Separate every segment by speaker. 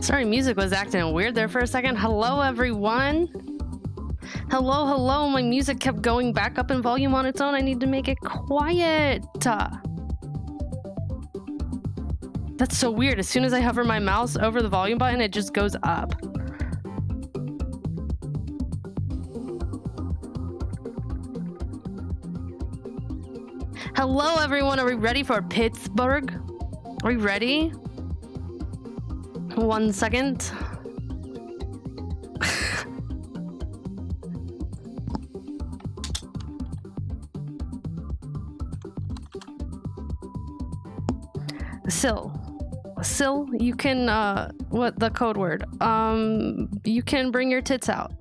Speaker 1: Sorry, music was acting weird there for a second. Hello, everyone. Hello, hello. My music kept going back up in volume on its own. I need to make it quiet. That's so weird. As soon as I hover my mouse over the volume button, it just goes up. Hello, everyone. Are we ready for Pittsburgh? Are we ready? 1 second. Sil, you can, what the code word? You can bring your tits out.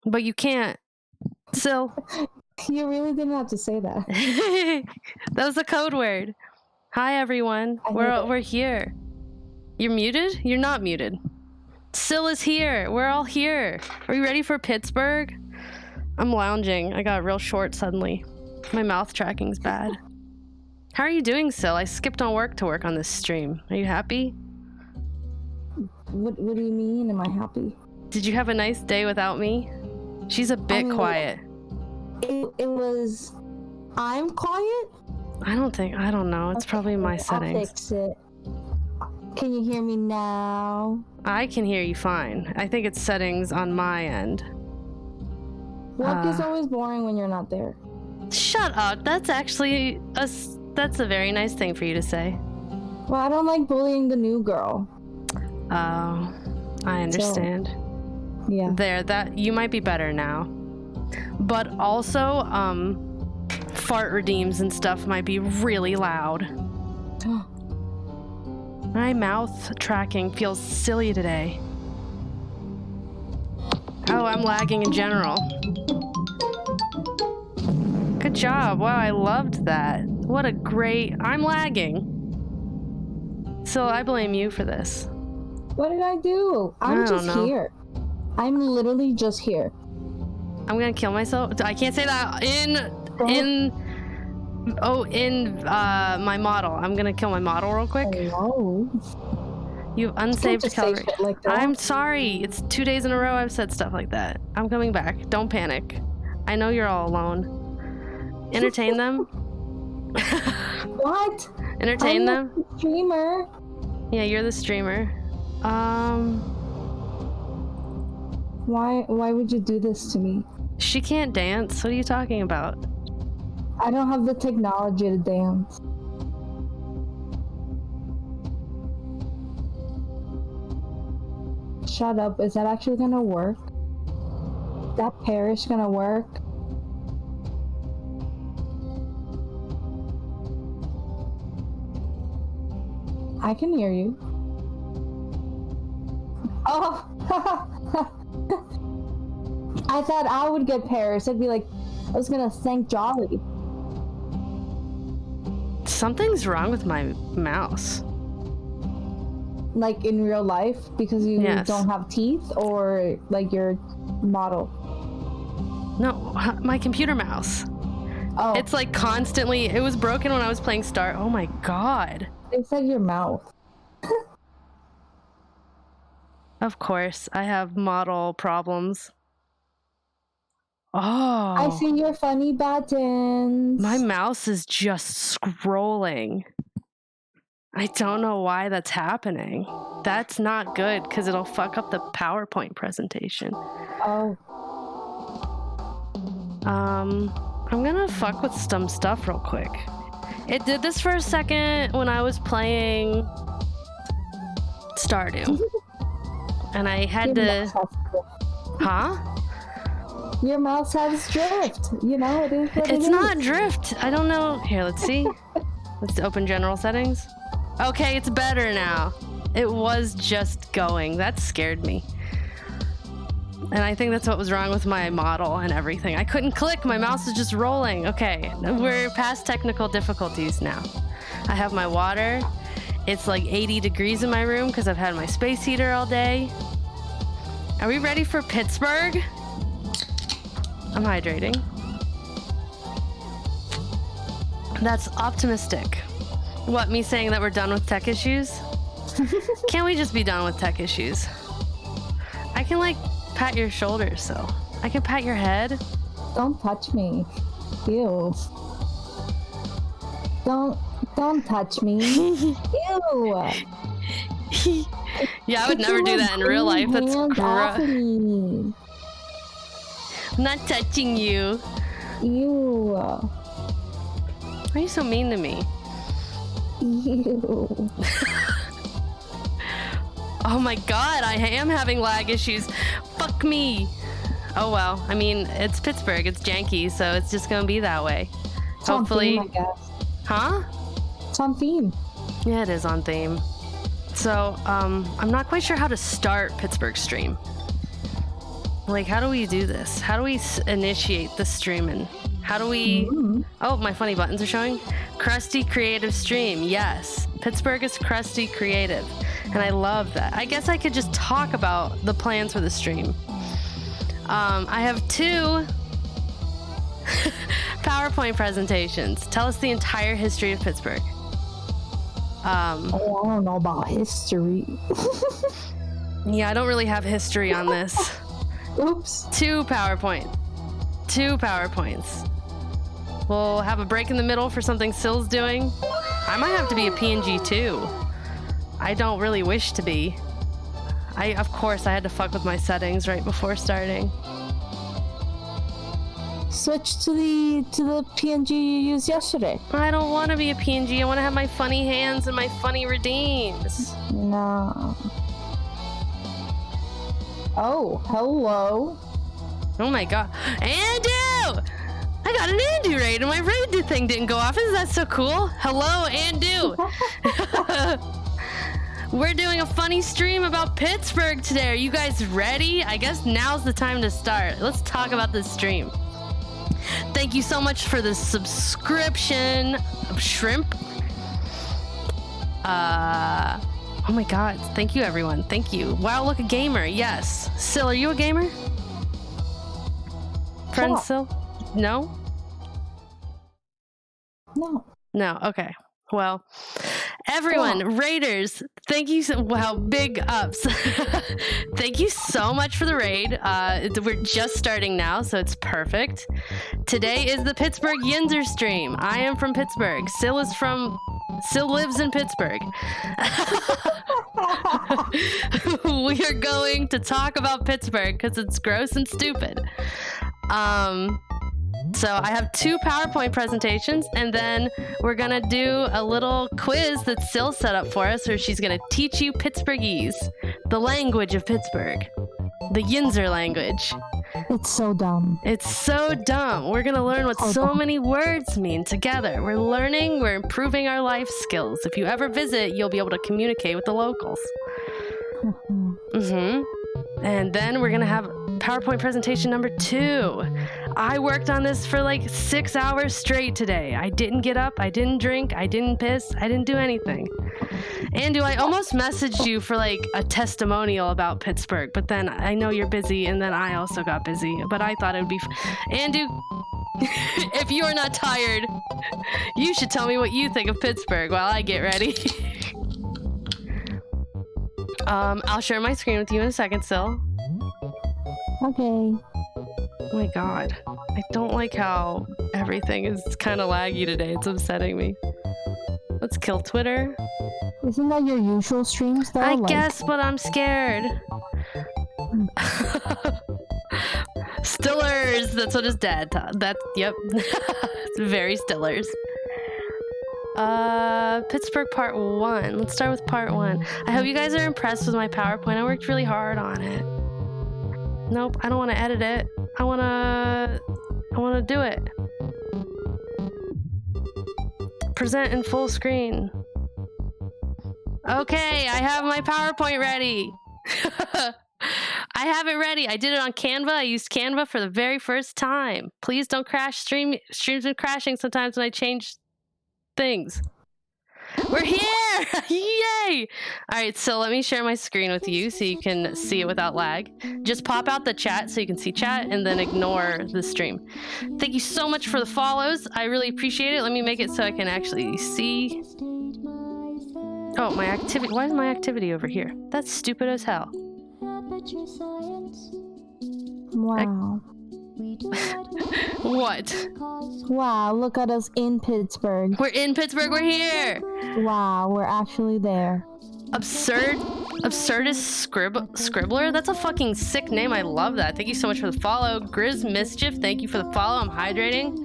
Speaker 1: But you can't. Sil.
Speaker 2: You really didn't have to say that.
Speaker 1: That was the code word. Hi, everyone. We're here. You're muted? You're not muted. Sil is here. We're all here. Are we ready for Pittsburgh? I'm lounging. I got real short suddenly. My mouth tracking's bad. How are you doing, Sil? I skipped on work to work on this stream. Are you happy?
Speaker 2: What do you mean? Am I happy?
Speaker 1: Did you have a nice day without me? She's a bit quiet.
Speaker 2: It was... I'm quiet?
Speaker 1: I don't know. It's probably my settings.
Speaker 2: I'll fix it. Can you hear me now?
Speaker 1: I can hear you fine. I think it's settings on my end.
Speaker 2: Work is always boring when you're not there.
Speaker 1: Shut up. That's actually that's a very nice thing for you to say.
Speaker 2: Well, I don't like bullying the new girl.
Speaker 1: Oh, I understand.
Speaker 2: So, yeah.
Speaker 1: That you might be better now. But also, fart redeems and stuff might be really loud. My mouth tracking feels silly today. Oh, I'm lagging in general. Good job. Wow, I loved that. What a great... I'm lagging. So I blame you for this.
Speaker 2: What did I do? I'm just here. I'm literally just here.
Speaker 1: I'm gonna kill myself. I can't say that in my model. I'm gonna kill my model real quick.
Speaker 2: Hello.
Speaker 1: You unsaved calorie.
Speaker 2: Like that.
Speaker 1: I'm sorry. It's 2 days in a row I've said stuff like that. I'm coming back. Don't panic. I know you're all alone. Entertain them.
Speaker 2: What?
Speaker 1: Entertain them.
Speaker 2: The streamer.
Speaker 1: Yeah, you're the streamer.
Speaker 2: Why would you do this to me?
Speaker 1: She can't dance. What are you talking about?
Speaker 2: I don't have the technology to dance. Shut up. Is that actually gonna work? Is that parish gonna work? I can hear you. Oh! I thought I would get Paris. I'd be like, I was gonna thank Jolly.
Speaker 1: Something's wrong with my mouse.
Speaker 2: Like in real life? Because you don't have teeth? Or like your model?
Speaker 1: No, my computer mouse.
Speaker 2: Oh.
Speaker 1: It's like constantly... It was broken when I was playing Star... Oh my god.
Speaker 2: They said your mouth.
Speaker 1: Of course, I have model problems. Oh.
Speaker 2: I see your funny buttons.
Speaker 1: My mouse is just scrolling. I don't know why that's happening. That's not good because it'll fuck up the PowerPoint presentation.
Speaker 2: Oh.
Speaker 1: I'm gonna fuck with some stuff real quick. It did this for a second when I was playing Stardew. And I had to... Huh?
Speaker 2: Your mouse has drift. You know, it is what
Speaker 1: it's not drift. I don't know. Here, let's see. Let's open general settings. Okay, it's better now. It was just going. That scared me. And I think that's what was wrong with my model and everything. I couldn't click. My mouse was just rolling. Okay, we're past technical difficulties now. I have my water. It's like 80 degrees in my room because I've had my space heater all day. Are we ready for Pittsburgh? I'm hydrating. That's optimistic. What, me saying that we're done with tech issues? Can't we just be done with tech issues? I can like pat your shoulders, so I can pat your head.
Speaker 2: Don't touch me. Ew. Don't touch me. Ew.
Speaker 1: Yeah, I would never do that in real life. That's gross.
Speaker 2: I'm
Speaker 1: not touching you.
Speaker 2: Ew.
Speaker 1: Why are you so mean to me?
Speaker 2: Ew.
Speaker 1: Oh my god, I am having lag issues. Fuck me. Oh well, I mean, it's Pittsburgh, it's janky, so it's just gonna be that way.
Speaker 2: It's
Speaker 1: Hopefully.
Speaker 2: on theme, I guess.
Speaker 1: Huh?
Speaker 2: It's on theme.
Speaker 1: Yeah, it is on theme. So, I'm not quite sure how to start Pittsburgh stream. Like, how do we do this? How do we initiate the streaming? How do we... Oh, my funny buttons are showing. Crusty Creative Stream. Yes. Pittsburgh is Crusty Creative. And I love that. I guess I could just talk about the plans for the stream. I have 2 PowerPoint presentations. Tell us the entire history of Pittsburgh.
Speaker 2: I don't know about history.
Speaker 1: Yeah, I don't really have history on this.
Speaker 2: Oops.
Speaker 1: 2 PowerPoints. We'll have a break in the middle for something Sill's doing. I might have to be a PNG too. I don't really wish to be. Of course, I had to fuck with my settings right before starting.
Speaker 2: Switch to the PNG you used yesterday.
Speaker 1: I don't want to be a PNG. I want to have my funny hands and my funny redeems.
Speaker 2: No. Oh, hello.
Speaker 1: Oh my god. Andu! I got an Andu raid and my raid thing didn't go off. Isn't that so cool? Hello, Andu! We're doing a funny stream about Pittsburgh today. Are you guys ready? I guess now's the time to start. Let's talk about this stream. Thank you so much for the subscription. Shrimp. Oh my god. Thank you, everyone. Thank you. Wow, look, a gamer. Yes. Sill, are you a gamer? Friend Sill? No?
Speaker 2: No.
Speaker 1: No. Okay. Well, everyone, raiders, thank you. Wow, big ups. Thank you so much for the raid. We're just starting now, so it's perfect. Today is the Pittsburgh Yinzer stream. I am from Pittsburgh. Sill lives in Pittsburgh. We are going to talk about Pittsburgh because it's gross and stupid. So I have 2 PowerPoint presentations, and then we're gonna do a little quiz that Sill set up for us, where she's gonna teach you Pittsburghese, the language of Pittsburgh, the Yinzer language.
Speaker 2: It's so dumb.
Speaker 1: It's so dumb. We're gonna learn what so many words mean together. We're learning, we're improving our life skills. If you ever visit, you'll be able to communicate with the locals. And then we're gonna have PowerPoint presentation number 2. I worked on this for like 6 hours straight today. I didn't get up, I didn't drink, I didn't piss, I didn't do anything. Andu, I almost messaged you for like a testimonial about Pittsburgh, but then I know you're busy, and then I also got busy, but I thought it would be Andu, if you are not tired, you should tell me what you think of Pittsburgh while I get ready. I'll share my screen with you in a second, Sill.
Speaker 2: Okay.
Speaker 1: Oh my god. I don't like how everything is kind of laggy today. It's upsetting me. Let's kill Twitter.
Speaker 2: Isn't that your usual streams though?
Speaker 1: I guess, but I'm scared. Stillers! That's what his dad taught. Yep. It's very Stillers. Pittsburgh part 1. Let's start with part 1. I hope you guys are impressed with my PowerPoint. I worked really hard on it. Nope, I don't want to edit it. I want to do it. Present in full screen. Okay, I have my PowerPoint ready. I have it ready. I did it on Canva. I used Canva for the very first time. Please don't crash. Streams been crashing sometimes when I change things. We're here! Yay! Alright, so let me share my screen with you so you can see it without lag. Just pop out the chat so you can see chat, and then ignore the stream. Thank you so much for the follows. I really appreciate it. Let me make it so I can actually see. Oh, my activity. Why is my activity over here? That's stupid as hell.
Speaker 2: Wow.
Speaker 1: What?
Speaker 2: Wow, look at us in Pittsburgh.
Speaker 1: We're in Pittsburgh. We're here.
Speaker 2: Wow, we're actually there.
Speaker 1: Absurdist Scribbler? That's a fucking sick name. I love that. Thank you so much for the follow. Grizz Mischief, thank you for the follow. I'm hydrating.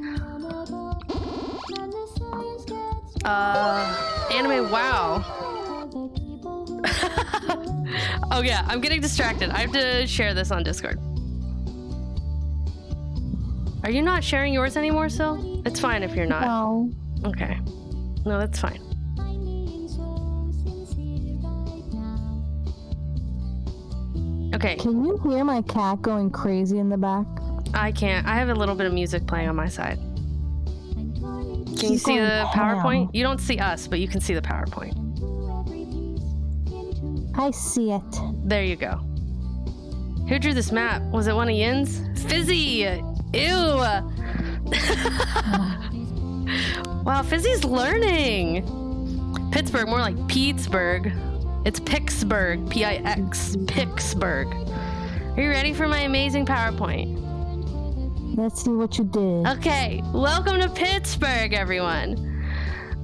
Speaker 1: Anime Wow. Oh yeah, I'm getting distracted. I have to share this on Discord. Are you not sharing yours anymore, Sil? It's fine if you're not.
Speaker 2: No.
Speaker 1: Okay. No, that's fine. Okay.
Speaker 2: Can you hear my cat going crazy in the back?
Speaker 1: I can't. I have a little bit of music playing on my side. Can you see the PowerPoint? You don't see us, but you can see the PowerPoint.
Speaker 2: I see it.
Speaker 1: There you go. Who drew this map? Was it one of Yinz? Fizzy! Ew! Wow, Fizzy's learning! Pittsburgh, more like Pittsburgh. It's Pittsburgh. P-I-X. Pittsburgh. Are you ready for my amazing PowerPoint?
Speaker 2: Let's see what you did.
Speaker 1: Okay, welcome to Pittsburgh, everyone.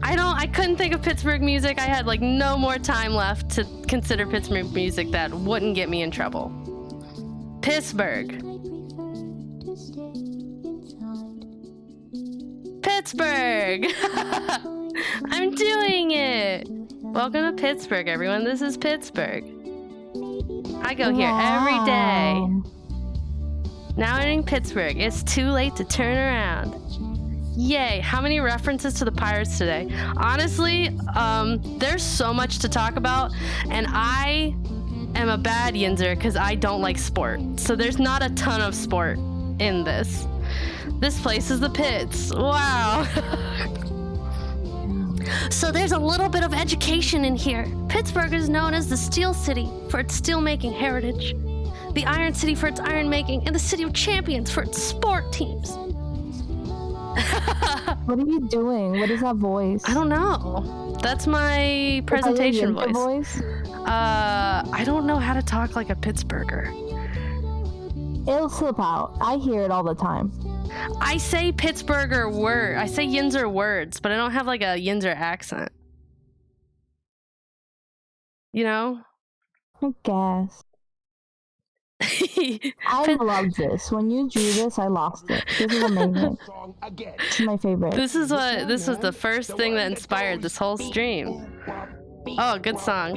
Speaker 1: I couldn't think of Pittsburgh music. I had like no more time left to consider Pittsburgh music that wouldn't get me in trouble. Pittsburgh. Pittsburgh. I'm doing it. Welcome to Pittsburgh, everyone. This is Pittsburgh. I go here every day. Now entering Pittsburgh. It's too late to turn around. Yay. How many references to the Pirates today? Honestly, there's so much to talk about, and I am a bad Yinzer because I don't like sport. So there's not a ton of sport in this. This place is the pits. Wow. So there's a little bit of education in here. Pittsburgh is known as the Steel City for its steel-making heritage, the Iron City for its iron making, and the City of Champions for its sport teams.
Speaker 2: What are you doing? What is that voice?
Speaker 1: I don't know. That's my presentation voice. I don't know how to talk like a Pittsburgher.
Speaker 2: It'll slip out. I hear it all the time.
Speaker 1: I say Pittsburgher I say Yinzer words, but I don't have like a Yinzer accent. You know?
Speaker 2: I guess. I love this. When you drew this, I lost it. This is amazing. It's my favorite.
Speaker 1: This was the first thing that inspired this whole stream. Oh, good song.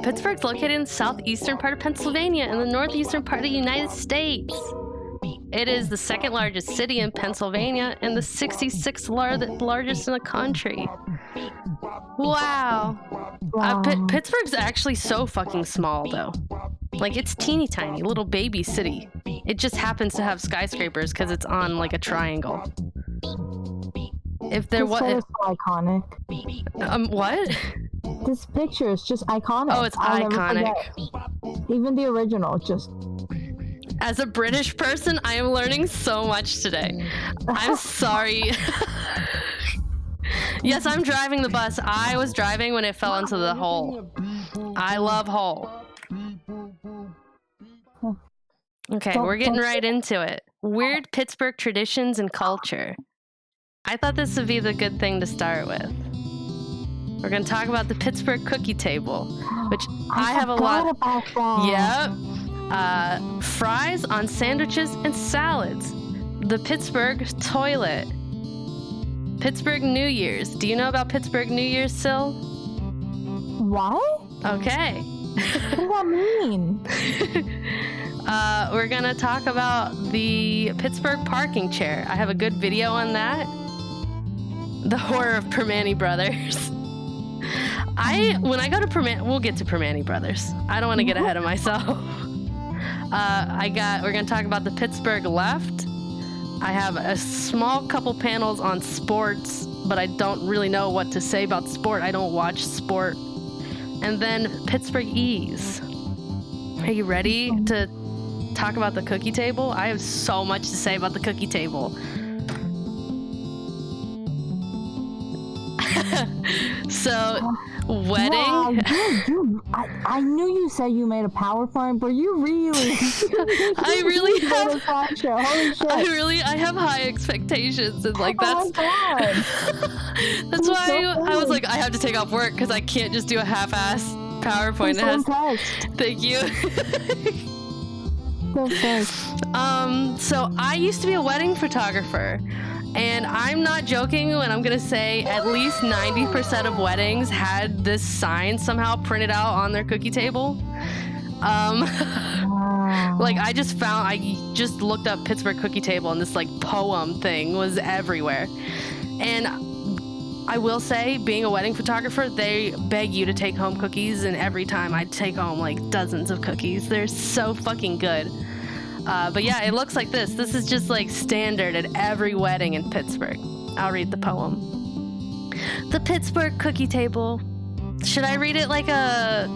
Speaker 1: Pittsburgh's located in the southeastern part of Pennsylvania and the northeastern part of the United States. It is the second largest city in Pennsylvania and the 66th largest in the country. Wow. Pittsburgh's actually so fucking small, though. Like, it's teeny tiny, little baby city. It just happens to have skyscrapers because it's on, like, a triangle. If there was...
Speaker 2: This is so iconic.
Speaker 1: What?
Speaker 2: This picture is just iconic.
Speaker 1: Oh, it's iconic.
Speaker 2: Even the original, just...
Speaker 1: As a British person, I am learning so much today. I'm sorry. Yes, I'm driving the bus. I was driving when it fell into the hole. I love hole. Okay, we're getting right into it. Weird Pittsburgh traditions and culture. I thought this would be the good thing to start with. We're going to talk about the Pittsburgh cookie table, which I have a lot
Speaker 2: about that.
Speaker 1: Yep. Fries on sandwiches and salads. The Pittsburgh toilet. Pittsburgh New Year's. Do you know about Pittsburgh New Year's, Sil?
Speaker 2: What?
Speaker 1: Okay.
Speaker 2: What does that mean?
Speaker 1: We're gonna talk about the Pittsburgh parking chair. I have a good video on that. The horror of Permane Brothers. When I go to we'll get to Permane Brothers. I don't want to get ahead of myself. We're gonna talk about the Pittsburgh left. I have a small couple panels on sports, but I don't really know what to say about sport. I don't watch sport. And then Pittsburgh Ease. Are you ready to talk about the cookie table? I have so much to say about the cookie table. So, wedding.
Speaker 2: Wow, I knew you said you made a PowerPoint, but you really.
Speaker 1: I really have.
Speaker 2: Made a slideshow. Holy shit.
Speaker 1: I have high expectations, and like that's.
Speaker 2: Oh my god.
Speaker 1: That's why
Speaker 2: so
Speaker 1: I was like, I have to take off work because I can't just do a half-ass PowerPoint.
Speaker 2: I'm so impressed.
Speaker 1: Thank you.
Speaker 2: So
Speaker 1: So I used to be a wedding photographer. And I'm not joking when I'm gonna say at least 90% of weddings had this sign somehow printed out on their cookie table.
Speaker 2: wow.
Speaker 1: Like I just looked up Pittsburgh cookie table and this like poem thing was everywhere. And I will say, being a wedding photographer, they beg you to take home cookies, and every time I take home like dozens of cookies. They're so fucking good. But yeah, it looks like this. This is just like standard at every wedding in Pittsburgh. I'll read the poem. The Pittsburgh cookie table. Should I read it like a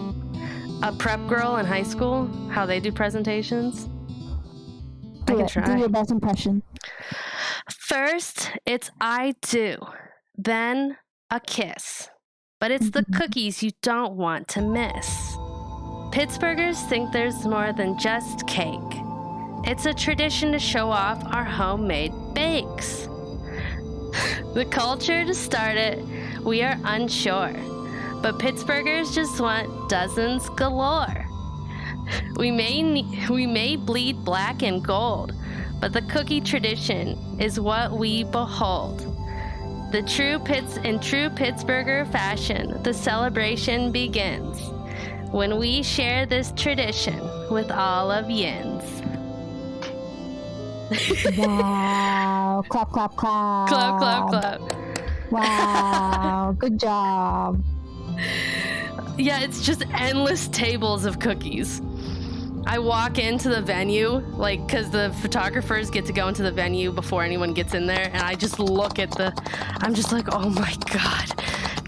Speaker 1: prep girl in high school? How they do presentations? I can try.
Speaker 2: Do your best impression.
Speaker 1: First, it's I do. Then a kiss. But it's the cookies you don't want to miss. Pittsburghers think there's more than just cake. It's a tradition to show off our homemade bakes. The culture to start it, we are unsure. But Pittsburghers just want dozens galore. We may bleed black and gold, but the cookie tradition is what we behold. In true Pittsburgher fashion, the celebration begins when we share this tradition with all of Yinz.
Speaker 2: Wow. Clap, clap, clap.
Speaker 1: Clap, clap, clap.
Speaker 2: Wow. Good job.
Speaker 1: Yeah, it's just endless tables of cookies. I walk into the venue, like, because the photographers get to go into the venue before anyone gets in there, and I just look at I'm just like, oh my god,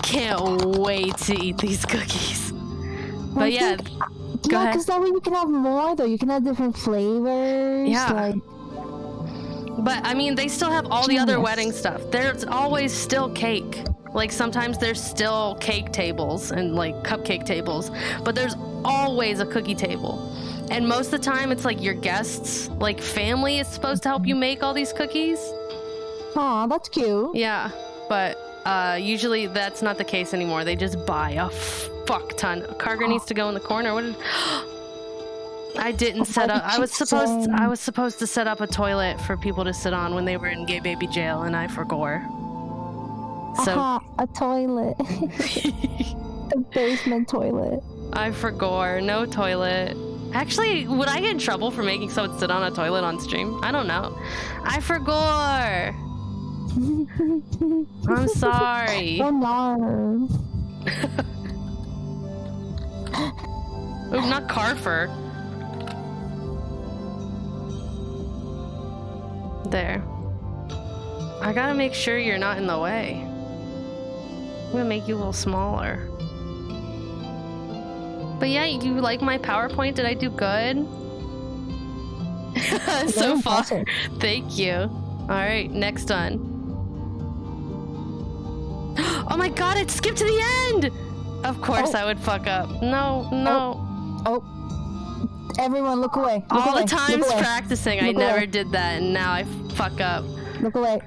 Speaker 1: can't wait to eat these cookies. But yeah, go ahead.
Speaker 2: Because that way you can have more, though. You can have different flavors.
Speaker 1: Yeah.
Speaker 2: Like...
Speaker 1: But, I mean, they still have all the other wedding stuff. There's always still cake. Like, sometimes there's still cake tables and, like, cupcake tables. But there's always a cookie table. And most of the time, it's, like, your guests, like, family is supposed to help you make all these cookies.
Speaker 2: Aw, that's cute.
Speaker 1: Yeah, but usually that's not the case anymore. They just buy a fuck ton. Carger needs to go in the corner. What did... I didn't set up. I was supposed to set up a toilet for people to sit on when they were in gay baby jail, and I forgot. So
Speaker 2: a toilet. A basement toilet.
Speaker 1: I forgot. No toilet. Actually, would I get in trouble for making someone sit on a toilet on stream? I don't know. I forgot. I'm sorry.
Speaker 2: Oh no.
Speaker 1: Ooh, not Carfer. There. I gotta make sure you're not in the way. I'm gonna make you a little smaller. But yeah, you like my PowerPoint? Did I do good? So far. Thank you. Alright, next one. Oh my god, it skipped to the end! Of course I would fuck up. No.
Speaker 2: Oh. Everyone, look away.
Speaker 1: All the times practicing, I never did that, and now I fuck up.
Speaker 2: Look away.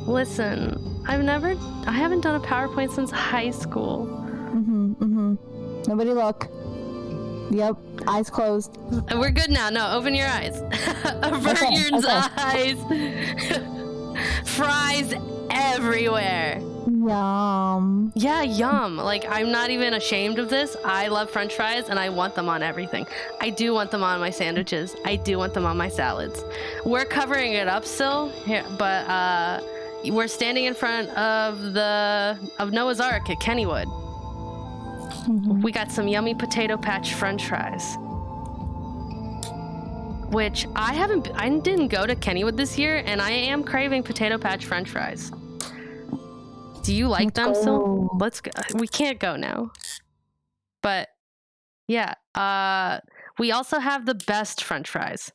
Speaker 1: Listen, I haven't done a PowerPoint since high school.
Speaker 2: Nobody look. Yep, eyes closed.
Speaker 1: We're good now. No, open your eyes. Avert Yinz's eyes. Fries everywhere.
Speaker 2: Yum.
Speaker 1: Yeah, yum. Like, I'm not even ashamed of this. I love French fries, and I want them on everything. I do want them on my sandwiches. I do want them on my salads. We're covering it up still, here, but we're standing in front of Noah's Ark at Kennywood. We got some yummy potato patch French fries. Which I didn't go to Kennywood this year, and I am craving potato patch French fries. Do you like them still? Let's go. We can't go now. But yeah, we also have the best French fries.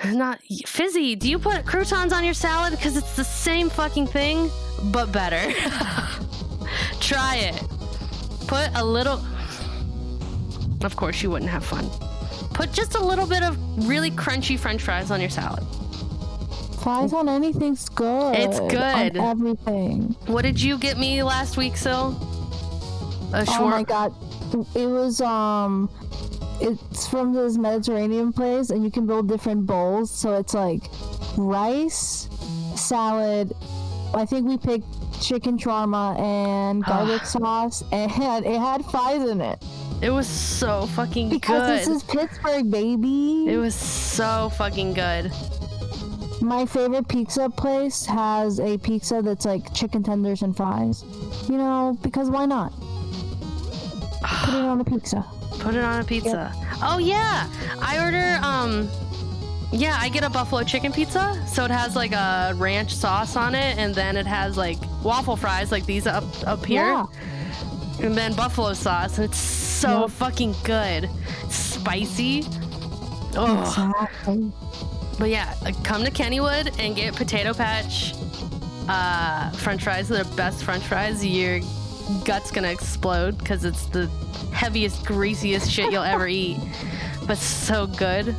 Speaker 1: Not Fizzy. Do you put croutons on your salad? Because it's the same fucking thing, but better. Try it. Put a little... Of course you wouldn't have fun. Put just a little bit of really crunchy French fries on your salad.
Speaker 2: Fries on anything's good.
Speaker 1: It's good.
Speaker 2: On everything.
Speaker 1: What did you get me last week, Sil?
Speaker 2: Oh my god. It was, it's from this Mediterranean place, and you can build different bowls. So it's like rice, salad. I think we picked chicken shawarma and garlic sauce, and it had fries in it.
Speaker 1: It was so fucking
Speaker 2: because
Speaker 1: good.
Speaker 2: This is Pittsburgh, baby.
Speaker 1: It was so fucking good.
Speaker 2: My favorite pizza place has a pizza that's like chicken tenders and fries. You know, because why not? Put it on a pizza.
Speaker 1: Put it on a pizza. Yep. Oh yeah, I order yeah, I get a buffalo chicken pizza, so it has like a ranch sauce on it, and then it has like waffle fries like these up here. Yeah. And then buffalo sauce, and it's so fucking good. It's spicy. Oh.
Speaker 2: Exactly.
Speaker 1: But yeah, come to Kennywood and get potato patch French fries. They're the best French fries. Your gut's gonna explode because it's the heaviest, greasiest shit you'll ever eat. But so good.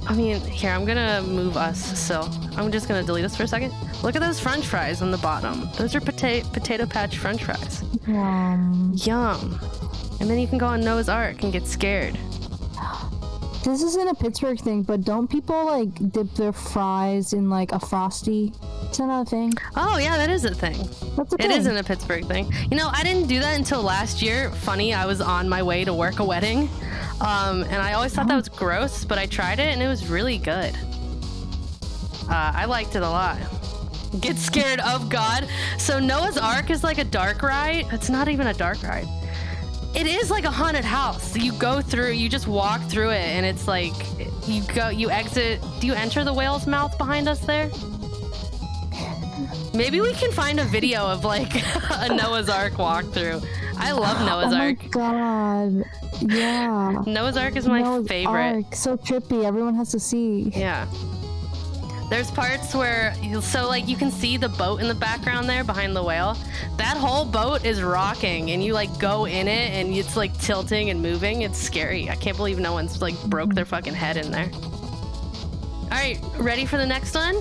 Speaker 1: I mean, here, I'm gonna move us, so I'm just gonna delete us for a second. Look at those French fries on the bottom. Those are potato patch French fries. Yum. And then you can go on Noah's Ark and get scared.
Speaker 2: This isn't a Pittsburgh thing, but don't people like dip their fries in like a Frosty? Is that not a thing?
Speaker 1: Oh yeah, that is a thing.
Speaker 2: That's a thing.
Speaker 1: It isn't a Pittsburgh thing. You know, I didn't do that until last year. Funny, I was on my way to work a wedding. And I always thought that was gross, but I tried it and it was really good. I liked it a lot. Get scared of God. So Noah's Ark is like a dark ride. It's not even a dark ride. It is like a haunted house. You go through, you just walk through it, and it's like, you exit. Do you enter the whale's mouth behind us there? Maybe we can find a video of like a Noah's Ark walkthrough. I love Noah's Ark.
Speaker 2: Oh my god. Yeah.
Speaker 1: Noah's Ark is my favorite.
Speaker 2: Ark. So trippy. Everyone has to see.
Speaker 1: Yeah. There's parts where, so like you can see the boat in the background there behind the whale. That whole boat is rocking, and you like go in it and it's like tilting and moving. It's scary. I can't believe no one's like broke their fucking head in there. All right, ready for the next one?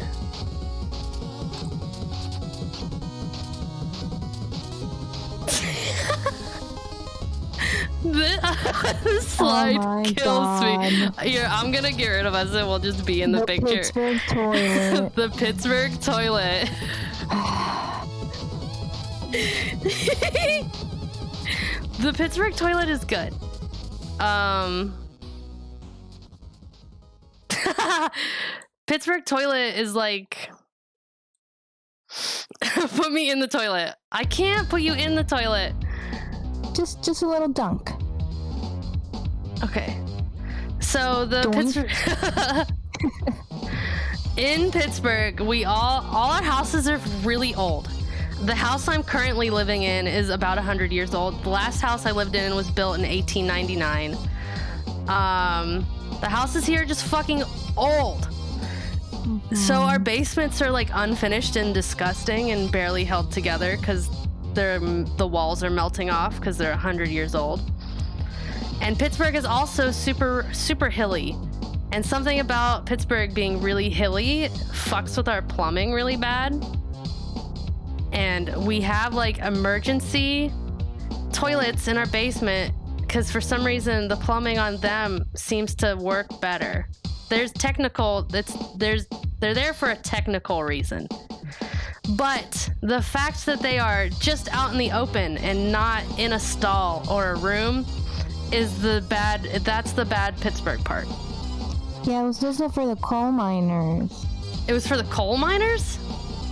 Speaker 1: This slide kills me. Here, I'm gonna get rid of us and we'll just be in the picture.
Speaker 2: Pittsburgh toilet.
Speaker 1: The Pittsburgh toilet. The Pittsburgh toilet is good. Pittsburgh toilet is like... Put me in the toilet. I can't put you in the toilet.
Speaker 2: Just a little dunk.
Speaker 1: Okay. So the Pittsburgh in Pittsburgh, all our houses are really old. The house I'm currently living in is about 100 years old. The last house I lived in was built in 1899. The houses here are just fucking old. Mm-hmm. So our basements are like unfinished and disgusting and barely held together because the walls are melting off because they're 100 years old. And Pittsburgh is also super hilly. And something about Pittsburgh being really hilly fucks with our plumbing really bad. And we have like emergency toilets in our basement because for some reason the plumbing on them seems to work better. They're there for a technical reason. But the fact that they are just out in the open and not in a stall or a room is that's the bad Pittsburgh part.
Speaker 2: Yeah, it was also for the coal miners.
Speaker 1: It was for the coal miners?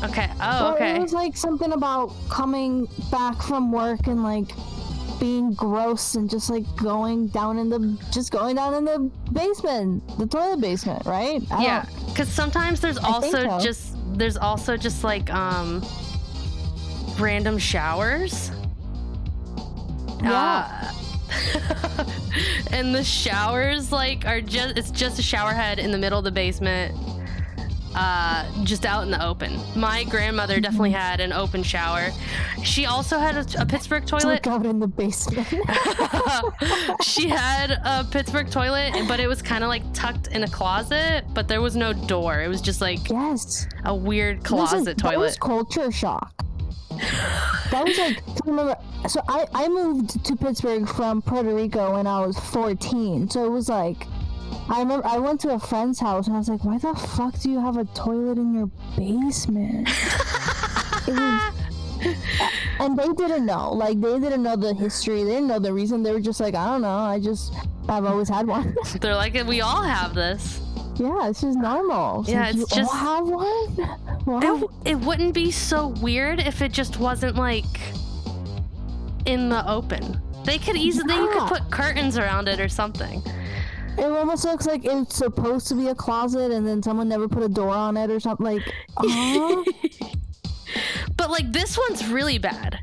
Speaker 1: Okay. Oh, okay.
Speaker 2: It was like something about coming back from work and like being gross and just like going down in the basement, the toilet basement, right?
Speaker 1: Yeah, because sometimes there's also just like random showers.
Speaker 2: Yeah.
Speaker 1: And the showers like it's just a shower head in the middle of the basement. just out in the open. My grandmother definitely had an open shower. She also had a Pittsburgh toilet.
Speaker 2: Like out in the basement.
Speaker 1: She had a Pittsburgh toilet, but it was kind of like tucked in a closet, but there was no door. It was just like a weird closet toilet.
Speaker 2: That was culture shock. That was like, remember, so I moved to Pittsburgh from Puerto Rico when I was 14. So it was like, I remember I went to a friend's house and I was like, why the fuck do you have a toilet in your basement? And they didn't know. Like, they didn't know the history. They didn't know the reason. They were just like, I don't know. I've always had one.
Speaker 1: They're like, we all have this.
Speaker 2: Yeah, it's just normal. It's like,
Speaker 1: it's just...
Speaker 2: all have one? Wow.
Speaker 1: It wouldn't be so weird if it just wasn't, like, in the open. They could easily... You could put curtains around it or something.
Speaker 2: It almost looks like it's supposed to be a closet and then someone never put a door on it or something. Like,
Speaker 1: But, like, this one's really bad.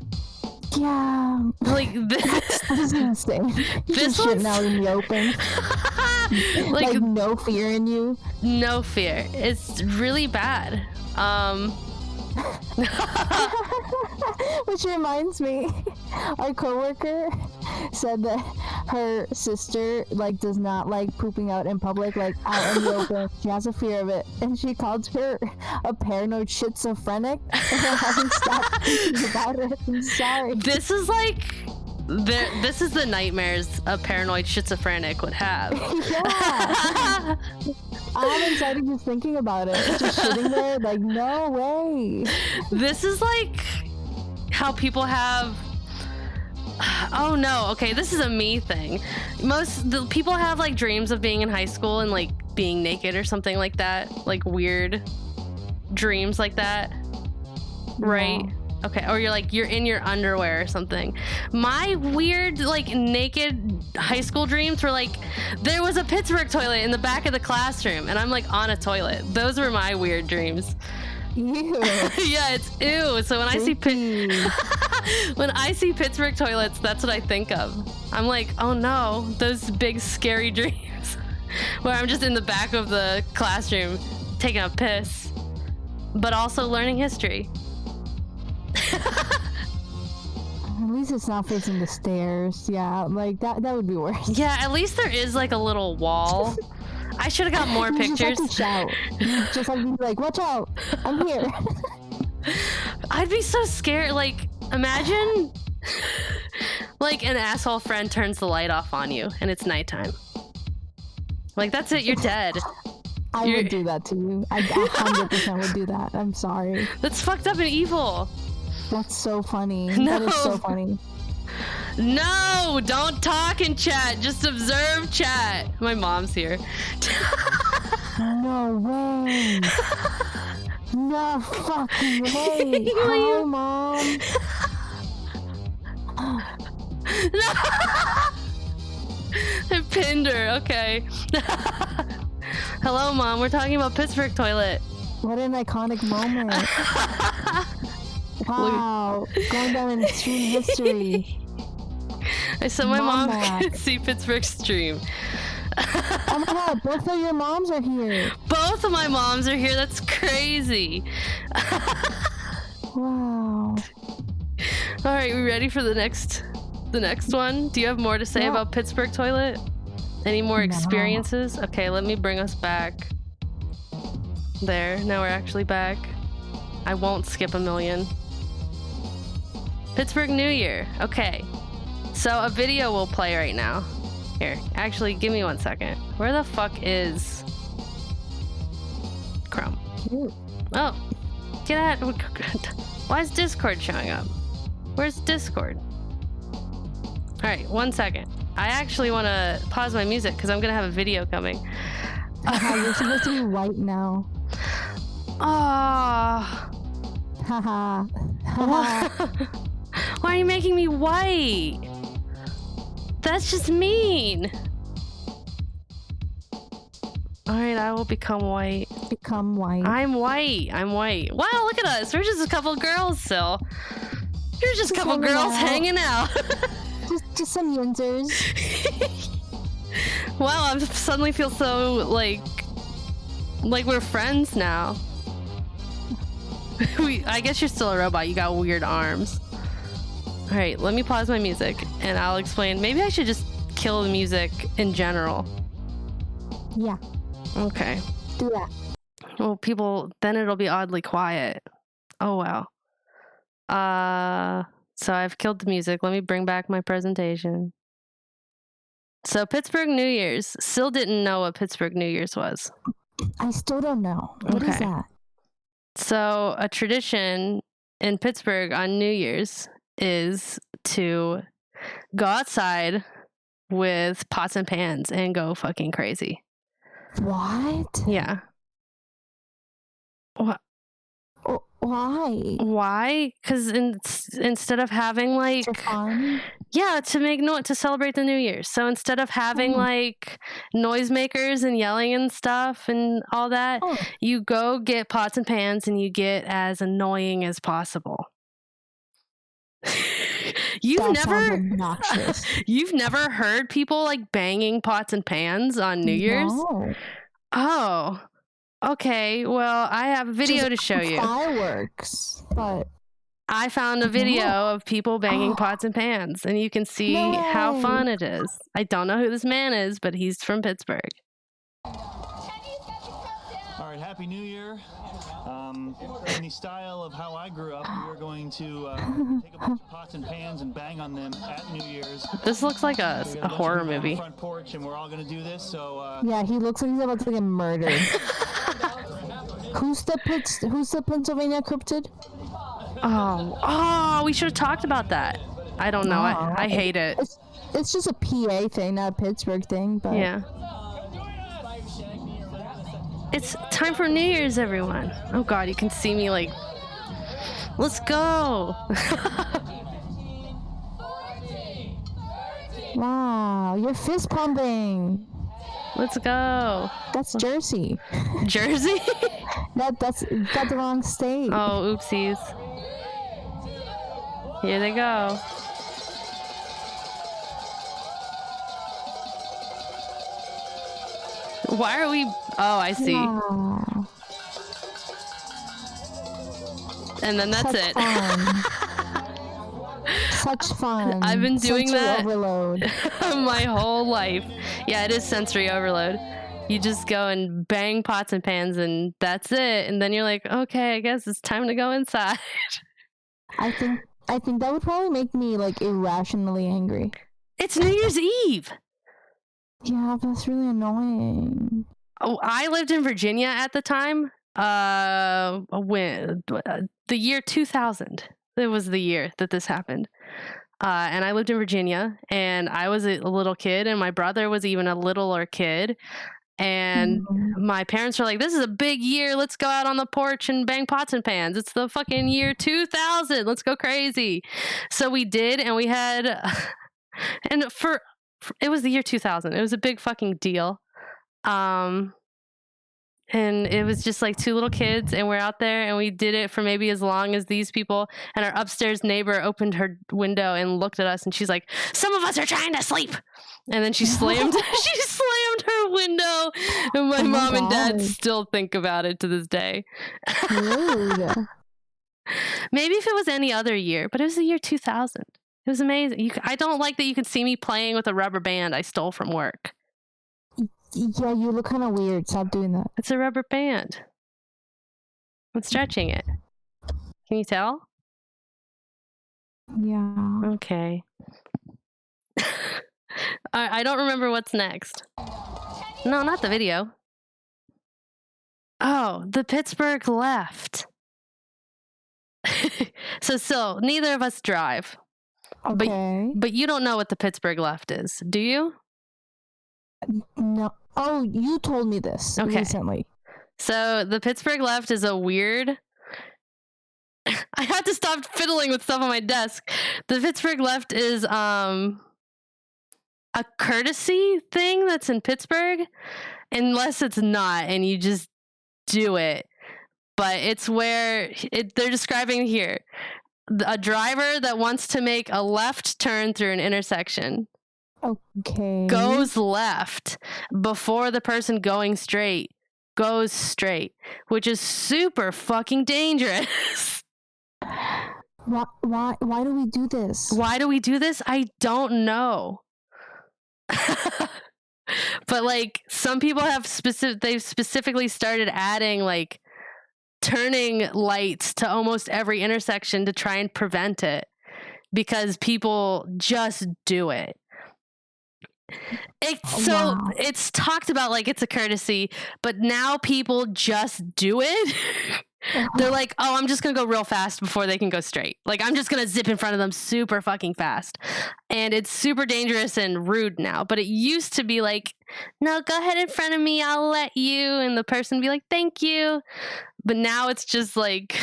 Speaker 2: Yeah.
Speaker 1: Like,
Speaker 2: this is insane. This one's shitting out in the open. like, no fear in you.
Speaker 1: No fear. It's really bad.
Speaker 2: Which reminds me, our coworker said that her sister does not like pooping out in public, like out in the open. She has a fear of it, and she called her a paranoid schizophrenic. And I haven't stopped thinking about it. I'm sorry.
Speaker 1: This is like this is the nightmares a paranoid schizophrenic would have.
Speaker 2: Yeah. I'm excited just thinking about it. Just sitting there, like, no way.
Speaker 1: This is like how people have. Oh no, okay, this is a me thing. The people have like dreams of being in high school and like being naked or something like that. Like weird dreams like that. Right? Yeah. Okay, or you're in your underwear or something. My weird, like, naked high school dreams were like, there was a Pittsburgh toilet in the back of the classroom, and I'm, like, on a toilet. Those were my weird dreams.
Speaker 2: Ew.
Speaker 1: Yeah, it's ew. So when when I see Pittsburgh toilets, that's what I think of. I'm like, oh no, those big scary dreams where I'm just in the back of the classroom taking a piss, but also learning history.
Speaker 2: At least it's not facing the stairs. Yeah, like that would be worse.
Speaker 1: Yeah, at least there is like a little wall. I should have got more pictures.
Speaker 2: Just have to shout. You just have to be like, watch out, I'm here.
Speaker 1: I'd be so scared. Like, imagine like an asshole friend turns the light off on you and it's nighttime. Like, that's it, you're dead.
Speaker 2: I would do that to you. I 100% would do that. I'm sorry.
Speaker 1: That's fucked up and evil.
Speaker 2: That's so funny.
Speaker 1: No.
Speaker 2: That is so funny.
Speaker 1: No, don't talk in chat. Just observe chat. My mom's here.
Speaker 2: No way. No fucking way. Hi, Mom.
Speaker 1: No. I pinned her. Okay. Hello, Mom. We're talking about Pittsburgh toilet.
Speaker 2: What an iconic moment. Wow. Going down in stream history.
Speaker 1: I said my mom could see Pittsburgh stream.
Speaker 2: Oh my god, both of your moms are here.
Speaker 1: Both of my moms are here. That's crazy.
Speaker 2: Wow.
Speaker 1: All right, we ready for the next one? Do you have more to say about Pittsburgh toilet? Any more experiences? Okay, let me bring us back. There, now we're actually back. I won't skip a million. Pittsburgh New Year. Okay. So a video will play right now. Here, actually, give me 1 second. Where the fuck is Chrome? Oh, get out. Why is Discord showing up? Where's Discord? All right, 1 second. I actually want to pause my music because I'm going to have a video coming.
Speaker 2: You're supposed to be white now.
Speaker 1: Ah.
Speaker 2: Haha.
Speaker 1: Why are you making me white? That's just mean. Alright, I will become white.
Speaker 2: Become white.
Speaker 1: I'm white. Wow, look at us. We're just a couple girls still. You're just a couple girls hanging out.
Speaker 2: just some Yinzers.
Speaker 1: Wow, I suddenly feel so, like, Like, we're friends now. I guess you're still a robot. You got weird arms. All right, let me pause my music and I'll explain. Maybe I should just kill the music in general.
Speaker 2: Yeah.
Speaker 1: Okay.
Speaker 2: Do that.
Speaker 1: Well, then it'll be oddly quiet. Oh, wow. So I've killed the music. Let me bring back my presentation. So Pittsburgh New Year's. Still didn't know what Pittsburgh New Year's was.
Speaker 2: I still don't know. What is that?
Speaker 1: So a tradition in Pittsburgh on New Year's is to go outside with pots and pans and go fucking crazy.
Speaker 2: What?
Speaker 1: Yeah. What?
Speaker 2: Why?
Speaker 1: Why? Because instead of having like...
Speaker 2: For fun?
Speaker 1: Yeah, to celebrate the New Year. So instead of having like noisemakers and yelling and stuff and all that, you go get pots and pans and you get as annoying as possible. You've never heard people like banging pots and pans on New Year's?
Speaker 2: No.
Speaker 1: Oh, okay. Well, I have a video to show you.
Speaker 2: Fireworks, but
Speaker 1: I found a video of people banging pots and pans, and you can see how fun it is. I don't know who this man is, but he's from Pittsburgh.
Speaker 3: All right, Happy New Year. In the style of how I grew up, we are going to take a bunch of pots and pans and bang on them at New Year's.
Speaker 1: This looks like a horror movie.
Speaker 3: Front porch, and we're all going to do this. So
Speaker 2: yeah, he looks like he's about to get murdered. Who's the Pennsylvania cryptid?
Speaker 1: Oh, we should have talked about that. I don't know. I hate it.
Speaker 2: It's just a PA thing, not a Pittsburgh thing, but
Speaker 1: yeah. It's time for New Year's, everyone. Oh God, you can see me like, let's go.
Speaker 2: Wow, you're fist pumping.
Speaker 1: Let's go.
Speaker 2: That's Jersey.
Speaker 1: Jersey?
Speaker 2: That's got the wrong state.
Speaker 1: Oh, oopsies. Here they go. Why are we... Oh, I see.
Speaker 2: Wow.
Speaker 1: And then that's it.
Speaker 2: Such fun.
Speaker 1: I've been doing that
Speaker 2: overload.
Speaker 1: my whole life. Yeah, it is sensory overload. You just go and bang pots and pans and that's it. And then you're like, okay, I guess it's time to go inside.
Speaker 2: I think that would probably make me like irrationally angry.
Speaker 1: It's New Year's Eve.
Speaker 2: Yeah, but that's really annoying.
Speaker 1: Oh, I lived in Virginia at the time. When the year 2000. It was the year that this happened. And I lived in Virginia, and I was a little kid, and my brother was even a littler kid. And my parents were like, this is a big year. Let's go out on the porch and bang pots and pans. It's the fucking year 2000. Let's go crazy. So we did, and we had, and it was the year 2000. It was a big fucking deal. And it was just like two little kids, and we're out there, and we did it for maybe as long as these people. And our upstairs neighbor opened her window and looked at us, and she's like, "Some of us are trying to sleep." And then she slammed her window, and my mom and dad still think about it to this day. Maybe if it was any other year, but it was the year 2000. It was amazing. I don't like that you can see me playing with a rubber band I stole from work.
Speaker 2: Yeah, you look kind of weird. Stop doing that.
Speaker 1: It's a rubber band. I'm stretching it. Can you tell?
Speaker 2: Yeah.
Speaker 1: Okay. I don't remember what's next. No, not the video. Oh, the Pittsburgh left. So neither of us drive.
Speaker 2: Okay.
Speaker 1: But you don't know what the Pittsburgh left is, do you?
Speaker 2: No. Oh, you told me this recently.
Speaker 1: So the Pittsburgh left is a weird... I had to stop fiddling with stuff on my desk. The Pittsburgh left is a courtesy thing that's in Pittsburgh, unless it's not, and you just do it. But it's where they're describing here a driver that wants to make a left turn through an intersection.
Speaker 2: Okay.
Speaker 1: Goes left before the person going straight goes straight, which is super fucking dangerous.
Speaker 2: Why do we do this?
Speaker 1: Why do we do this? I don't know. But like some people have they've specifically started adding like turning lights to almost every intersection to try and prevent it because people just do it. It's talked about like it's a courtesy, but now people just do it. They're like, oh, I'm just gonna go real fast before they can go straight. Like I'm just gonna zip in front of them super fucking fast. And it's super dangerous and rude now. But it used to be like, no, go ahead in front of me, I'll let you. And the person be like, thank you. But now it's just like,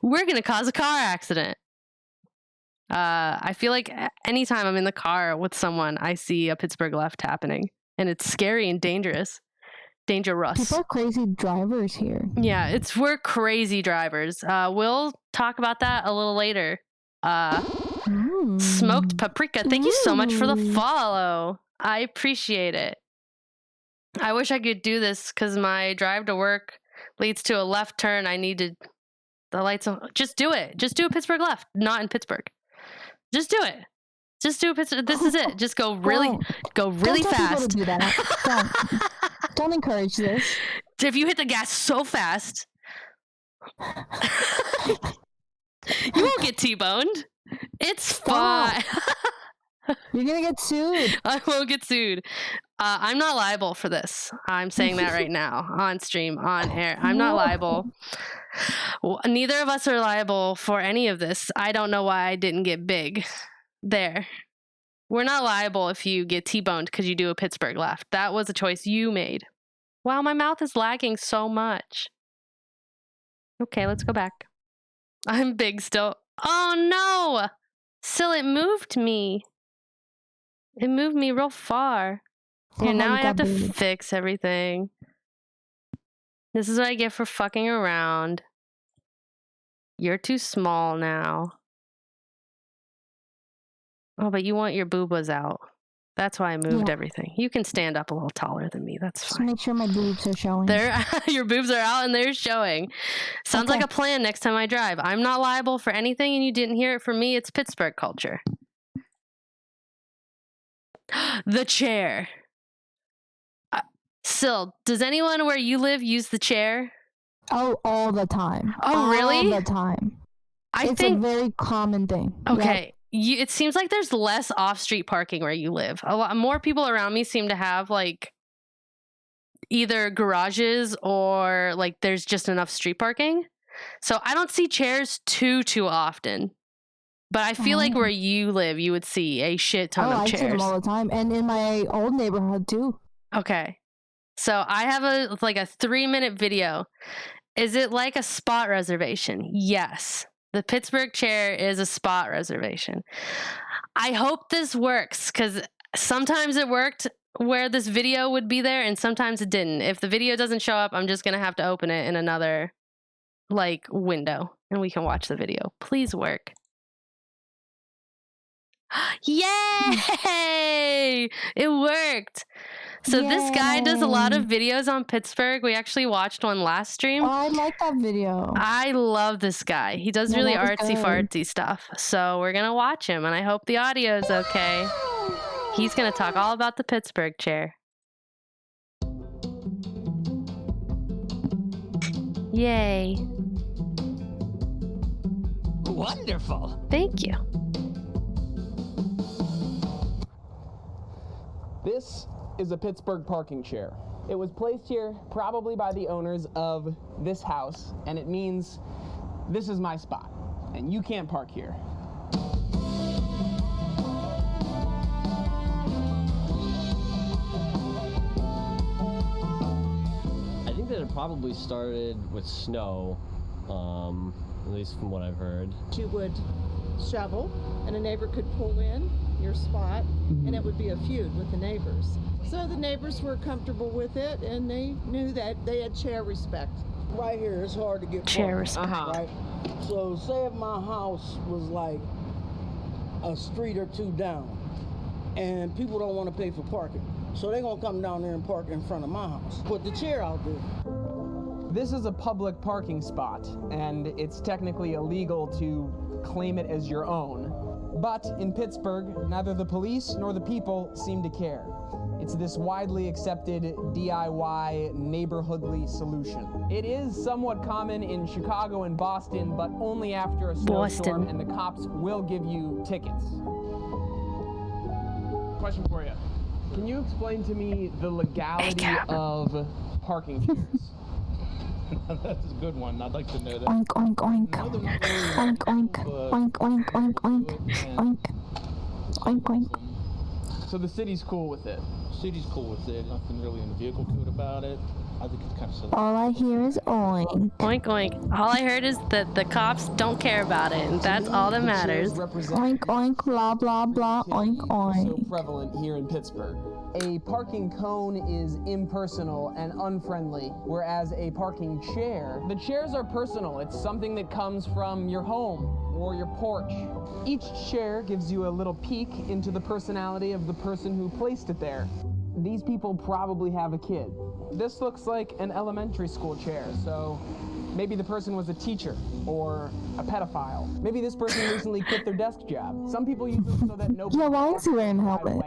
Speaker 1: we're gonna cause a car accident. I feel like anytime I'm in the car with someone, I see a Pittsburgh left happening. And it's scary and dangerous. Dangerous.
Speaker 2: People are crazy drivers here.
Speaker 1: Yeah, we're crazy drivers. We'll talk about that a little later. Smoked Paprika, thank you so much for the follow. I appreciate it. I wish I could do this because my drive to work leads to a left turn. I needed the lights on. Just do it. Just do a Pittsburgh left, not in Pittsburgh. Just do it. Just do a Pittsburgh. This is it. Just go really fast.
Speaker 2: Don't do that. Don't encourage this.
Speaker 1: If you hit the gas so fast, you won't get T-boned. It's fine.
Speaker 2: You're gonna get sued.
Speaker 1: I won't get sued. I'm not liable for this. I'm saying that right now on stream, on air. I'm not liable. Well, neither of us are liable for any of this. I don't know why I didn't get big. There. We're not liable if you get T-boned because you do a Pittsburgh left. That was a choice you made. Wow, my mouth is lagging so much. Okay, let's go back. I'm big still. Oh no! Still, it moved me. It moved me real far. And now I have to fix everything. This is what I get for fucking around. You're too small now. Oh, but you want your boobas out. That's why I moved everything. You can stand up a little taller than me. That's fine.
Speaker 2: Just make sure my boobs are showing.
Speaker 1: Your boobs are out and they're showing. Sounds like a plan next time I drive. I'm not liable for anything and you didn't hear it from me. It's Pittsburgh culture. The chair. Sil, does anyone where you live use the chair?
Speaker 2: Oh, all the time.
Speaker 1: Oh, really?
Speaker 2: All the time. It's a very common thing.
Speaker 1: Okay. Yep. It seems like there's less off-street parking where you live. A lot more people around me seem to have like either garages or like there's just enough street parking. So I don't see chairs too often. But I feel like where you live, you would see a shit ton of chairs.
Speaker 2: I see them all the time, and in my old neighborhood too.
Speaker 1: Okay. So I have a 3-minute video. Is it like a spot reservation? Yes. The Pittsburgh chair is a spot reservation. I hope this works because sometimes it worked where this video would be there and sometimes it didn't. If the video doesn't show up, I'm just going to have to open it in another window and we can watch the video. Please work. Yay! It worked. So this guy does a lot of videos on Pittsburgh. We actually watched one last stream.
Speaker 2: Oh, I like that video.
Speaker 1: I love this guy. He does really artsy-fartsy stuff. So we're going to watch him, and I hope the audio is okay. He's going to talk all about the Pittsburgh chair. Yay.
Speaker 4: Wonderful.
Speaker 1: Thank you.
Speaker 4: This is a Pittsburgh parking chair. It was placed here probably by the owners of this house, and it means this is my spot, and you can't park here.
Speaker 5: I think that it probably started with snow, at least from what I've heard.
Speaker 6: You would shovel, and a neighbor could pull in your spot, and it would be a feud with the neighbors. So the neighbors were comfortable with it, and they knew that they had chair respect.
Speaker 7: Right here, it's hard to get
Speaker 1: chair respect.
Speaker 7: Right? So say if my house was like a street or two down, and people don't want to pay for parking. So they're gonna come down there and park in front of my house. Put the chair out there.
Speaker 4: This is a public parking spot, and it's technically illegal to claim it as your own. But in Pittsburgh, neither the police nor the people seem to care. It's this widely accepted DIY neighborhoodly solution. It is somewhat common in Chicago and Boston, but only after a snowstorm, and the cops will give you tickets. Question for you. Can you explain to me the legality of parking chairs?
Speaker 3: That's a good one. I'd like to know that.
Speaker 2: Oink, oink, oink. Oink, oink. Oink, oink, oink, oink. Oink. Oink, oink.
Speaker 4: So the city's cool with it?
Speaker 3: City's cool with it. Nothing really in the vehicle code about it. I think it's kind of silly.
Speaker 2: All I hear is oink.
Speaker 1: Oink, oink. All I heard is that the cops don't care about it, and that's all that matters.
Speaker 2: Oink, oink, blah, blah, blah, oink, oink.
Speaker 4: So prevalent here in Pittsburgh. A parking cone is impersonal and unfriendly, whereas a parking chair, the chairs are personal. It's something that comes from your home or your porch. Each chair gives you a little peek into the personality of the person who placed it there. These people probably have a kid. This looks like an elementary school chair, so maybe the person was a teacher or a pedophile. Maybe this person recently quit their desk job. Some people use them so that nobody.
Speaker 2: Yeah, why is he wearing a helmet?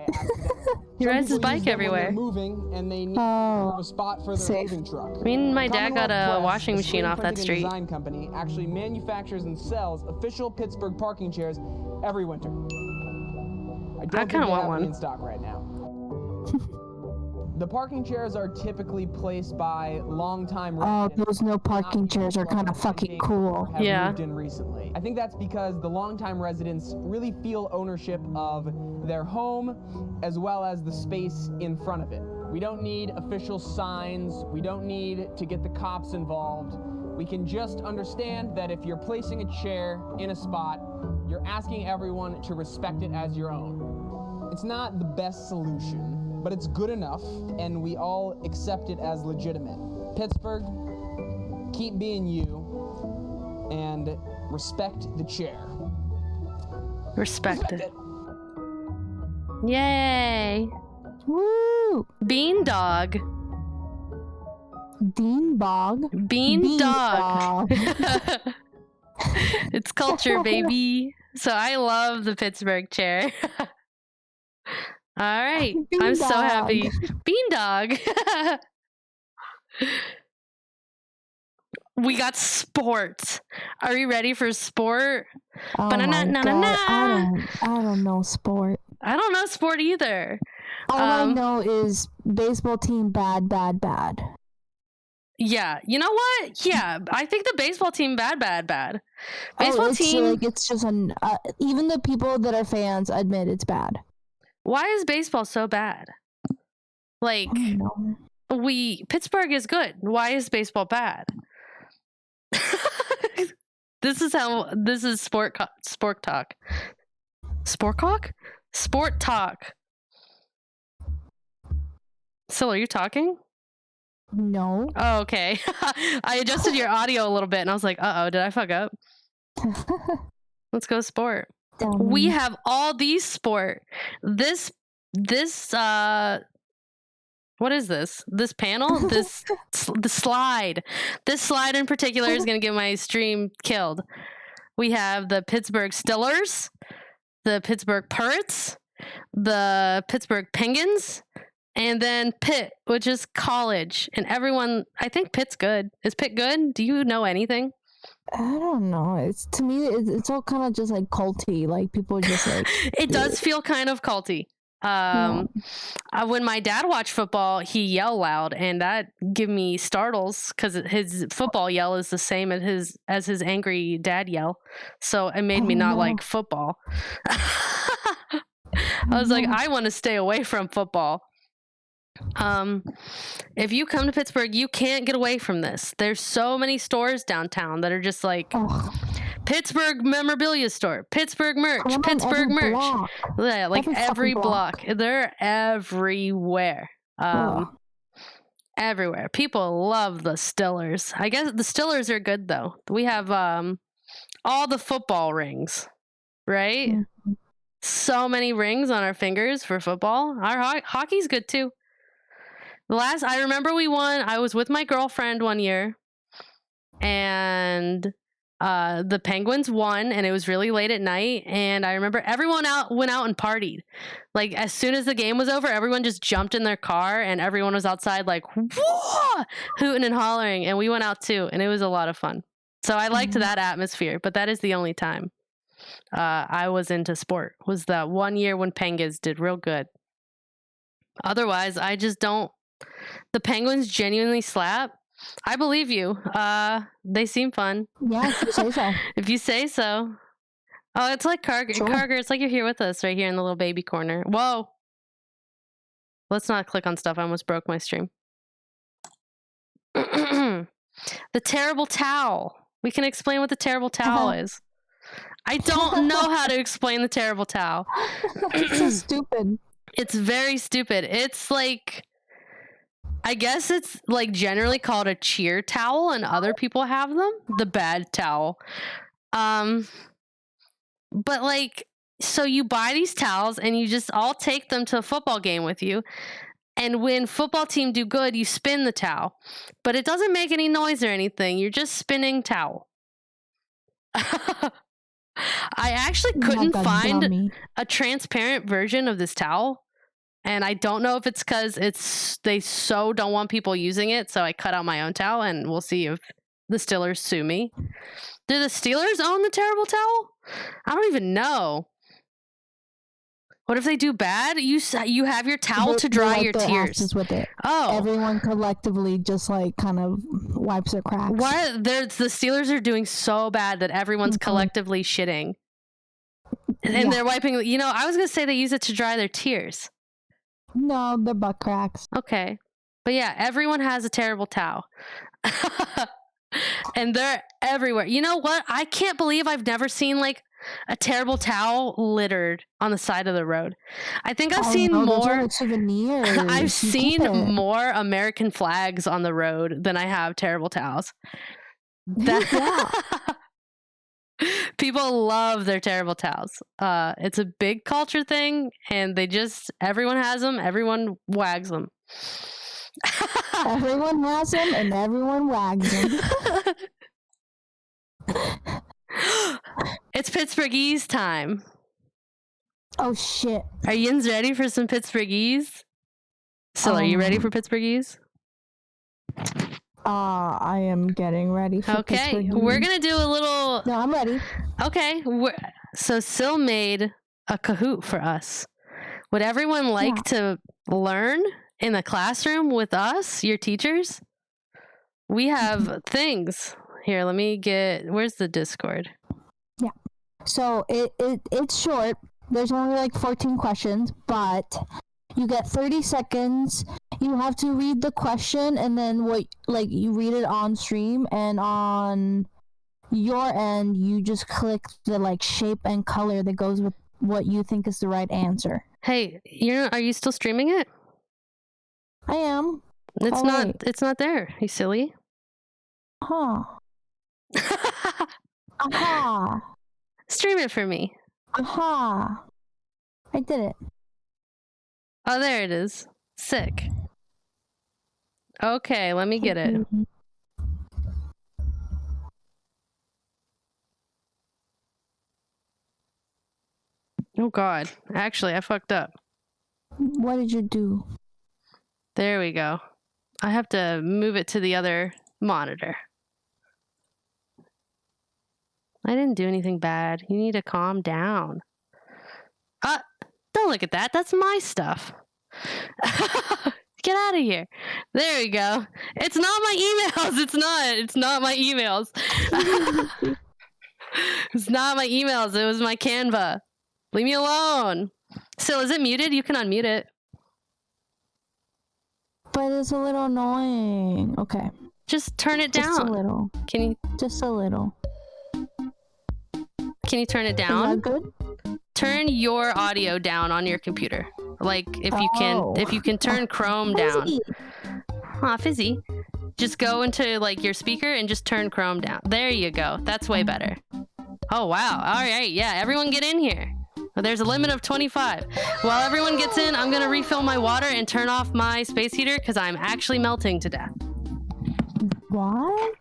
Speaker 1: He rides his bike everywhere.
Speaker 4: Moving, and they need a spot for their moving truck.
Speaker 1: Me and my dad got a washing
Speaker 4: the
Speaker 1: machine off that
Speaker 4: Printing and
Speaker 1: street.
Speaker 4: Design company actually manufactures and sells official Pittsburgh parking chairs every winter. I don't think they
Speaker 1: want
Speaker 4: have
Speaker 1: one.
Speaker 4: them in stock right now. The parking chairs are typically placed by longtime residents.
Speaker 2: Oh, those no parking chairs are kind of fucking cool.
Speaker 4: Have
Speaker 1: Yeah.
Speaker 4: moved in recently. I think that's because the longtime residents really feel ownership of their home as well as the space in front of it. We don't need official signs. We don't need to get the cops involved. We can just understand that if you're placing a chair in a spot, you're asking everyone to respect it as your own. It's not the best solution, but it's good enough, and we all accept it as legitimate. Pittsburgh, keep being you, and respect the chair.
Speaker 1: Respect it. Yay!
Speaker 2: Woo!
Speaker 1: Bean dog.
Speaker 2: Dean Bog.
Speaker 1: Bean dog. It's culture, baby. So I love the Pittsburgh chair. All right.
Speaker 2: Bean
Speaker 1: I'm so
Speaker 2: dog.
Speaker 1: happy. Bean dog. We got sports. Are you ready for sport?
Speaker 2: Oh my God, I don't know sport.
Speaker 1: I don't know sport either.
Speaker 2: All I know is baseball team bad.
Speaker 1: Yeah, you know what? Yeah, I think the baseball team bad. Baseball team.
Speaker 2: Like it's just even the people that are fans admit it's bad.
Speaker 1: Why is baseball so bad? Like
Speaker 2: I don't know.
Speaker 1: Pittsburgh is good. Why is baseball bad? This is sport talk. Sport talk. So are you talking?
Speaker 2: No.
Speaker 1: Oh, okay. I adjusted your audio a little bit and I was like, uh-oh, did I fuck up? Let's go sport. We have all these sport. This what is this? This panel? The slide. This slide in particular is going to get my stream killed. We have the Pittsburgh Steelers, the Pittsburgh Pirates, the Pittsburgh Penguins, and then Pitt, which is college. And everyone, I think Pitt's good. Is Pitt good? Do you know anything?
Speaker 2: I don't know. To me, it's all kind of just like culty. Like people just like.
Speaker 1: It does feel kind of culty. When my dad watched football, he yelled loud, and that gave me startles because his football yell is the same as his angry dad yell. So it made me not like football. I was like, I want to stay away from football. If you come to Pittsburgh, you can't get away from this. There's so many stores downtown that are just like Pittsburgh memorabilia store, Pittsburgh merch, Pittsburgh merch. Block. Yeah, like every block. They're everywhere. Everywhere. People love the Steelers. I guess the Steelers are good though. We have all the football rings, right? Mm-hmm. So many rings on our fingers for football. Our hockey's good too. I remember we won. I was with my girlfriend one year, and the Penguins won, and it was really late at night. And I remember everyone went out and partied. Like as soon as the game was over, everyone just jumped in their car, and everyone was outside like whoa, hooting and hollering. And we went out too, and it was a lot of fun. So I liked that atmosphere. But that is the only time I was into sport. Was that one year when Penguins did real good. Otherwise, I just don't. The Penguins genuinely slap. I believe you. They seem fun.
Speaker 2: Yeah, if you say so.
Speaker 1: If you say so. Oh, it's like Carger.
Speaker 2: Sure.
Speaker 1: Carger, it's like you're here with us right here in the little baby corner. Whoa. Let's not click on stuff. I almost broke my stream. The terrible towel. We can explain what the terrible towel is. I don't know how to explain the terrible towel.
Speaker 2: It's so stupid.
Speaker 1: It's very stupid. It's like, I guess it's like generally called a cheer towel, and other people have them. The bad towel. But like, so you buy these towels and you just all take them to a football game with you. And when football team do good, you spin the towel. But it doesn't make any noise or anything. You're just spinning towel. I actually couldn't find a transparent version of this towel. And I don't know if it's because they so don't want people using it. So I cut out my own towel, and we'll see if the Steelers sue me. Do the Steelers own the terrible towel? I don't even know. What if they do bad? You have your towel to dry your tears.
Speaker 2: With it.
Speaker 1: Oh,
Speaker 2: everyone collectively just like kind of wipes their cracks.
Speaker 1: Why? The Steelers are doing so bad that everyone's collectively shitting, and they're wiping. You know, I was gonna say they use it to dry their tears.
Speaker 2: No, they're butt cracks.
Speaker 1: Okay, but yeah, everyone has a terrible towel, and they're everywhere. You know what? I can't believe I've never seen like a terrible towel littered on the side of the road. I think I've seen more
Speaker 2: souvenirs.
Speaker 1: I've seen more American flags on the road than I have terrible towels. People love their terrible towels. It's a big culture thing, and everyone has them, everyone wags them.
Speaker 2: Everyone has them, and everyone wags them.
Speaker 1: It's Pittsburghese time.
Speaker 2: Oh shit.
Speaker 1: Are Yinz ready for some Pittsburghese? Syl, are you ready for Pittsburghese?
Speaker 2: I am getting ready for
Speaker 1: Okay, we're gonna do a little...
Speaker 2: No, I'm ready.
Speaker 1: Okay, so Syl made a Kahoot for us. Would everyone like to learn in the classroom with us, your teachers? We have things. Here, let me where's the Discord?
Speaker 2: Yeah. So it's short. There's only like 14 questions, but you get 30 seconds. You have to read the question, and then you read it on stream, and on your end, you just click the shape and color that goes with what you think is the right answer.
Speaker 1: Hey, are you still streaming it?
Speaker 2: I am.
Speaker 1: It's not there. You silly.
Speaker 2: Huh. Aha.
Speaker 1: Stream it for me.
Speaker 2: Aha. I did it.
Speaker 1: Oh, there it is. Sick. Okay, let me get it. Oh god. Actually, I fucked up.
Speaker 2: What did you do?
Speaker 1: There we go. I have to move it to the other monitor. I didn't do anything bad. You need to calm down. Don't look at that. That's my stuff. Get out of here. There we go. It's not my emails. It's not my emails. It's not my emails. It was my Canva. Leave me alone. Still, is it muted? You can unmute it.
Speaker 2: But it's a little annoying. Okay.
Speaker 1: Just turn it down.
Speaker 2: Just a little.
Speaker 1: Can you?
Speaker 2: Just a little.
Speaker 1: Can you turn it down?
Speaker 2: Is that good?
Speaker 1: Turn your audio down on your computer. Like if you can turn Chrome down. Fizzy. Just go into your speaker and just turn Chrome down. There you go. That's way better. Oh wow. All right. Yeah. Everyone get in here. But there's a limit of 25. While everyone gets in, I'm gonna refill my water and turn off my space heater because I'm actually melting to death.
Speaker 2: What?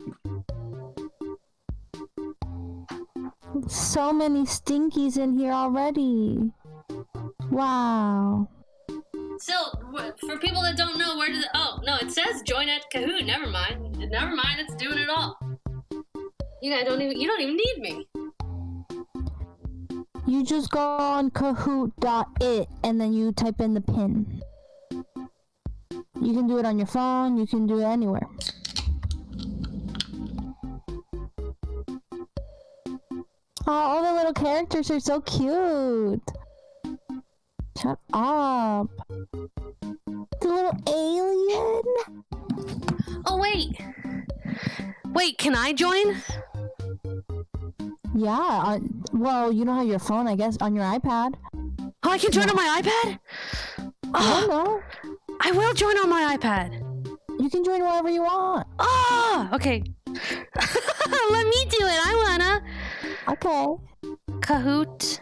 Speaker 2: So many stinkies in here already. Wow.
Speaker 1: Still, for people that don't know, where did oh no, it says join at Kahoot. Never mind, it's doing it all. You guys don't even need me.
Speaker 2: You just go on kahoot.it and then you type in the pin. You can do it on your phone, you can do it anywhere. Oh, all the little characters are so cute. Shut up. The little alien.
Speaker 1: Oh, wait, can I join?
Speaker 2: Yeah, well, you don't have your phone, I guess, on your iPad.
Speaker 1: Oh, I can join on my iPad?
Speaker 2: I don't know.
Speaker 1: I will join on my iPad.
Speaker 2: You can join wherever you want.
Speaker 1: Oh, okay. Let me do it. I wanna.
Speaker 2: Okay.
Speaker 1: Kahoot.it?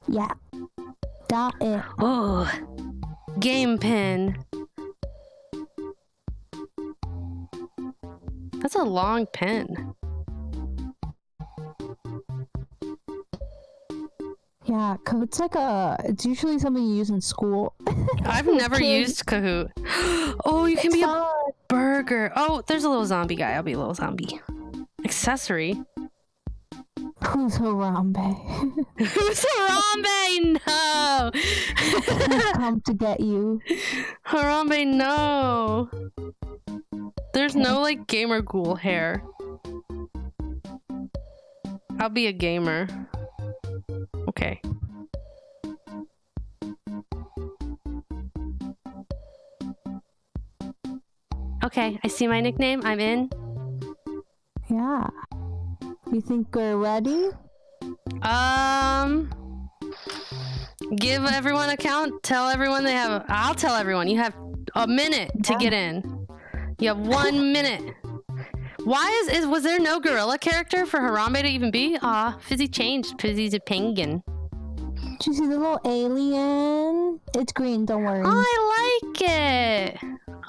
Speaker 2: Yeah. .it.
Speaker 1: Oh, game pin. That's a long pin.
Speaker 2: Yeah, Kahoot's like it's usually something you use in school.
Speaker 1: I've never used Kahoot. Oh, you can be a burger. Oh, there's a little zombie guy. I'll be a little zombie. Accessory.
Speaker 2: Who's Harambe?
Speaker 1: Who's Harambe? No!
Speaker 2: Who's come to get you?
Speaker 1: Harambe, no! There's no, like, gamer ghoul hair. I'll be a gamer. Okay. Okay, I see my nickname. I'm in.
Speaker 2: Yeah. You think we're ready?
Speaker 1: Give everyone a count. Tell everyone they have. I'll tell everyone. You have a minute to get in. You have 1 minute. Why was there no gorilla character for Harambe to even be? Aw, Fizzy changed. Fizzy's a penguin.
Speaker 2: Did you see the little alien? It's green, don't worry.
Speaker 1: I like it.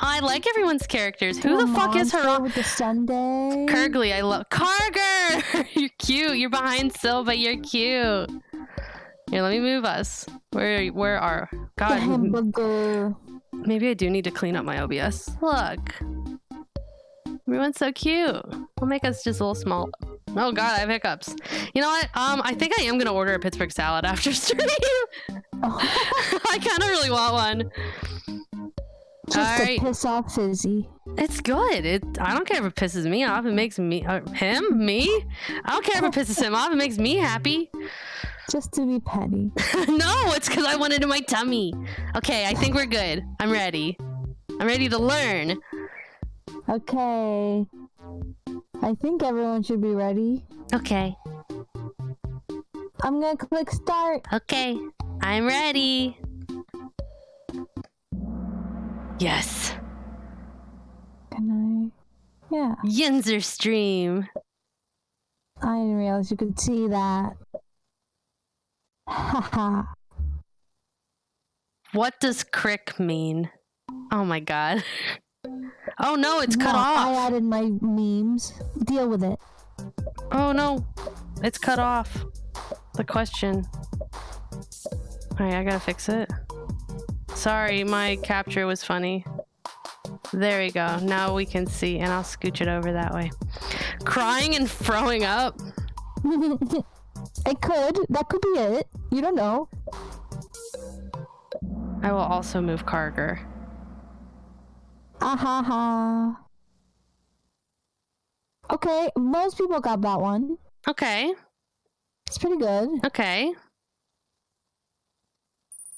Speaker 1: I like everyone's characters. Who the fuck is Harambe?
Speaker 2: With the Sunday.
Speaker 1: Kurgly, I love Karger. You're cute. You're behind Sil, but you're cute. Here, let me move us. Where are? God.
Speaker 2: The hamburger.
Speaker 1: Maybe I do need to clean up my OBS. Look. Everyone's so cute. We'll make us just a little small. Oh God, I have hiccups. You know what? I think I am gonna order a Pittsburgh salad after stream. I kind of really want one.
Speaker 2: Just
Speaker 1: to
Speaker 2: piss off Fizzy.
Speaker 1: It's good. I don't care if it pisses me off. It makes me me. I don't care if it pisses him off. It makes me happy.
Speaker 2: Just to be petty.
Speaker 1: No, it's because I want it in my tummy. Okay, I think we're good. I'm ready. I'm ready to learn.
Speaker 2: Okay. I think everyone should be ready.
Speaker 1: Okay.
Speaker 2: I'm gonna click start.
Speaker 1: Okay. I'm ready. Yes.
Speaker 2: Can I? Yeah.
Speaker 1: Yinzer stream.
Speaker 2: I didn't realize you could see that. Haha.
Speaker 1: What does crick mean? Oh my God. Oh no, it's cut off.
Speaker 2: I added my memes. Deal with it.
Speaker 1: Oh no, it's cut off. The question. Alright, I gotta fix it. Sorry, my capture was funny. There we go. Now we can see, and I'll scooch it over that way. Crying and throwing up?
Speaker 2: It could. That could be it. You don't know.
Speaker 1: I will also move Karger.
Speaker 2: Ahaha. Okay, most people got that one.
Speaker 1: Okay.
Speaker 2: It's pretty good.
Speaker 1: Okay.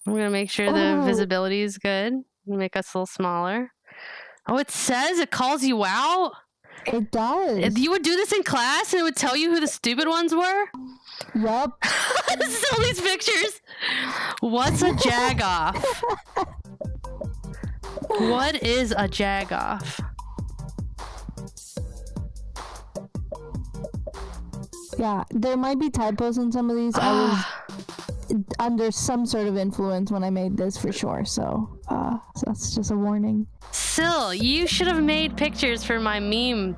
Speaker 1: I'm gonna make sure the visibility is good. Make us a little smaller. Oh, it says it calls you out?
Speaker 2: It does.
Speaker 1: You would do this in class and it would tell you who the stupid ones were?
Speaker 2: Yep.
Speaker 1: This is all these pictures. What's a jagoff? What is a jagoff?
Speaker 2: Yeah, there might be typos in some of these. I was under some sort of influence when I made this for sure. So that's just a warning.
Speaker 1: Sil, you should have made pictures for my meme,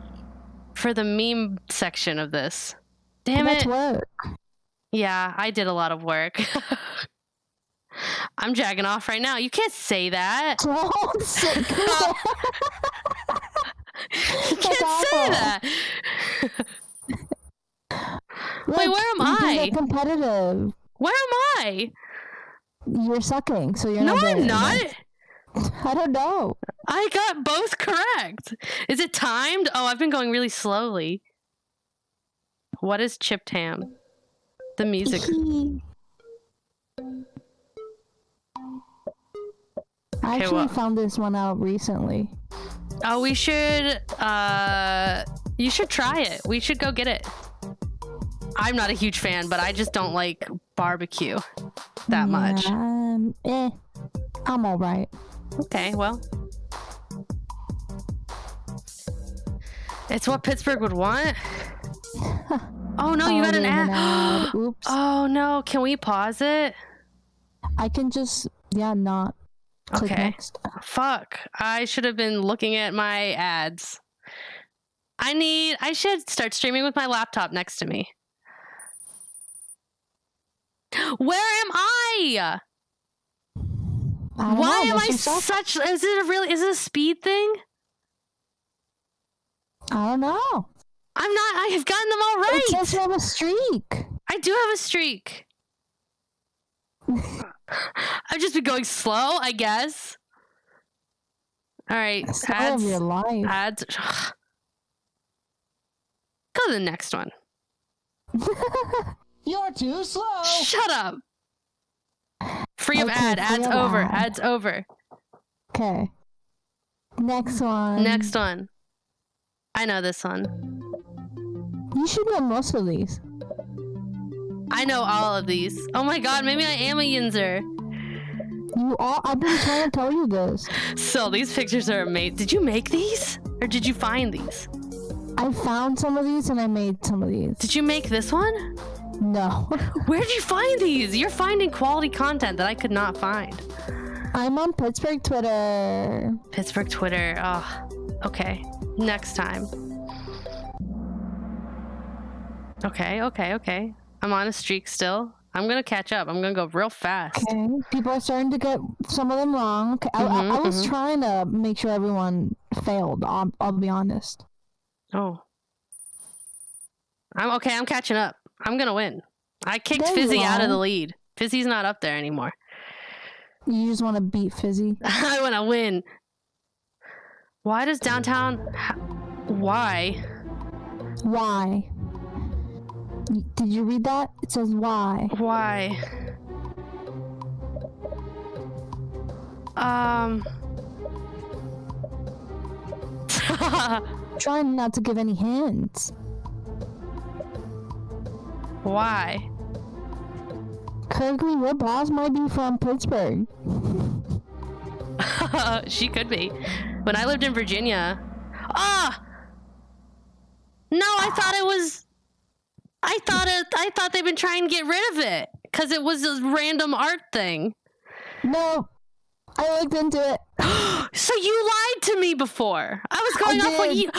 Speaker 1: for the meme section of this. Damn
Speaker 2: That's
Speaker 1: it.
Speaker 2: work.
Speaker 1: Yeah, I did a lot of work. I'm jacking off right now. You can't say that.
Speaker 2: Don't say
Speaker 1: You can't say that.
Speaker 2: Look,
Speaker 1: Wait, where am
Speaker 2: you can
Speaker 1: I?
Speaker 2: get competitive.
Speaker 1: Where am I?
Speaker 2: You're sucking, so you're
Speaker 1: No,
Speaker 2: not there.
Speaker 1: I'm not.
Speaker 2: I don't know.
Speaker 1: I got both correct. Is it timed? Oh, I've been going really slowly. What is chipped ham? The music.
Speaker 2: I actually
Speaker 1: what?
Speaker 2: found this one out recently.
Speaker 1: Oh, we should, you should try it. We should go get it. I'm not a huge fan, but I just don't like barbecue that much.
Speaker 2: I'm alright.
Speaker 1: Okay, well. It's what Pittsburgh would want. Oh no, you got an ad.
Speaker 2: Oops.
Speaker 1: Oh no, can we pause it?
Speaker 2: I can just, not. Click
Speaker 1: Okay.
Speaker 2: next.
Speaker 1: Fuck. I should have been looking at my ads. I should start streaming with my laptop next to me. Where am I? Why am I such, is it a speed thing?
Speaker 2: I don't know.
Speaker 1: I'm not, I have gotten them all right.
Speaker 2: It says you have a streak.
Speaker 1: I do have a streak. I've just been going slow, I guess. All right,
Speaker 2: Story of your life.
Speaker 1: ads. Go to the next one.
Speaker 7: You're too slow.
Speaker 1: Shut up. Free of
Speaker 2: Okay,
Speaker 1: ad.
Speaker 2: free
Speaker 1: Ads
Speaker 2: of
Speaker 1: over.
Speaker 2: ad.
Speaker 1: Ads over.
Speaker 2: Okay. Next one.
Speaker 1: Next one. I know this one.
Speaker 2: You should know most of these.
Speaker 1: I know all of these. Oh my god, maybe I am a Yinzer.
Speaker 2: You all. I've been trying to tell you this.
Speaker 1: So these pictures are amazing. Did you make these? Or did you find these?
Speaker 2: I found some of these and I made some of these.
Speaker 1: Did you make this one?
Speaker 2: No.
Speaker 1: Where did you find these? You're finding quality content that I could not find.
Speaker 2: I'm on Pittsburgh Twitter.
Speaker 1: Pittsburgh Twitter. Oh, okay. Next time. Okay. I'm on a streak still. I'm gonna catch up. I'm gonna go real fast.
Speaker 2: Okay. People are starting to get some of them wrong. Okay. I was trying to make sure everyone failed. I'll be honest.
Speaker 1: Oh. I'm catching up. I'm gonna win. I kicked
Speaker 2: There you
Speaker 1: Fizzy out of
Speaker 2: are.
Speaker 1: the lead. Fizzy's not up there anymore.
Speaker 2: You just want to beat Fizzy.
Speaker 1: I want to win. Why does downtown... Why?
Speaker 2: Why? Did you read that? It says why.
Speaker 1: Why?
Speaker 2: Trying not to give any hints.
Speaker 1: Why?
Speaker 2: Kirkley, your boss might be from Pittsburgh.
Speaker 1: She could be. When I lived in Virginia... No, I thought they've been trying to get rid of it. Because it was a random art thing.
Speaker 2: No. I looked into it.
Speaker 1: So you lied to me before. I was going off what you...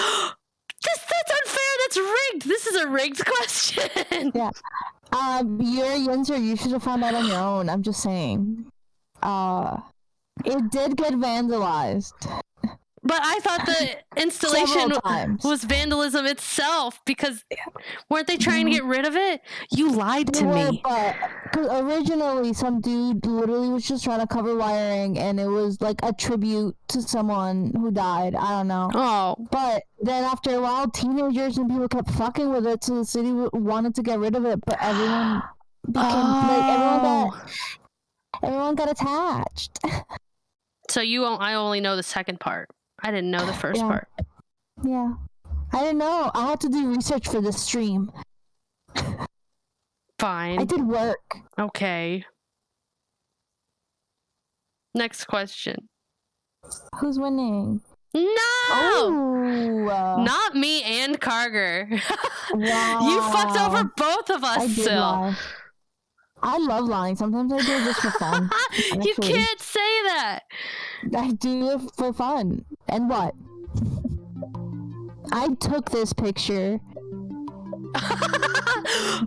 Speaker 1: That's unfair. That's rigged. This is a rigged question.
Speaker 2: Yeah. You're a Yinzer. You should have found out on your own. I'm just saying. It did get vandalized.
Speaker 1: But I thought the installation
Speaker 2: Several times.
Speaker 1: was vandalism itself because weren't they trying to get rid of it? You lied to me.
Speaker 2: But cause originally some dude literally was just trying to cover wiring and it was like a tribute to someone who died. I don't know.
Speaker 1: Oh.
Speaker 2: But then after a while, teenagers and people kept fucking with it, so the city wanted to get rid of it. But everyone became everyone got attached.
Speaker 1: So I only know the second part. I didn't know the first part.
Speaker 2: Yeah. I didn't know. I had to do research for this stream.
Speaker 1: Fine.
Speaker 2: I did work.
Speaker 1: Okay. Next question.
Speaker 2: Who's winning?
Speaker 1: No!
Speaker 2: Oh,
Speaker 1: Not me and Carger.
Speaker 2: wow.
Speaker 1: You fucked over both of us,
Speaker 2: I did
Speaker 1: Sil.
Speaker 2: lie. I love lying. Sometimes I do it just for fun.
Speaker 1: You
Speaker 2: Actually.
Speaker 1: can't say that.
Speaker 2: I do it for fun. And what? I took this picture.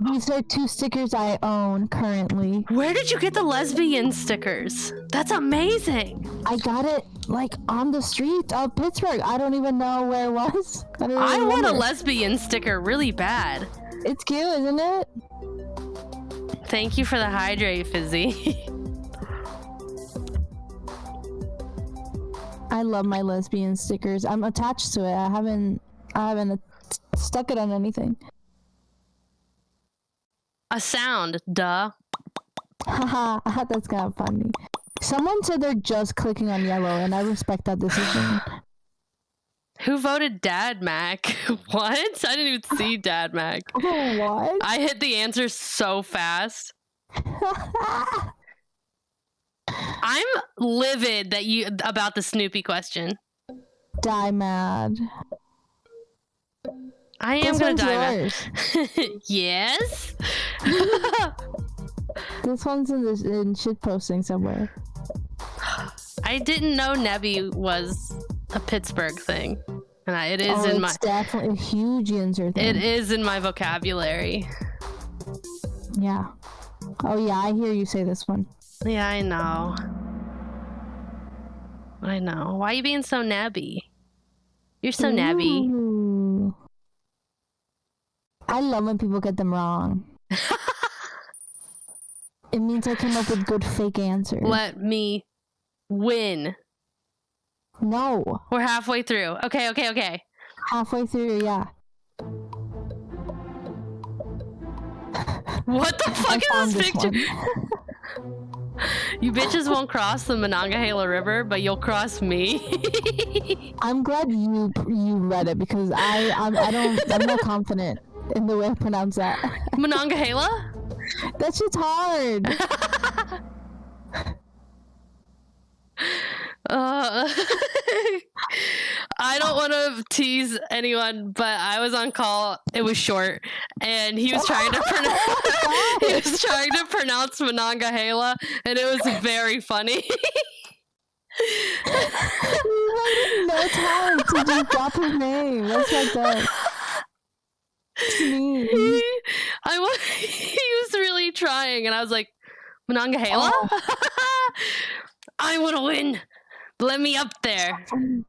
Speaker 2: These are 2 stickers I own currently.
Speaker 1: Where did you get the lesbian stickers? That's amazing.
Speaker 2: I got it like on the street of Pittsburgh. I don't even know where it was.
Speaker 1: I want a lesbian sticker really bad.
Speaker 2: It's cute, isn't it?
Speaker 1: Thank you for the hydrate, Fizzy.
Speaker 2: I love my lesbian stickers. I'm attached to it. I haven't stuck it on anything.
Speaker 1: A sound, duh.
Speaker 2: Haha, that's kind of funny. Someone said they're just clicking on yellow, and I respect that decision.
Speaker 1: Who voted Dad Mac? What? I didn't even see Dad Mac.
Speaker 2: What?
Speaker 1: I hit the answer so fast. I'm livid that you about the Snoopy question.
Speaker 2: Die mad.
Speaker 1: I am
Speaker 2: This
Speaker 1: gonna
Speaker 2: one's
Speaker 1: die
Speaker 2: yours.
Speaker 1: mad. Yes.
Speaker 2: This one's in shit posting somewhere.
Speaker 1: I didn't know Nebby was a Pittsburgh thing, and it is in my.
Speaker 2: It's definitely a huge Yinzer thing.
Speaker 1: It is in my vocabulary.
Speaker 2: Yeah. Oh yeah, I hear you say this one.
Speaker 1: Yeah, I know. I know. Why are you being so nabby? You're so nabby.
Speaker 2: Ooh. I love when people get them wrong. It means I came up with good fake answers.
Speaker 1: Let me win.
Speaker 2: No.
Speaker 1: We're halfway through. Okay.
Speaker 2: Halfway through, yeah.
Speaker 1: What the fuck is this picture?
Speaker 2: One.
Speaker 1: You bitches won't cross the Monongahela River, but you'll cross me.
Speaker 2: I'm glad you read it because I'm not confident in the way I pronounce that.
Speaker 1: Monongahela?
Speaker 2: That shit's hard.
Speaker 1: I don't want to tease anyone, but I was on call. It was short, and he was trying to pronounce Monongahela, and it was very funny.
Speaker 2: No time to just drop his name. That's like that.
Speaker 1: He was really trying, and I was like, Monongahela? Oh. I want to win. Let me up there. No.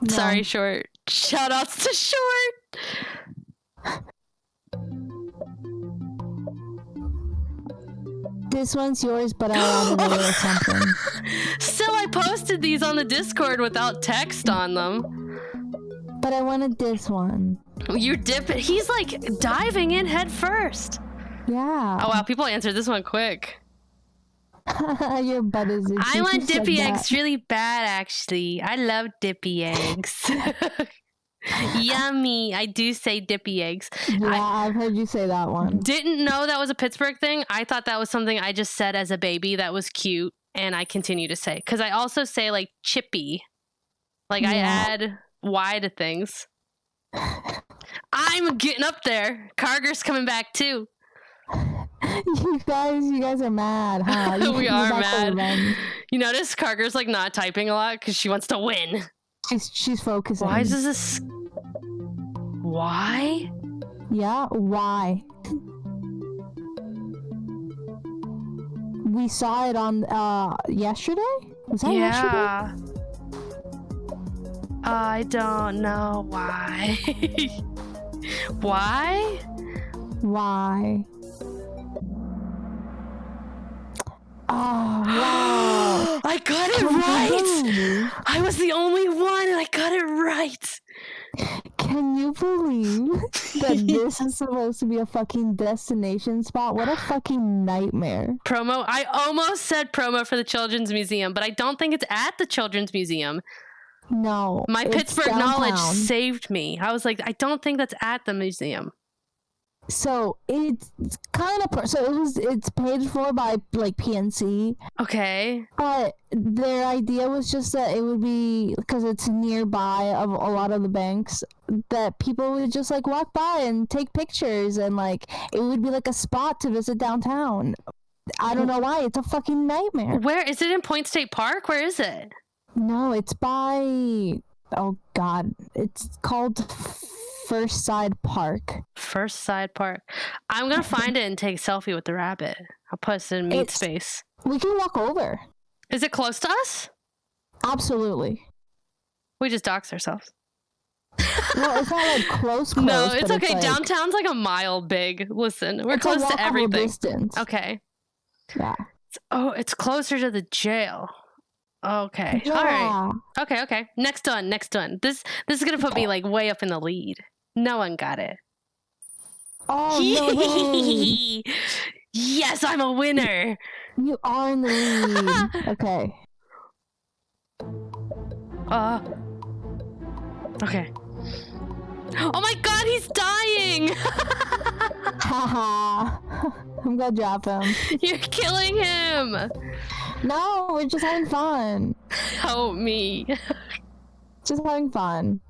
Speaker 1: Sorry, Short. Shoutouts to Short.
Speaker 2: This one's yours, but I added a little something.
Speaker 1: Still, I posted these on the Discord without text on them.
Speaker 2: But I wanted this one.
Speaker 1: You're dipping. He's like diving in head first.
Speaker 2: Yeah.
Speaker 1: Oh wow, people answered this one quick.
Speaker 2: Your butt is itchy.
Speaker 1: I want dippy eggs really bad, actually. I love dippy eggs. Yummy. I do say dippy eggs.
Speaker 2: Yeah, I've heard you say that one.
Speaker 1: Didn't know that was a Pittsburgh thing. I thought that was something I just said as a baby that was cute, and I continue to say. Because I also say, like, chippy. Like, yeah. I add Y to things. I'm getting up there. Carger's coming back, too.
Speaker 2: You guys are mad, huh?
Speaker 1: We are mad. You notice Carger's like not typing a lot because she wants to win.
Speaker 2: She's focusing.
Speaker 1: Why is this? Why?
Speaker 2: Yeah, why? We saw it on yesterday. Was that yesterday?
Speaker 1: I don't know why. Why?
Speaker 2: Why? Oh, wow.
Speaker 1: I got it right. I was the only one and I got it right.
Speaker 2: Can you believe that this is supposed to be a fucking destination spot? What a fucking nightmare.
Speaker 1: Promo. I almost said promo for the Children's Museum, but I don't think it's at the Children's Museum.
Speaker 2: No.
Speaker 1: My Pittsburgh knowledge saved me. I was like, I don't think that's at the museum.
Speaker 2: So it's kind of it's paid for by like PNC.
Speaker 1: Okay.
Speaker 2: But their idea was just that it would be, because it's nearby of a lot of the banks, that people would just like walk by and take pictures, and like it would be like a spot to visit downtown. I don't know why. It's a fucking nightmare.
Speaker 1: Where is it? In Point State Park? Where is it?
Speaker 2: No, it's by, oh god, it's called First Side Park.
Speaker 1: First Side Park. I'm gonna find it and take a selfie with the rabbit. I'll post it in meat space.
Speaker 2: We can walk over.
Speaker 1: Is it close to us?
Speaker 2: Absolutely.
Speaker 1: We just doxed ourselves.
Speaker 2: No, it's not like close.
Speaker 1: No, it's okay.
Speaker 2: Like,
Speaker 1: downtown's like a mile big. Listen, we're close to everything.
Speaker 2: Distance.
Speaker 1: Okay.
Speaker 2: Yeah.
Speaker 1: It's closer to the jail. Okay.
Speaker 2: Yeah.
Speaker 1: All right. Okay. Next one. This is gonna put me like way up in the lead. No one got it.
Speaker 2: Oh no way.
Speaker 1: Yes, I'm a winner.
Speaker 2: You are in the lead. Okay.
Speaker 1: Okay. Oh my god, he's dying!
Speaker 2: Haha. I'm gonna drop him.
Speaker 1: You're killing him!
Speaker 2: No, we're just having fun.
Speaker 1: Help me.
Speaker 2: Just having fun.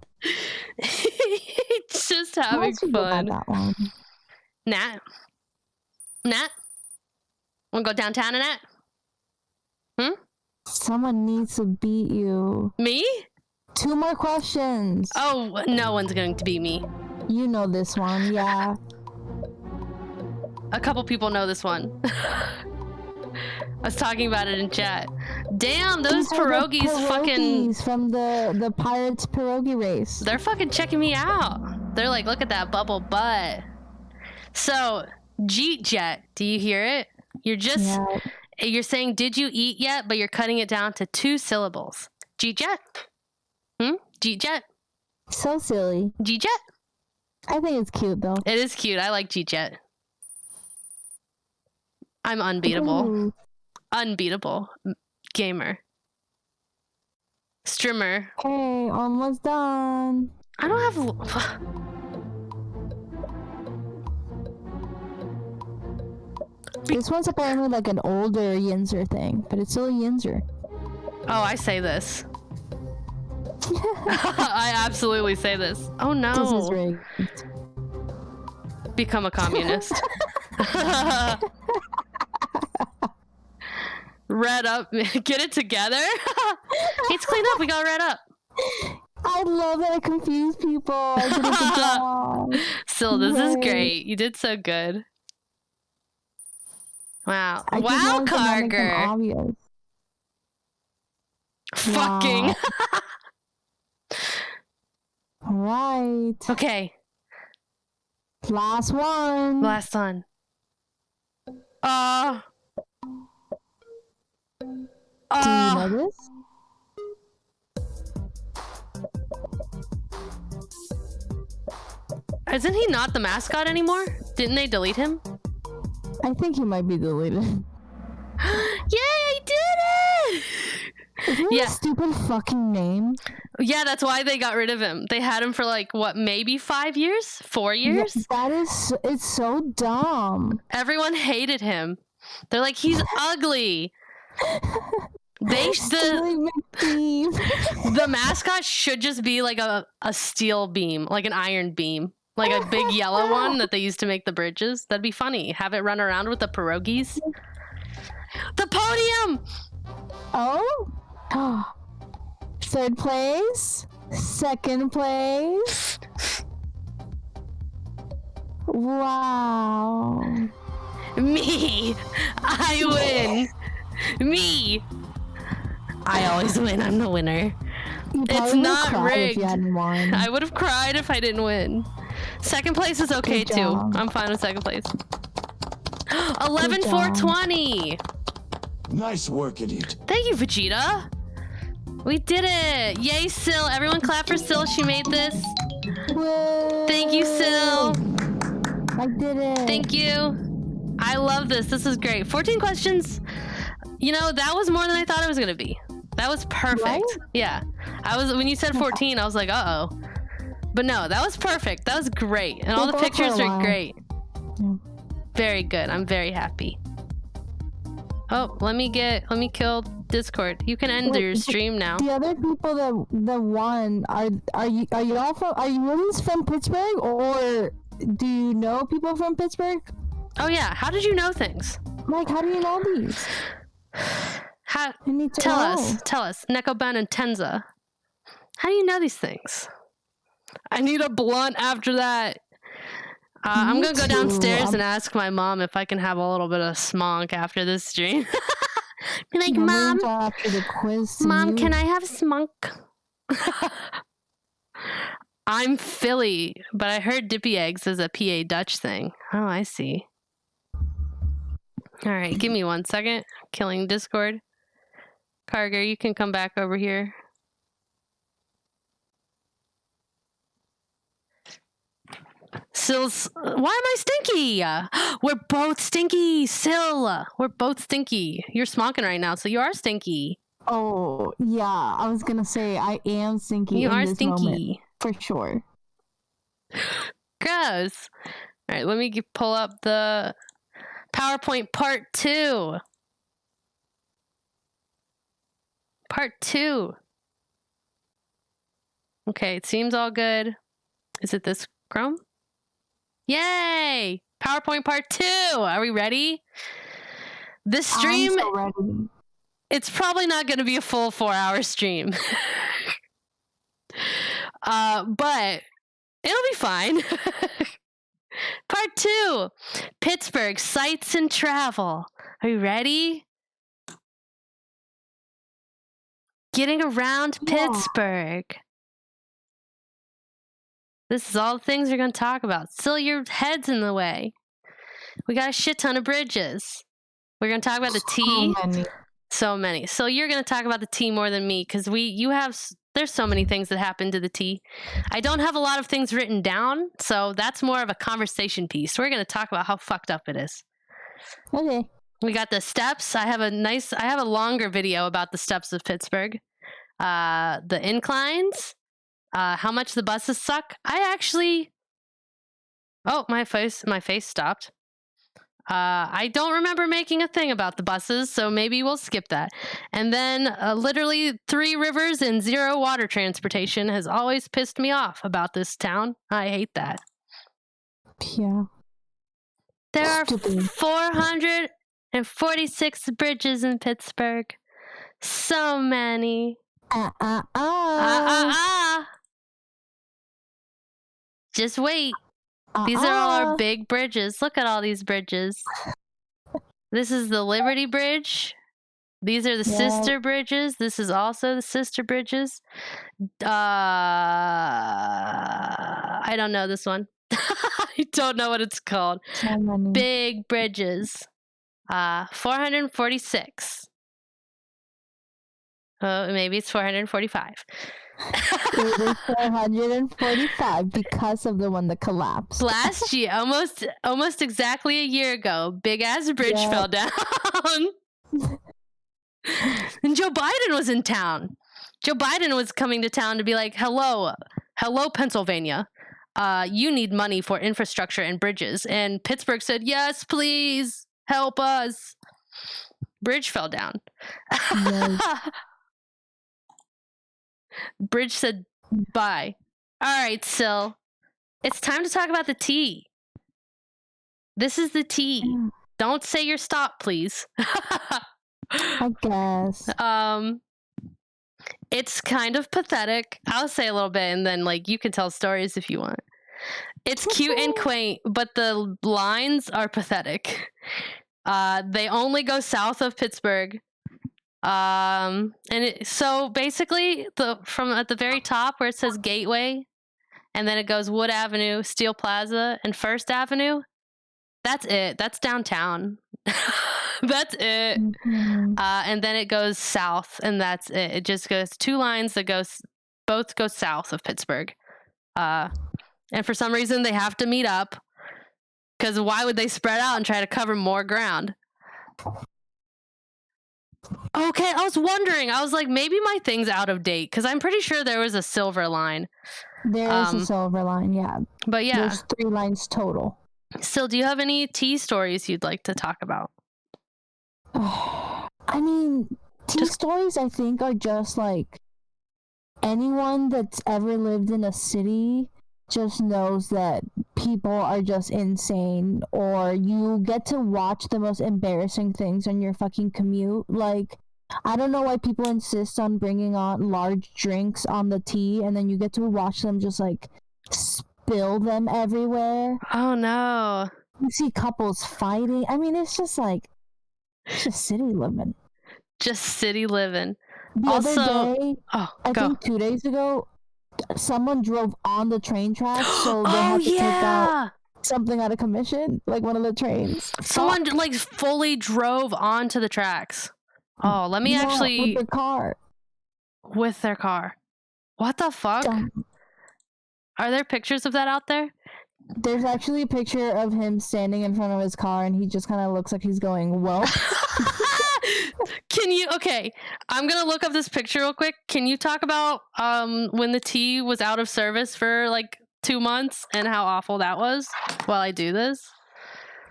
Speaker 1: Just having fun.
Speaker 2: That one.
Speaker 1: Nat? Wanna go downtown, Nat?
Speaker 2: Someone needs to beat you.
Speaker 1: Me?
Speaker 2: 2 more questions.
Speaker 1: Oh, no one's going to beat me.
Speaker 2: You know this one, yeah.
Speaker 1: A couple people know this one. I was talking about it in chat. Damn, those pierogies fucking...
Speaker 2: from the Pirates pierogi race.
Speaker 1: They're fucking checking me out. They're like, look at that bubble butt. So, Jeet Jet, do you hear it? You're just... Yeah. You're saying, did you eat yet? But you're cutting it down to 2 syllables. Jeet Jet? Jeet Jet?
Speaker 2: So silly.
Speaker 1: Jeet Jet?
Speaker 2: I think it's cute, though.
Speaker 1: It is cute. I like Jeet Jet. I'm unbeatable.
Speaker 2: Ooh.
Speaker 1: Unbeatable. Gamer. Strimmer.
Speaker 2: Hey, almost done.
Speaker 1: I don't have...
Speaker 2: This one's apparently like an older Yinzer thing, but it's still a Yinzer.
Speaker 1: Oh, I say this. I absolutely say this. Oh no.
Speaker 2: This is rigged.
Speaker 1: Become a communist. Red up. Get it together. It's clean up. We got red up.
Speaker 2: I love that I confuse people. I did a good job.
Speaker 1: Still, this is great. You did so good. Wow. Wow, Carger. Fucking.
Speaker 2: All right.
Speaker 1: Okay.
Speaker 2: Last one.
Speaker 1: Do
Speaker 2: you know this?
Speaker 1: Isn't he not the mascot anymore? Didn't they delete him?
Speaker 2: I think he might be deleted.
Speaker 1: Yay, I did it!
Speaker 2: Isn't that a stupid fucking name?
Speaker 1: Yeah, that's why they got rid of him. They had him for like, what, maybe 5 years? 4 years?
Speaker 2: Yeah, that is, it's so dumb.
Speaker 1: Everyone hated him. They're like, he's ugly. The mascot should just be like a steel beam, like an iron beam. Like a big yellow one that they used to make the bridges. That'd be funny. Have it run around with the pierogies. The podium!
Speaker 2: Oh? 3rd place? 2nd place? Wow.
Speaker 1: Me! I win! Me! I always win. I'm the winner. It's not rigged. I would have cried if I didn't win. 2nd place is okay too. I'm fine with 2nd place. 11,420.
Speaker 8: Nice work, idiot.
Speaker 1: Thank you, Vegeta. We did it. Yay, Syl. Everyone clap for Syl. She made this.
Speaker 2: Whoa.
Speaker 1: Thank you, Syl.
Speaker 2: I did it.
Speaker 1: Thank you. I love this. This is great. 14 questions. You know, that was more than I thought it was going to be. That was perfect. Right? Yeah. When you said 14, I was like, uh-oh. But no, that was perfect. That was great. And all the pictures are great.
Speaker 2: Yeah.
Speaker 1: Very good. I'm very happy. Oh, let me kill Discord. You can end your stream now.
Speaker 2: The other people that won are you all from? Are you really from Pittsburgh, or do you know people from Pittsburgh?
Speaker 1: Oh yeah. How did you know things?
Speaker 2: Like, how do you know these? Tell
Speaker 1: us, Nekoban and Tenza. How do you know these things? I need a blunt after that. I'm gonna go downstairs and ask my mom if I can have a little bit of smonk after this stream. Be like, Mom,
Speaker 2: after the quiz
Speaker 1: Mom, can I have smunk? I'm Philly, but I heard dippy eggs is a PA Dutch thing. Oh, I see. All right, give me 1 second. Killing Discord. Karger, you can come back over here. Sil's. Why am I stinky? We're both stinky, Sil. We're both stinky. You're smonking right now, so you are stinky.
Speaker 2: Oh, yeah. I was gonna say, I am stinky.
Speaker 1: You
Speaker 2: in
Speaker 1: are
Speaker 2: this
Speaker 1: stinky.
Speaker 2: Moment, for sure.
Speaker 1: Gross. All right, let me pull up the PowerPoint Part 2. Part 2. Okay, it seems all good. Is it this Chrome? Yay! PowerPoint Part 2. Are we ready? This stream,
Speaker 2: I'm so ready.
Speaker 1: It's probably not going to be a full 4-hour stream. But it'll be fine. Part 2. Pittsburgh sights and travel. Are you ready? Getting around Pittsburgh. This is all the things we're going to talk about. Still, your head's in the way. We got a shit ton of bridges. We're going to talk about the T. So many. So you're going to talk about the T more than me because there's so many things that happen to the T. I don't have a lot of things written down, so that's more of a conversation piece. We're going to talk about how fucked up it is.
Speaker 2: Okay.
Speaker 1: We got the steps. I have a longer video about the steps of Pittsburgh. The inclines. How much the buses suck. My face stopped. I don't remember making a thing about the buses, so maybe we'll skip that. And then literally 3 rivers and 0 water transportation has always pissed me off about this town. I hate that.
Speaker 2: Yeah.
Speaker 1: There are 446 bridges in Pittsburgh. So many. Just wait. These are all our big bridges. Look at all these bridges. This is the Liberty Bridge. These are the sister bridges. This is also the sister bridges. I don't know this one. I don't know what it's called. Big bridges. 446. Maybe it's 445.
Speaker 2: It was 445 because of the one that collapsed.
Speaker 1: Last year, almost exactly a year ago, big ass bridge fell down. And Joe Biden was in town. Joe Biden was coming to town to be like, hello, Pennsylvania. You need money for infrastructure and bridges. And Pittsburgh said, yes, please help us. Bridge fell down. Yes. Bridge said bye. All right, Sil. It's time to talk about the T. This is the T. Don't say your stop, please.
Speaker 2: I guess.
Speaker 1: It's kind of pathetic. I'll say a little bit and then you can tell stories if you want. It's cute and quaint, but the lines are pathetic. They only go south of Pittsburgh. So basically from at the very top where it says Gateway and then it goes Wood Avenue, Steel Plaza, and First Avenue, that's it. That's downtown. That's it. Mm-hmm. And then it goes south and that's it. It just goes 2 lines that both go south of Pittsburgh. And for some reason they have to meet up because why would they spread out and try to cover more ground? Okay, I was wondering. I was like, maybe my thing's out of date because I'm pretty sure there was a silver line.
Speaker 2: There is a silver line, yeah.
Speaker 1: But yeah.
Speaker 2: There's 3 lines total.
Speaker 1: Still, do you have any tea stories you'd like to talk about?
Speaker 2: I mean, tea stories, I think, are just like anyone that's ever lived in a city just knows that people are just insane, or you get to watch the most embarrassing things on your fucking commute. Like, I don't know why people insist on bringing on large drinks on the tea, and then you get to watch them just like spill them everywhere.
Speaker 1: Oh no.
Speaker 2: You see couples fighting. I mean, it's just city living.
Speaker 1: Just city living.
Speaker 2: The other day, I
Speaker 1: go.
Speaker 2: think 2 days ago, someone drove on the train tracks, so they had to take out something out of commission, like one of the trains.
Speaker 1: Someone like fully drove onto the tracks. Oh, let me actually.
Speaker 2: With their car.
Speaker 1: With their car. What the fuck? Are there pictures of that out there?
Speaker 2: There's actually a picture of him standing in front of his car, and he just kind of looks like he's going, well.
Speaker 1: Can you, okay, I'm gonna look up this picture real quick. Can you talk about when the T was out of service for like 2 months and how awful that was while I do this?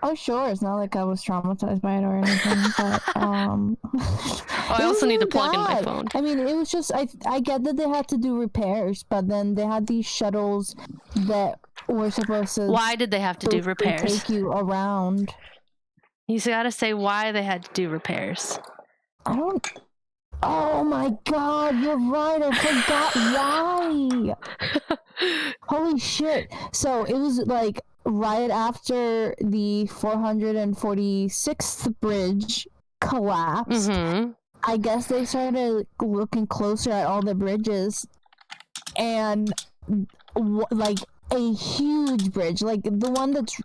Speaker 2: Oh, sure. It's not like I was traumatized by it or anything, but
Speaker 1: I also need to plug in my phone.
Speaker 2: I mean, it was just, I get that they had to do repairs, but then they had these shuttles that were supposed to...
Speaker 1: Why did they have to do repairs?
Speaker 2: Take you around.
Speaker 1: You gotta say why they had to do repairs.
Speaker 2: I don't... Oh my god, you're right. I forgot why. Holy shit. So it was like right after the 446th bridge collapsed.
Speaker 1: Mm-hmm.
Speaker 2: I guess they started looking closer at all the bridges, and like a huge bridge, like the one that's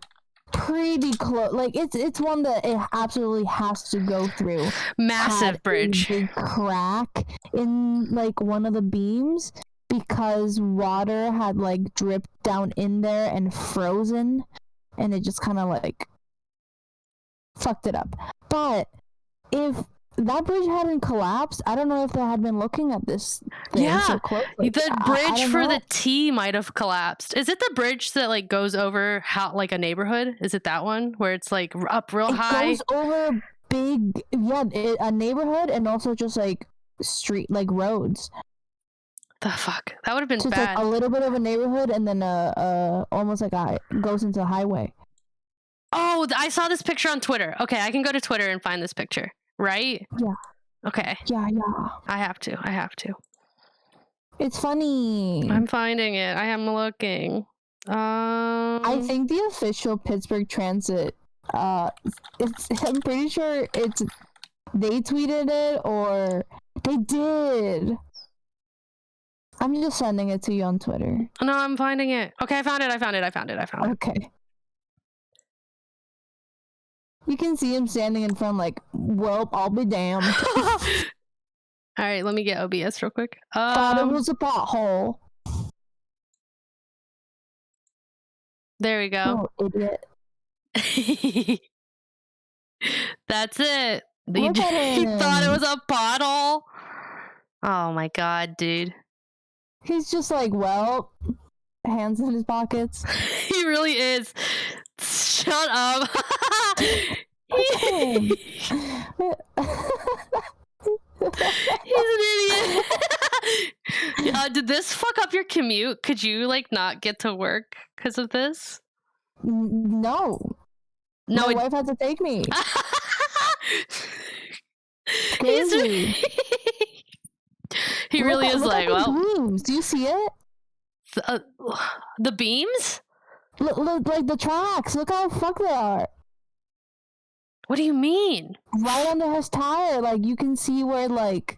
Speaker 2: pretty close, like it's one that it absolutely has to go through.
Speaker 1: Massive bridge.
Speaker 2: A big crack in like one of the beams because water had like dripped down in there and frozen, and it just kind of like fucked it up. But if that bridge hadn't collapsed, I don't know if they had been looking at this thing so closely.
Speaker 1: The bridge for the T might have collapsed. Is it the bridge that like goes over like a neighborhood? Is it that one where it's like up real high?
Speaker 2: It goes over big, a neighborhood, and also just like street, like roads.
Speaker 1: The fuck? That would have been
Speaker 2: so
Speaker 1: bad.
Speaker 2: It's like a little bit of a neighborhood, and then almost like goes into a highway.
Speaker 1: Oh, I saw this picture on Twitter. Okay, I can go to Twitter and find this picture. Right?
Speaker 2: Yeah.
Speaker 1: Okay.
Speaker 2: Yeah.
Speaker 1: I have to.
Speaker 2: It's funny.
Speaker 1: I'm finding it. I am looking.
Speaker 2: I think the official Pittsburgh Transit, I'm pretty sure they tweeted it or they did. I'm just sending it to you on Twitter.
Speaker 1: No, I'm finding it. Okay, I found it.
Speaker 2: Okay. You can see him standing in front like, well, I'll be damned.
Speaker 1: All right, let me get OBS real quick.
Speaker 2: Thought it was a pothole.
Speaker 1: There we go.
Speaker 2: Oh, idiot.
Speaker 1: That's it. He
Speaker 2: Look at
Speaker 1: thought it
Speaker 2: him.
Speaker 1: was a pothole. Oh my god, dude.
Speaker 2: He's just like, well, hands in his pockets.
Speaker 1: He really is. Shut up. He's an idiot. Did this fuck up your commute? Could you like not get to work because of this?
Speaker 2: No. My wife had to take me. Crazy.
Speaker 1: He really is like, well.
Speaker 2: Beams. Do you see it?
Speaker 1: The beams?
Speaker 2: Look, like the tracks. Look how fucked they are.
Speaker 1: What do you mean?
Speaker 2: Right under his tire, like you can see where like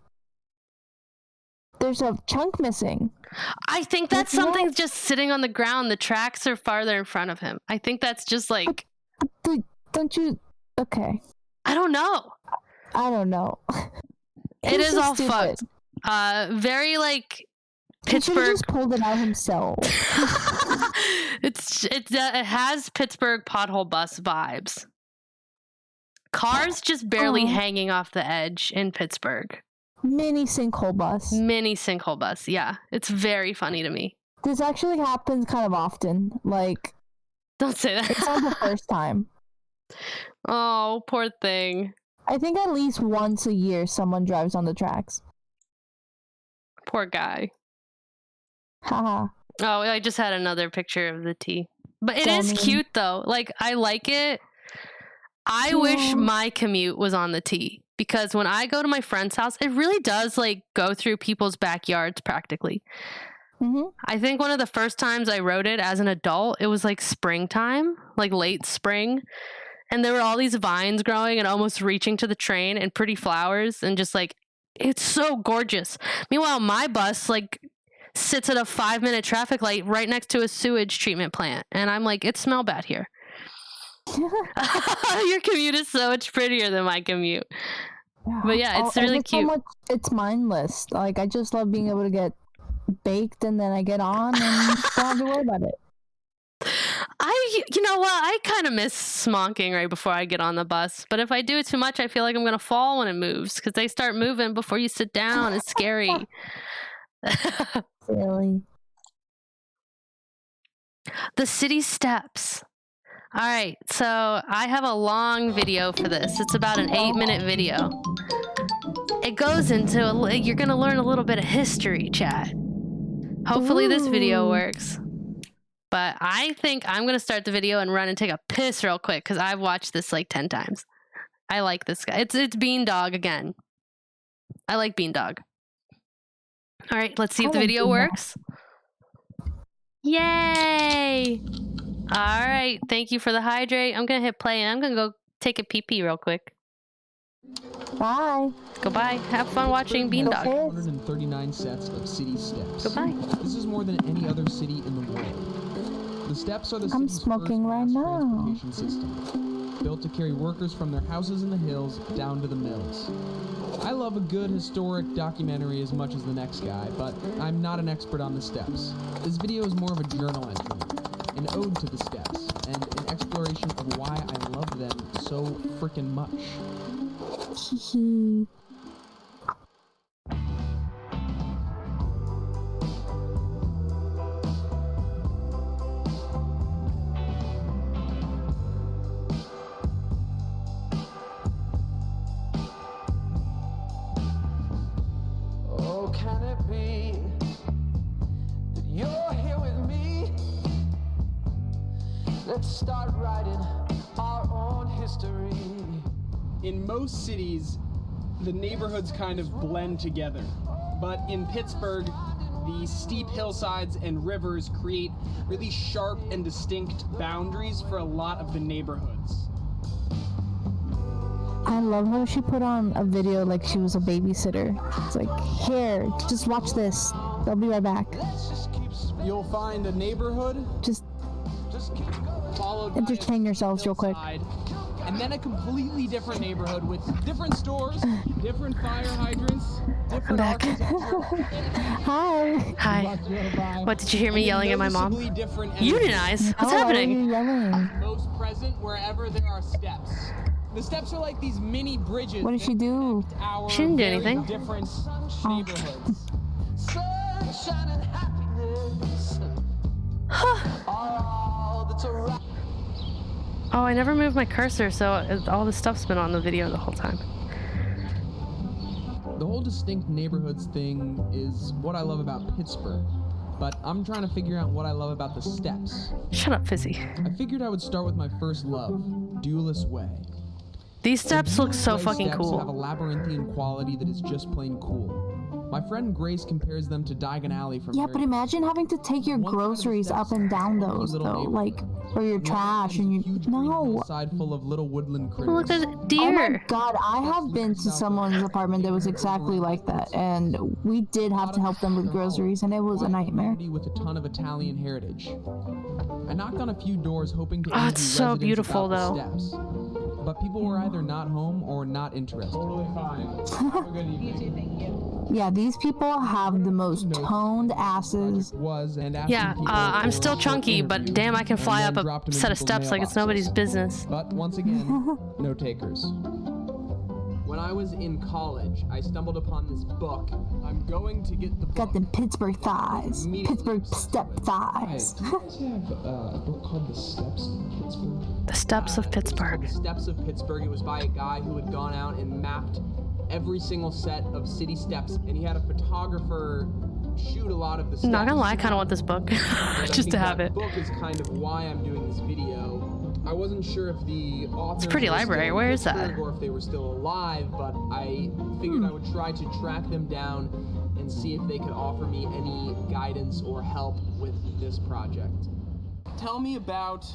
Speaker 2: there's a chunk missing.
Speaker 1: I think that's something just sitting on the ground. The tracks are farther in front of him. I think that's just like.
Speaker 2: Don't you? Okay.
Speaker 1: I don't know. It is all fucked. Very like Pittsburgh.
Speaker 2: He just pulled it out himself.
Speaker 1: It has Pittsburgh pothole bus vibes. Cars just barely hanging off the edge in Pittsburgh.
Speaker 2: Mini sinkhole bus.
Speaker 1: Yeah, it's very funny to me.
Speaker 2: This actually happens kind of often. Like
Speaker 1: Don't say that.
Speaker 2: It's not the first time.
Speaker 1: Oh, poor thing.
Speaker 2: I think at least once a year someone drives on the tracks.
Speaker 1: Poor guy.
Speaker 2: Haha.
Speaker 1: Oh, I just had another picture of the T. But it
Speaker 2: Tell
Speaker 1: is
Speaker 2: me.
Speaker 1: cute though. Like, I like it. I wish my commute was on the T. Because when I go to my friend's house, it really does like go through people's backyards practically.
Speaker 2: Mm-hmm.
Speaker 1: I think one of the first times I rode it as an adult, it was like springtime, like late spring. And there were all these vines growing and almost reaching to the train and pretty flowers and just like, it's so gorgeous. Meanwhile, my bus like sits at a 5-minute traffic light right next to a sewage treatment plant. And I'm like, it smells bad here. Your commute is so much prettier than my commute. But yeah, it's really cute.
Speaker 2: So much, it's mindless. Like, I just love being able to get baked and then I get on and don't have to worry about it.
Speaker 1: You know what? I kind of miss smonking right before I get on the bus. But if I do it too much, I feel like I'm going to fall when it moves because they start moving before you sit down. It's scary.
Speaker 2: Silly.
Speaker 1: The city steps. All right, so I have a long video for this. It's about an 8-minute video. It goes into, you're going to learn a little bit of history, chat. Hopefully this video works. But I think I'm going to start the video and run and take a piss real quick because I've watched this like 10 times. I like this guy. It's Beandog again. I like Beandog. All right, let's see if the video works. Yay! All right, thank you for the hydrate. I'm going to hit play and I'm going to go take a pee-pee real quick.
Speaker 2: Bye.
Speaker 1: Goodbye. Have fun watching Beandog.
Speaker 4: 139 sets of city steps.
Speaker 1: Goodbye.
Speaker 4: This is more than any other city in the world. The steps are the
Speaker 2: I'm
Speaker 4: city's
Speaker 2: smoking
Speaker 4: first
Speaker 2: right
Speaker 4: mass
Speaker 2: now.
Speaker 4: transportation system, built to carry workers from their houses in the hills down to the mills. I love a good historic documentary as much as the next guy, but I'm not an expert on the steps. This video is more of a journal entry, an ode to the steps, and an exploration of why I love them so frickin' much.
Speaker 9: Oh, can it be that you're here with me? Let's start writing our own history.
Speaker 4: In most cities, the neighborhoods kind of blend together. But in Pittsburgh, the steep hillsides and rivers create really sharp and distinct boundaries for a lot of the neighborhoods.
Speaker 2: I love how she put on a video like she was a babysitter. It's like, here, just watch this. I'll be right back.
Speaker 4: You'll find a neighborhood,
Speaker 2: Just
Speaker 4: followed by
Speaker 2: entertain yourselves real quick.
Speaker 4: hillside, and then a completely different neighborhood with different stores, different fire hydrants, different
Speaker 1: back.
Speaker 4: architecture.
Speaker 2: Hi.
Speaker 1: Hi. What, did you hear me yelling at my mom?
Speaker 4: Noticeably different
Speaker 1: Unionize? What's
Speaker 2: Oh, why are
Speaker 1: happening?
Speaker 2: you yelling?
Speaker 4: most present wherever there are steps. The steps are like these mini bridges.
Speaker 2: What did she do?
Speaker 4: Our
Speaker 1: She didn't do
Speaker 4: very
Speaker 1: anything.
Speaker 4: Different neighborhoods.
Speaker 9: Sunshine and happiness are all that's around.
Speaker 1: Oh, I never moved my cursor, so all this stuff's been on the video the whole time.
Speaker 4: The whole distinct neighborhoods thing is what I love about Pittsburgh, but I'm trying to figure out what I love about the steps.
Speaker 1: Shut up, Fizzy.
Speaker 4: I figured I would start with my first love, Dewless Way.
Speaker 1: These steps look so
Speaker 4: Way
Speaker 1: fucking
Speaker 4: steps have a
Speaker 1: cool.
Speaker 4: labyrinthian quality that is just plain cool. My friend Grace compares them to Diagon Alley from
Speaker 2: Yeah,
Speaker 4: Harry
Speaker 2: but imagine having to take your
Speaker 4: One side of the
Speaker 2: groceries
Speaker 4: steps
Speaker 2: up and down
Speaker 4: is a
Speaker 2: those,
Speaker 4: little
Speaker 2: though.
Speaker 4: neighborhood.
Speaker 2: Like, or your
Speaker 4: On the other
Speaker 2: trash
Speaker 4: end
Speaker 2: and
Speaker 4: is a
Speaker 2: you.
Speaker 4: huge green
Speaker 2: No.
Speaker 4: hillside full of little woodland critters.
Speaker 1: Oh, look, there's a
Speaker 2: Oh my
Speaker 1: deer.
Speaker 2: god, I have been to someone's apartment that was exactly like that, and we did have to help them with groceries, and it was a nightmare.
Speaker 4: With a ton of Italian heritage. I knocked on a few doors hoping to
Speaker 1: Oh,
Speaker 4: interview
Speaker 1: it's so
Speaker 4: residents
Speaker 1: beautiful,
Speaker 4: about the
Speaker 1: though.
Speaker 4: steps. But people were either not home or not interested. Totally fine. Have a good evening.
Speaker 2: Yeah, these people have the most toned asses.
Speaker 4: Was and
Speaker 1: Yeah, I'm still chunky, but damn, I can fly up a set of steps like it's nobody's business.
Speaker 4: But once again, no takers. When I was in college, I stumbled upon this book. I'm going to get the book.
Speaker 2: Got them Pittsburgh thighs. Pittsburgh step thighs.
Speaker 4: Do you guys have a book called The Steps of Pittsburgh?
Speaker 1: The Steps of Pittsburgh.
Speaker 4: The Steps of Pittsburgh. It was by a guy who had gone out and mapped every single set of city steps, and he had a photographer shoot a lot of the steps.
Speaker 1: Not gonna lie, I kind of want this book just to have it.
Speaker 4: The book is kind of why I'm doing this video. I wasn't sure if the authors
Speaker 1: It's a pretty
Speaker 4: were
Speaker 1: library.
Speaker 4: still in
Speaker 1: Where is that?
Speaker 4: Pittsburgh or if they were still alive, but I figured I would try to track them down and see if they could offer me any guidance or help with this project. Tell me about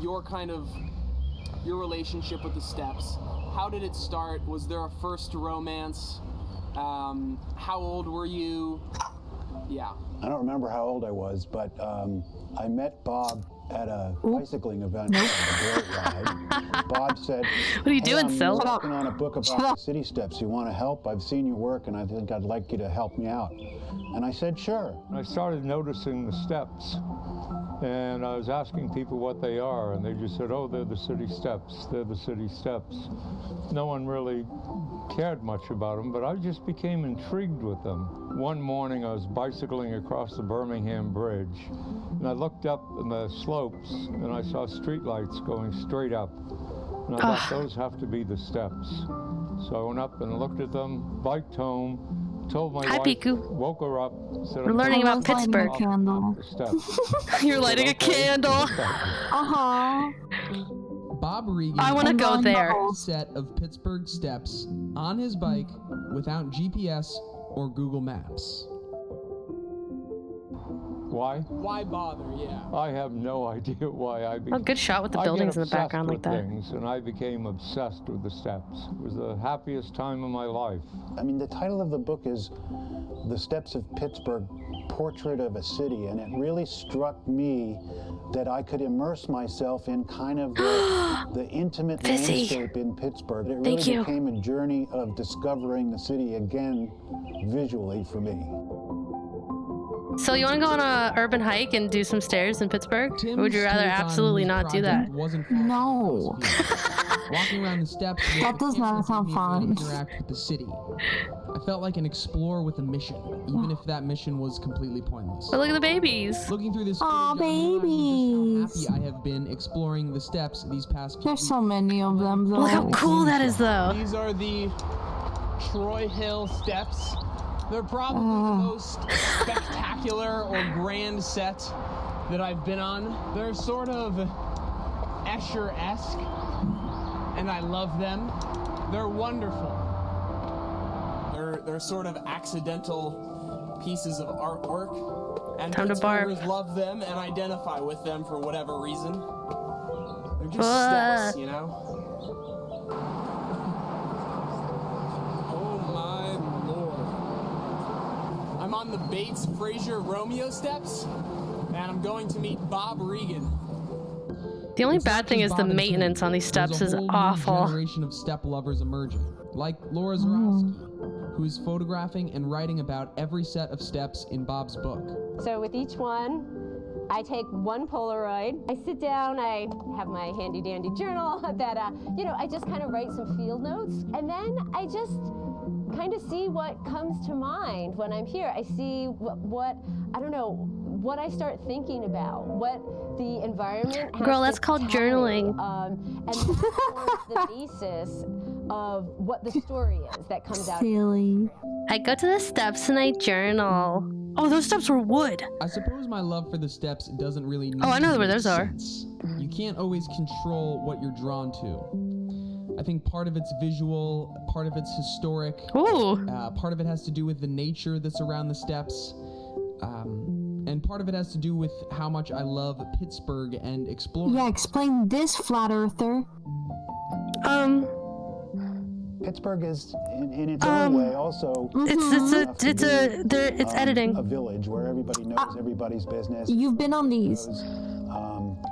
Speaker 4: your relationship with the steps. How did it start? Was there a first romance? How old were you? Yeah.
Speaker 10: I don't remember how old I was, but I met Bob at a bicycling event on a boat ride. Bob said,
Speaker 1: "What are you doing, Sil?"
Speaker 10: I'm working on a book about the city steps. You want to help? I've seen your work, and I think I'd like you to help me out." And I said, "Sure."
Speaker 11: I started noticing the steps, and I was asking people what they are, and they just said, "Oh, they're the city steps. They're the city steps." No one really cared much about them, but I just became intrigued with them. One morning I was bicycling across the Birmingham Bridge, and I looked up in the slopes and I saw streetlights going straight up, and I thought those have to be the steps. So I went up and looked at them, biked home, told my wife,
Speaker 1: Piku.
Speaker 11: woke her up, said,
Speaker 1: We're learning about Pittsburgh. You're lighting a candle.
Speaker 4: Bob Regan.
Speaker 1: I want to go there.
Speaker 4: Set of Pittsburgh steps on his bike without GPS or Google Maps.
Speaker 11: Why?
Speaker 4: Why bother? Yeah.
Speaker 11: I have no idea why I became...
Speaker 1: Oh, good shot with the buildings in the background like that.
Speaker 11: Things, and I became obsessed with the steps. It was the happiest time of my life.
Speaker 10: I mean, the title of the book is The Steps of Pittsburgh, Portrait of a City, and it really struck me that I could immerse myself in kind of the intimate landscape in Pittsburgh. It really became a journey of discovering the city again visually for me.
Speaker 1: So you want to go on a urban hike and do some stairs in Pittsburgh? Or would you rather absolutely not do that?
Speaker 2: No.
Speaker 4: Walking around the steps.
Speaker 2: That does not sound fun.
Speaker 4: Interact with the city. I felt like an explorer with a mission, even if that mission was completely pointless.
Speaker 1: But look at the babies.
Speaker 4: Looking through this
Speaker 2: babies.
Speaker 4: How happy I have been exploring the steps these past few
Speaker 2: There's so many of them, though.
Speaker 1: Look how cool that is, though.
Speaker 4: These are the Troy Hill steps. They're probably the most spectacular or grand set that I've been on. They're sort of Escher-esque, and I love them. They're wonderful. They're sort of accidental pieces of artwork, and Pittsburghers love them and identify with them for whatever reason. They're just steps, you know? I'm on the Bates-Fraser-Romeo steps, and I'm going to meet Bob Regan.
Speaker 1: The only bad thing is the maintenance on these steps is awful.
Speaker 4: There's a generation of step lovers emerging, like Laura Zarowski, who is photographing and writing about every set of steps in Bob's book.
Speaker 12: So with each one, I take one Polaroid. I sit down, I have my handy-dandy journal that, I just kind of write some field notes, and then I just kind of see what comes to mind when I'm here. I see what I start thinking about, what the environment has.
Speaker 1: Girl, that's called journaling.
Speaker 12: And that forms the basis of what the story is that comes out.
Speaker 2: Silly.
Speaker 1: I go to the steps and I journal. Oh, those steps were wood.
Speaker 4: I suppose my love for the steps doesn't really need
Speaker 1: I know where those are.
Speaker 4: You can't always control what you're drawn to. I think part of it's visual, part of it's historic.
Speaker 1: Ooh.
Speaker 4: Part of it has to do with the nature that's around the steps. And part of it has to do with how much I love Pittsburgh and exploring.
Speaker 2: Yeah, explain this, flat earther.
Speaker 10: Pittsburgh is, in its own way, also.
Speaker 1: It's editing.
Speaker 10: A village where everybody knows everybody's business.
Speaker 2: You've been on these.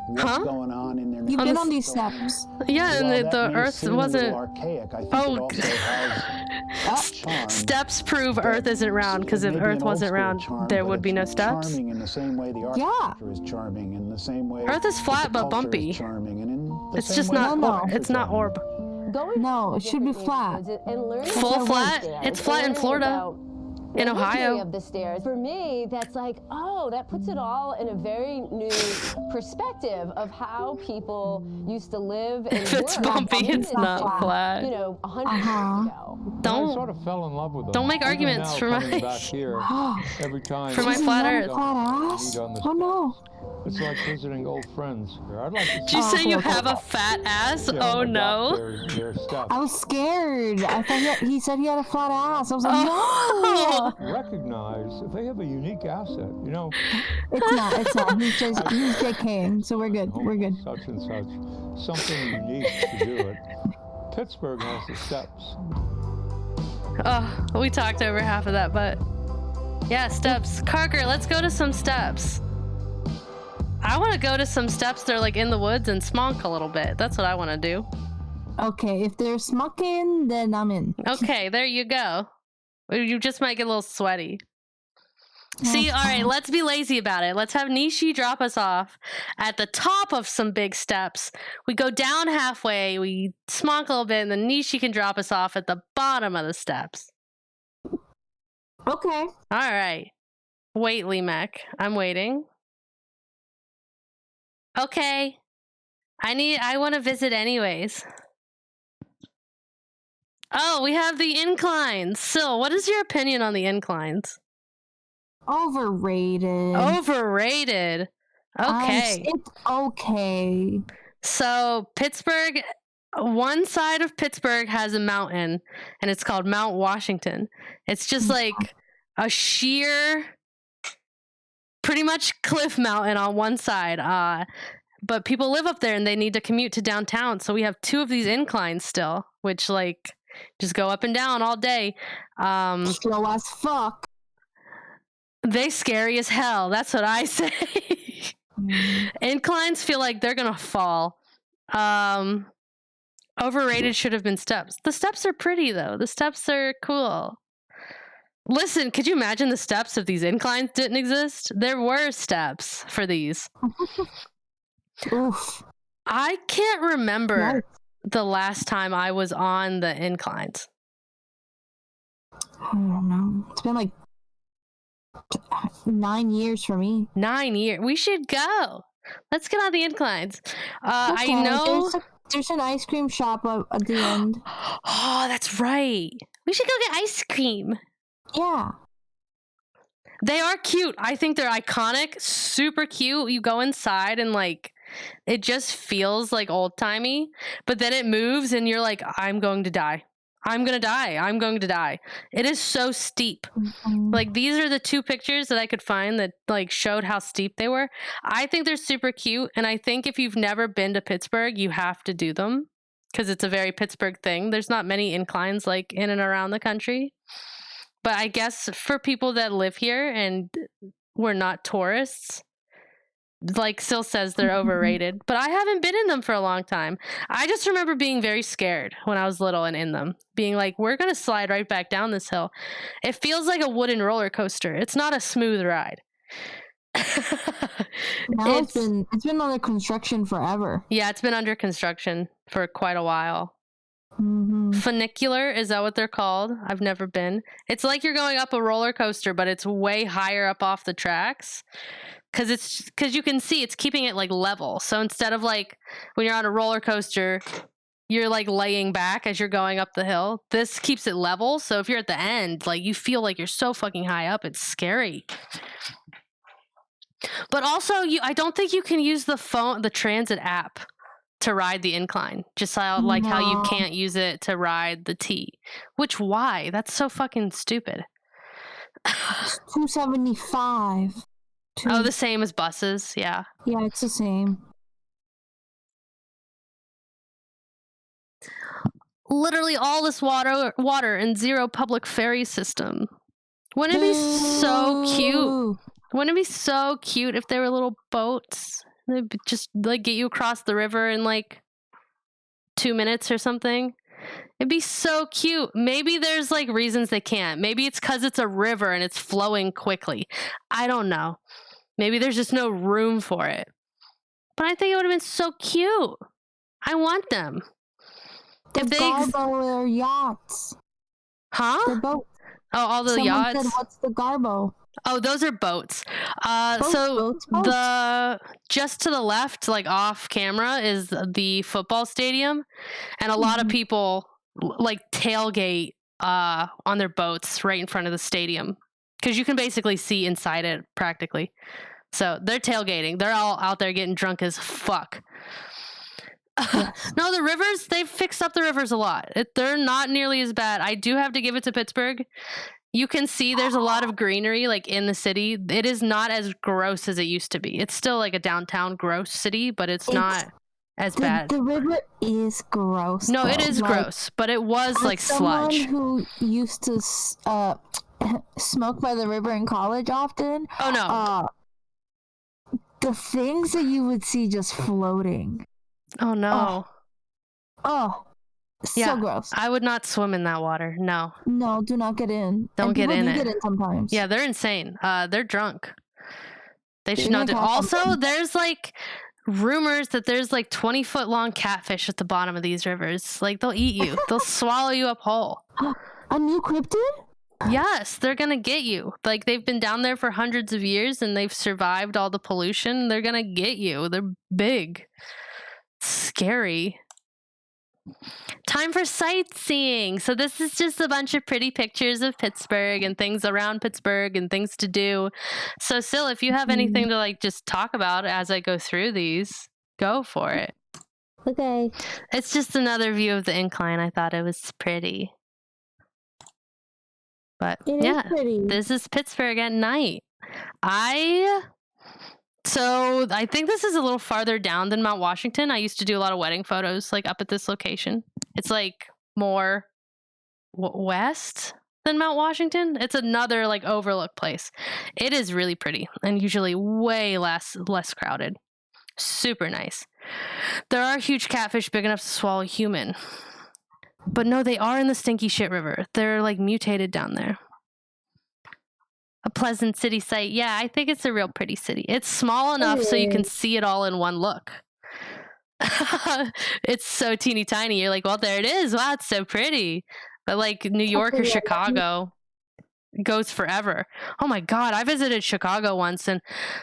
Speaker 10: What's going on in their
Speaker 2: You've been on these steps.
Speaker 1: Yeah, and the Earth wasn't.
Speaker 10: Archaic. I think it also has charm.
Speaker 1: Steps prove Earth isn't round, because if Earth wasn't round, there would be no steps.
Speaker 10: Charming in the same way the architecture is charming, in the same way.
Speaker 1: Earth is flat but bumpy.
Speaker 10: Is charming, and in the
Speaker 1: it's
Speaker 10: same
Speaker 1: just
Speaker 10: way
Speaker 1: not. It's not orb.
Speaker 12: going
Speaker 2: No, it should be
Speaker 12: different
Speaker 2: flat.
Speaker 12: neighborhoods and learning
Speaker 1: Full
Speaker 12: about
Speaker 1: flat?
Speaker 12: stairs
Speaker 1: It's
Speaker 12: and
Speaker 1: flat in
Speaker 12: learning
Speaker 1: Florida.
Speaker 12: about
Speaker 1: In
Speaker 12: the history
Speaker 1: Ohio.
Speaker 12: of the stairs. For me, that's like, oh, that puts it all in a very new perspective of how people used to live and
Speaker 1: If it's
Speaker 12: work.
Speaker 1: bumpy,
Speaker 12: in
Speaker 1: it's
Speaker 12: this
Speaker 1: not
Speaker 12: town,
Speaker 1: flat.
Speaker 12: You know, 100 years ago.
Speaker 11: I sort of fell in love with them.
Speaker 1: Don't make
Speaker 11: Even
Speaker 1: arguments
Speaker 11: now,
Speaker 1: for
Speaker 11: coming
Speaker 1: my
Speaker 11: back here every time.
Speaker 1: for my flat earth.
Speaker 2: Oh no.
Speaker 11: It's like visiting old friends. I'd like to
Speaker 1: Did you say you have a fat ass?
Speaker 11: Yeah,
Speaker 1: Oh no.
Speaker 11: Their steps.
Speaker 2: I was scared. I thought he said he had a flat ass. I was like,
Speaker 1: Oh.
Speaker 2: no.
Speaker 11: Recognize if they have a unique asset, you know.
Speaker 2: It's not. He's JKing, so we're good. We're good.
Speaker 11: Such and such, something unique to do it. Pittsburgh has the steps.
Speaker 1: Oh, we talked over half of that, but yeah, steps. Carker, let's go to some steps. I want to go to some steps that are like in the woods and smonk a little bit. That's what I want to do.
Speaker 2: Okay, if they're smoking, then I'm in.
Speaker 1: Okay, there you go. You just might get a little sweaty. See, all right, let's be lazy about it. Let's have Nishi drop us off at the top of some big steps. We go down halfway, we smonk a little bit, and then Nishi can drop us off at the bottom of the steps.
Speaker 2: Okay.
Speaker 1: All right. Wait, Lemek. I'm waiting. Okay. I want to visit anyways. Oh, we have the inclines. Sil, what is your opinion on the inclines?
Speaker 2: Overrated.
Speaker 1: Overrated. Okay.
Speaker 2: It's okay.
Speaker 1: So Pittsburgh, one side of Pittsburgh has a mountain, and it's called Mount Washington. It's just like a sheer, pretty much cliff mountain on one side. But people live up there, and they need to commute to downtown. So we have two of these inclines still, which like just go up and down all day.
Speaker 2: Slow as fuck.
Speaker 1: They scary as hell. That's what I say. Inclines feel like they're gonna fall. Overrated should have been steps. The steps are pretty though. The steps are cool. Listen, could you imagine the steps if these inclines didn't exist? There were steps for these.
Speaker 2: Oof.
Speaker 1: I can't remember the last time I was on the inclines.
Speaker 2: I don't know. It's been like 9 years for me.
Speaker 1: 9 years. We should go. Let's get on the inclines.
Speaker 2: Okay,
Speaker 1: I know.
Speaker 2: There's an ice cream shop at the end.
Speaker 1: Oh, that's right. We should go get ice cream.
Speaker 2: Yeah.
Speaker 1: They are cute. I think they're iconic. Super cute. You go inside and like it just feels like old timey, but then it moves and you're like, I'm going to die. I'm going to die. I'm going to die. It is so steep. Like these are the two pictures that I could find that like showed how steep they were. I think they're super cute. And I think if you've never been to Pittsburgh, you have to do them because it's a very Pittsburgh thing. There's not many inclines like in and around the country. But I guess for people that live here and we're not tourists, like Sil says, they're overrated. But I haven't been in them for a long time. I just remember being very scared when I was little and in them. Being like, we're going to slide right back down this hill. It feels like a wooden roller coaster. It's not a smooth ride.
Speaker 2: Now it's been under construction forever.
Speaker 1: Yeah, it's been under construction for quite a while. Funicular, is that what they're called? I've never been. It's like you're going up a roller coaster, but it's way higher up off the tracks. Because you can see it's keeping it like level. So instead of like when you're on a roller coaster, you're like laying back as you're going up the hill. This keeps it level. So if you're at the end, like you feel like you're so fucking high up. It's scary. But also, I don't think you can use the transit app to ride the incline. Just how you can't use it to ride the T. Which why? That's so fucking stupid.
Speaker 2: $275.
Speaker 1: Oh, the same as buses, yeah.
Speaker 2: Yeah, it's the same.
Speaker 1: Literally all this water and zero public ferry system. Wouldn't it be so cute? Wouldn't it be so cute if there were little boats? They'd just like get you across the river in like 2 minutes or something. It'd be so cute. Maybe there's like reasons they can't. Maybe it's because it's a river and it's flowing quickly. I don't know. Maybe there's just no room for it. But I think it would have been so cute. I want them.
Speaker 2: Garbo are yachts.
Speaker 1: Huh?
Speaker 2: They're boats.
Speaker 1: Oh, all the
Speaker 2: Someone
Speaker 1: yachts?
Speaker 2: said, what's the Garbo?
Speaker 1: Oh, those are boats.
Speaker 2: Boats.
Speaker 1: The just to the left, like off camera, is the football stadium, and a lot of people like tailgate on their boats right in front of the stadium because you can basically see inside it practically. So they're tailgating. They're all out there getting drunk as fuck. No, the rivers, they've fixed up the rivers a lot. They're not nearly as bad. I do have to give it to Pittsburgh. You can see there's a lot of greenery like in the city. It is not as gross as it used to be. It's still like a downtown gross city, but it's not as bad.
Speaker 2: The river is gross.
Speaker 1: No,
Speaker 2: though.
Speaker 1: it is gross, but it was like sludge.
Speaker 2: Someone who used to smoke by the river in college often.
Speaker 1: Oh no.
Speaker 2: The things that you would see just floating.
Speaker 1: Oh no.
Speaker 2: So gross.
Speaker 1: I would not swim in that water. No.
Speaker 2: No, do not get in.
Speaker 1: Don't get in it.
Speaker 2: Get in sometimes.
Speaker 1: Yeah, they're insane. They're drunk. They should not do. Also, there's like rumors that there's like 20-foot long catfish at the bottom of these rivers. Like they'll eat you. They'll swallow you up whole.
Speaker 2: A new cryptid?
Speaker 1: Yes, they're gonna get you. Like they've been down there for hundreds of years and they've survived all the pollution. They're gonna get you. They're big. Scary. Time for sightseeing. So this is just a bunch of pretty pictures of Pittsburgh and things around Pittsburgh and things to do. So Sil, if you have anything to like just talk about as I go through these, go for it.
Speaker 2: Okay.
Speaker 1: It's just another view of the incline. I thought it was pretty. But this is Pittsburgh at night. So I think this is a little farther down than Mount Washington. I used to do a lot of wedding photos like up at this location. It's like more west than Mount Washington. It's another like overlook place. It is really pretty and usually way less crowded. Super nice. There are huge catfish big enough to swallow a human. But no, they are in the stinky shit river. They're like mutated down there. A pleasant city site. Yeah, I think it's a real pretty city. It's small enough so you can see it all in one look. It's so teeny tiny. You're like, well, there it is. Wow, it's so pretty. But like New York or Chicago goes forever. Oh my God, I visited Chicago once and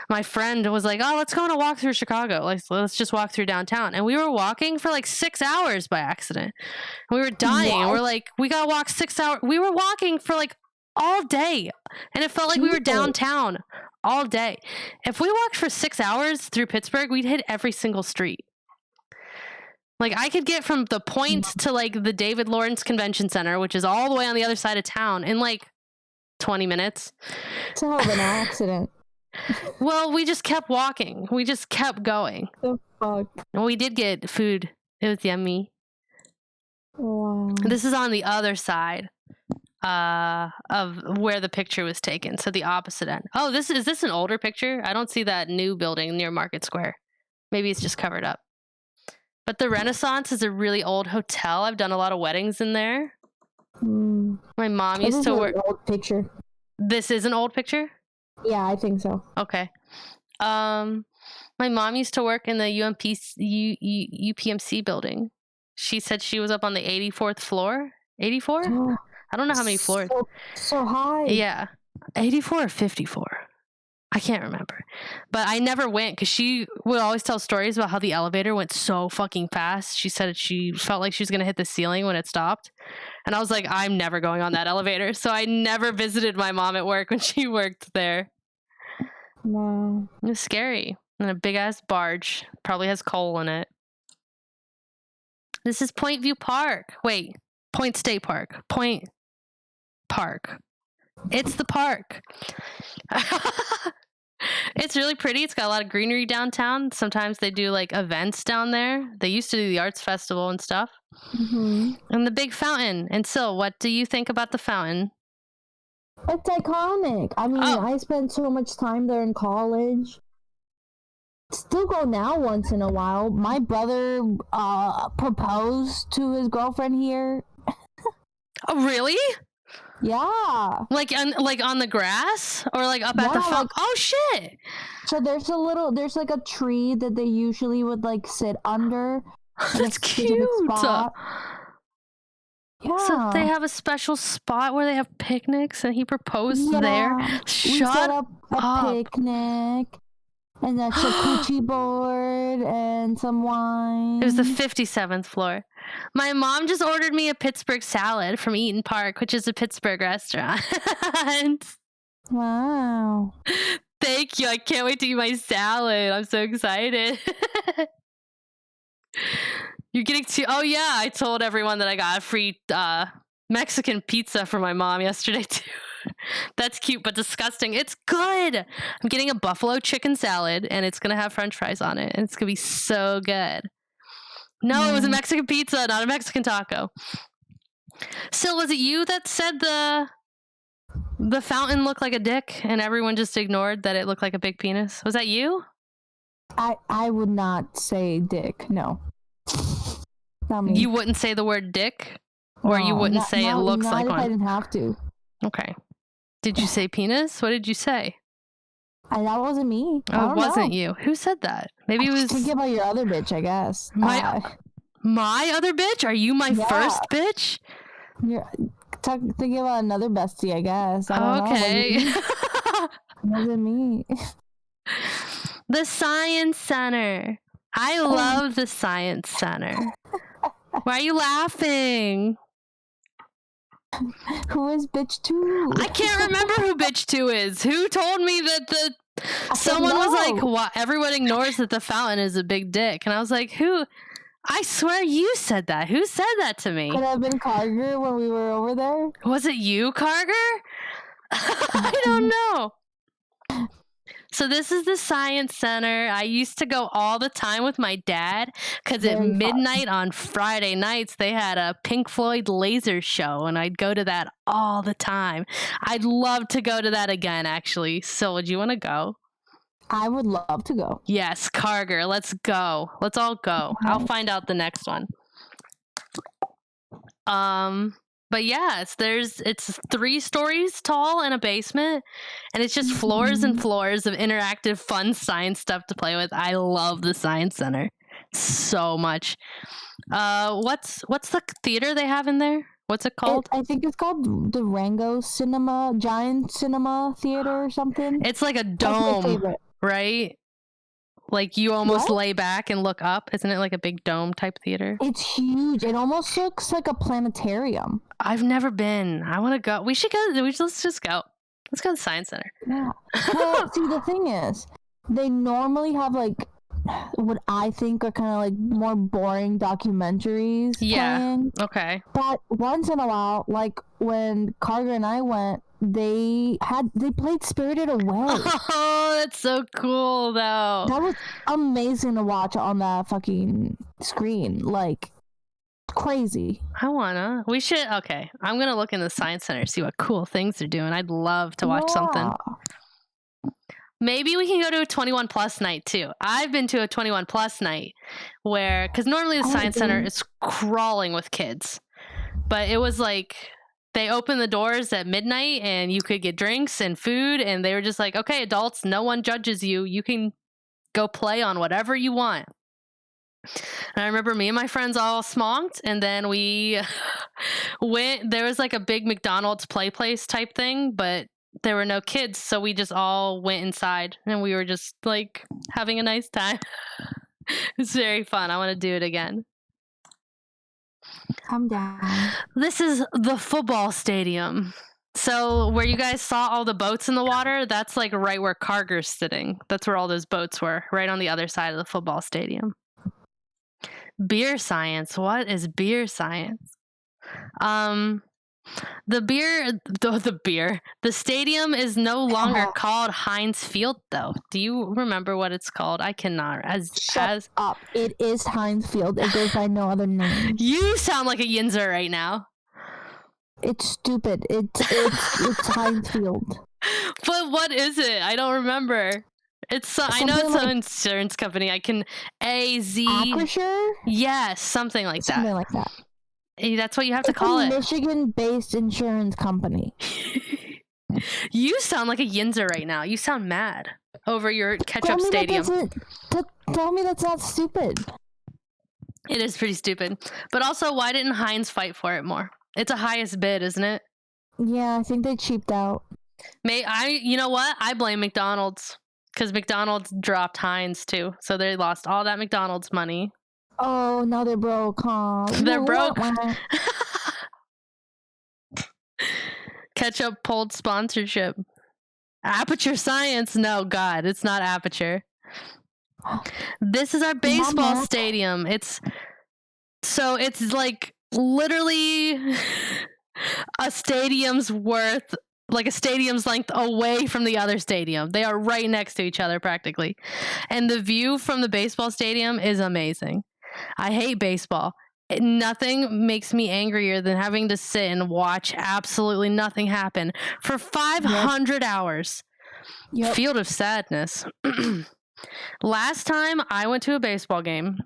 Speaker 1: my friend was like, oh, let's go on a walk through Chicago. Like, let's just walk through downtown. And we were walking for like 6 hours by accident. We were dying. And we're like, we gotta walk 6 hours. We were walking for like all day. And it felt like we were downtown all day. If we walked for 6 hours through Pittsburgh, we'd hit every single street. Like I could get from the Point to like the David Lawrence Convention Center, which is all the way on the other side of town, in like 20 minutes.
Speaker 2: It's a hell of an accident.
Speaker 1: Well, we just kept walking. We just kept going.
Speaker 2: The fuck?
Speaker 1: And we did get food. It was yummy.
Speaker 2: Wow.
Speaker 1: This is on the other side of where the picture was taken. So the opposite end. Oh, is this an older picture? I don't see that new building near Market Square. Maybe it's just covered up. But the Renaissance is a really old hotel. I've done a lot of weddings in there. My mom used to work.
Speaker 2: An old picture.
Speaker 1: This is an old picture?
Speaker 2: Yeah, I think so.
Speaker 1: Okay. My mom used to work in the UPMC building. She said she was up on the 84th floor. 84?
Speaker 2: Oh,
Speaker 1: I don't know how many floors.
Speaker 2: So high.
Speaker 1: Yeah. 84 or 54. I can't remember. But I never went because she would always tell stories about how the elevator went so fucking fast. She said she felt like she was going to hit the ceiling when it stopped. And I was like, I'm never going on that elevator. So I never visited my mom at work when she worked there.
Speaker 2: Wow.
Speaker 1: It was scary. And a big ass barge. Probably has coal in it. This is Point View Park. Wait. Point State Park. Point Park. It's the park. It's really pretty. It's got a lot of greenery downtown. Sometimes they do like events down there. They used to do the arts festival and stuff.
Speaker 2: Mm-hmm.
Speaker 1: And the big fountain. And Sil, what do you think about the fountain?
Speaker 2: It's iconic. I mean, I spent so much time there in college. Still go now once in a while. My brother proposed to his girlfriend here.
Speaker 1: Oh, really?
Speaker 2: Yeah.
Speaker 1: Like on the grass or like up at the fountain? Oh shit.
Speaker 2: So there's like a tree that they usually would like sit under.
Speaker 1: That's cute.
Speaker 2: Yeah.
Speaker 1: So they have a special spot where they have picnics, and he proposed there.
Speaker 2: We
Speaker 1: Shut
Speaker 2: set up a
Speaker 1: up.
Speaker 2: picnic, and a charcuterie board, and some wine.
Speaker 1: It was the 57th floor. My mom just ordered me a Pittsburgh salad from Eaton Park, which is a Pittsburgh restaurant.
Speaker 2: Wow.
Speaker 1: Thank you. I can't wait to eat my salad. I'm so excited. You're getting to... Oh, yeah. I told everyone that I got a free Mexican pizza for my mom yesterday, too. That's cute, but disgusting. It's good. I'm getting a buffalo chicken salad, and it's going to have french fries on it, and it's going to be so good. No, it was a Mexican pizza, not a Mexican taco. Sil, was it you that said the fountain looked like a dick, and everyone just ignored that it looked like a big penis? Was that you?
Speaker 2: I would not say dick. No. Not me.
Speaker 1: You wouldn't say the word dick? Or you wouldn't say it looks like one?
Speaker 2: I didn't have to.
Speaker 1: Okay. Did you say penis? What did you say?
Speaker 2: That wasn't me.
Speaker 1: Oh, it wasn't you. Who said that? Maybe it was...
Speaker 2: Thinking about your other bitch, I guess.
Speaker 1: My other bitch? Are you my first bitch?
Speaker 2: You're thinking about another bestie, I guess. I don't know. Wasn't me.
Speaker 1: The Science Center. I love the Science Center. Why are you laughing?
Speaker 2: Who is bitch 2?
Speaker 1: I can't remember who bitch 2 is. Who told me that someone was like, what? Everyone ignores that the fountain is a big dick. And I was like, who? I swear you said that. Who said that to me?
Speaker 2: Could have been Carger when we were over there.
Speaker 1: Was it you, Carger? I don't know. So this is the Science Center. I used to go all the time with my dad because at midnight on Friday nights, they had a Pink Floyd laser show, and I'd go to that all the time. I'd love to go to that again, actually. So would you want to go?
Speaker 2: I would love to go.
Speaker 1: Yes, Carger, let's go. Let's all go. Okay. I'll find out the next one. But yeah, it's 3 stories tall and a basement, and it's just floors and floors of interactive, fun science stuff to play with. I love the Science Center so much. What's the theater they have in there? What's it called?
Speaker 2: I think it's called the Rango Cinema, Giant Cinema Theater or something.
Speaker 1: It's like a dome, right? Like you almost lay back and look up. Isn't it like a big dome type theater?
Speaker 2: It's huge. It almost looks like a planetarium.
Speaker 1: I've never been. I want to go. We should go. Let's just go. Let's go to the Science Center.
Speaker 2: Yeah. Well, see, the thing is, they normally have like what I think are kind of like more boring documentaries.
Speaker 1: Yeah.
Speaker 2: Playing.
Speaker 1: Okay.
Speaker 2: But once in a while, like when Carter and I went, they played Spirited Away.
Speaker 1: Oh, that's so cool, though.
Speaker 2: That was amazing to watch on that fucking screen. Like, crazy.
Speaker 1: I wanna. We should. Okay. I'm gonna look in the Science Center, see what cool things they're doing. I'd love to watch something. Maybe we can go to a 21 plus night too. I've been to a 21 plus night because normally the Science Center is crawling with kids, but it was like they opened the doors at midnight and you could get drinks and food, and they were just like, okay, adults, no one judges you. You can go play on whatever you want. And I remember me and my friends all smonked, and then we went. There was like a big McDonald's play place type thing, but there were no kids, so we just all went inside and we were just like having a nice time. It's very fun. I want to do it again.
Speaker 2: Calm down.
Speaker 1: This is the football stadium. So where you guys saw all the boats in the water, that's like right where Carger's sitting. That's where all those boats were, right on the other side of the football stadium. Beer science. What is beer science? The stadium is no longer called Heinz Field, though. Do you remember what it's called? I cannot.
Speaker 2: Shut up. It is Heinz Field. It goes by no other name.
Speaker 1: You sound like a Yinzer right now.
Speaker 2: It's stupid. It's Heinz Field.
Speaker 1: But what is it? I don't remember. I know it's an insurance company. I can
Speaker 2: Acrisure?
Speaker 1: Yes, something like that.
Speaker 2: Something like that.
Speaker 1: That's what you have to call it.
Speaker 2: Michigan-based insurance company.
Speaker 1: You sound like a Yinzer right now. You sound mad over your ketchup stadium.
Speaker 2: Tell me that's not stupid.
Speaker 1: It is pretty stupid. But also, why didn't Heinz fight for it more? It's a highest bid, isn't it?
Speaker 2: Yeah, I think they cheaped out.
Speaker 1: You know what? I blame McDonald's because McDonald's dropped Heinz too, so they lost all that McDonald's money.
Speaker 2: Oh, now they're broke, huh?
Speaker 1: They're broke. Ketchup pulled sponsorship. Aperture Science? No, God, it's not Aperture. This is our baseball stadium. It's like literally a stadium's worth, like a stadium's length away from the other stadium. They are right next to each other practically. And the view from the baseball stadium is amazing. I hate baseball. Nothing makes me angrier than having to sit and watch absolutely nothing happen for 500 hours. Yep. Field of Sadness. Last time I went to a baseball game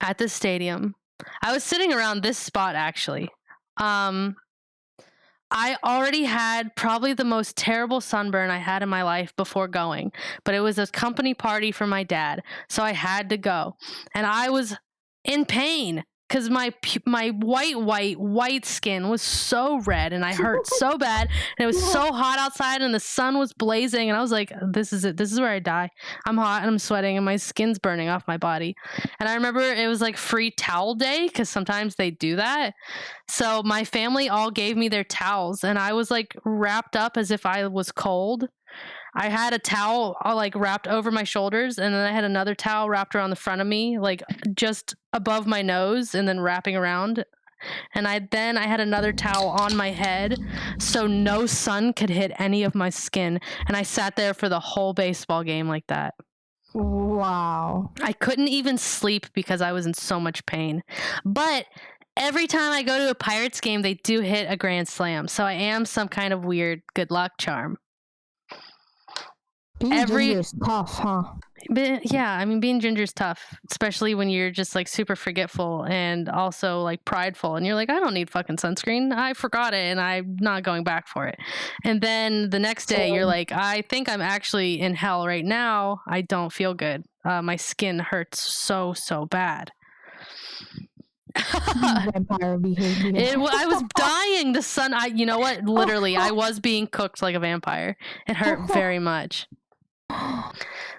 Speaker 1: at the stadium, I was sitting around this spot actually. I already had probably the most terrible sunburn I had in my life before going, but it was a company party for my dad, so I had to go. And I was in pain because my white skin was so red and I hurt so bad, and it was so hot outside and the sun was blazing, and I was like, this is it. This is where I die. I'm hot and I'm sweating and my skin's burning off my body. And I remember it was like free towel day because sometimes they do that. So my family all gave me their towels and I was like wrapped up as if I was cold. I had a towel like wrapped over my shoulders, and then I had another towel wrapped around the front of me, like just above my nose and then wrapping around. And I had another towel on my head so no sun could hit any of my skin. And I sat there for the whole baseball game like that.
Speaker 2: Wow.
Speaker 1: I couldn't even sleep because I was in so much pain. But every time I go to a Pirates game, they do hit a grand slam. So I am some kind of weird good luck charm.
Speaker 2: Being ginger is tough, huh?
Speaker 1: But yeah, I mean, being ginger is tough, especially when you're just like super forgetful and also like prideful, and you're like, I don't need fucking sunscreen. I forgot it and I'm not going back for it. And then the next day you're like, I think I'm actually in hell right now. I don't feel good. My skin hurts so bad.
Speaker 2: Vampire behavior.
Speaker 1: I was dying. The sun. You know what? Literally, I was being cooked like a vampire. It hurt very much.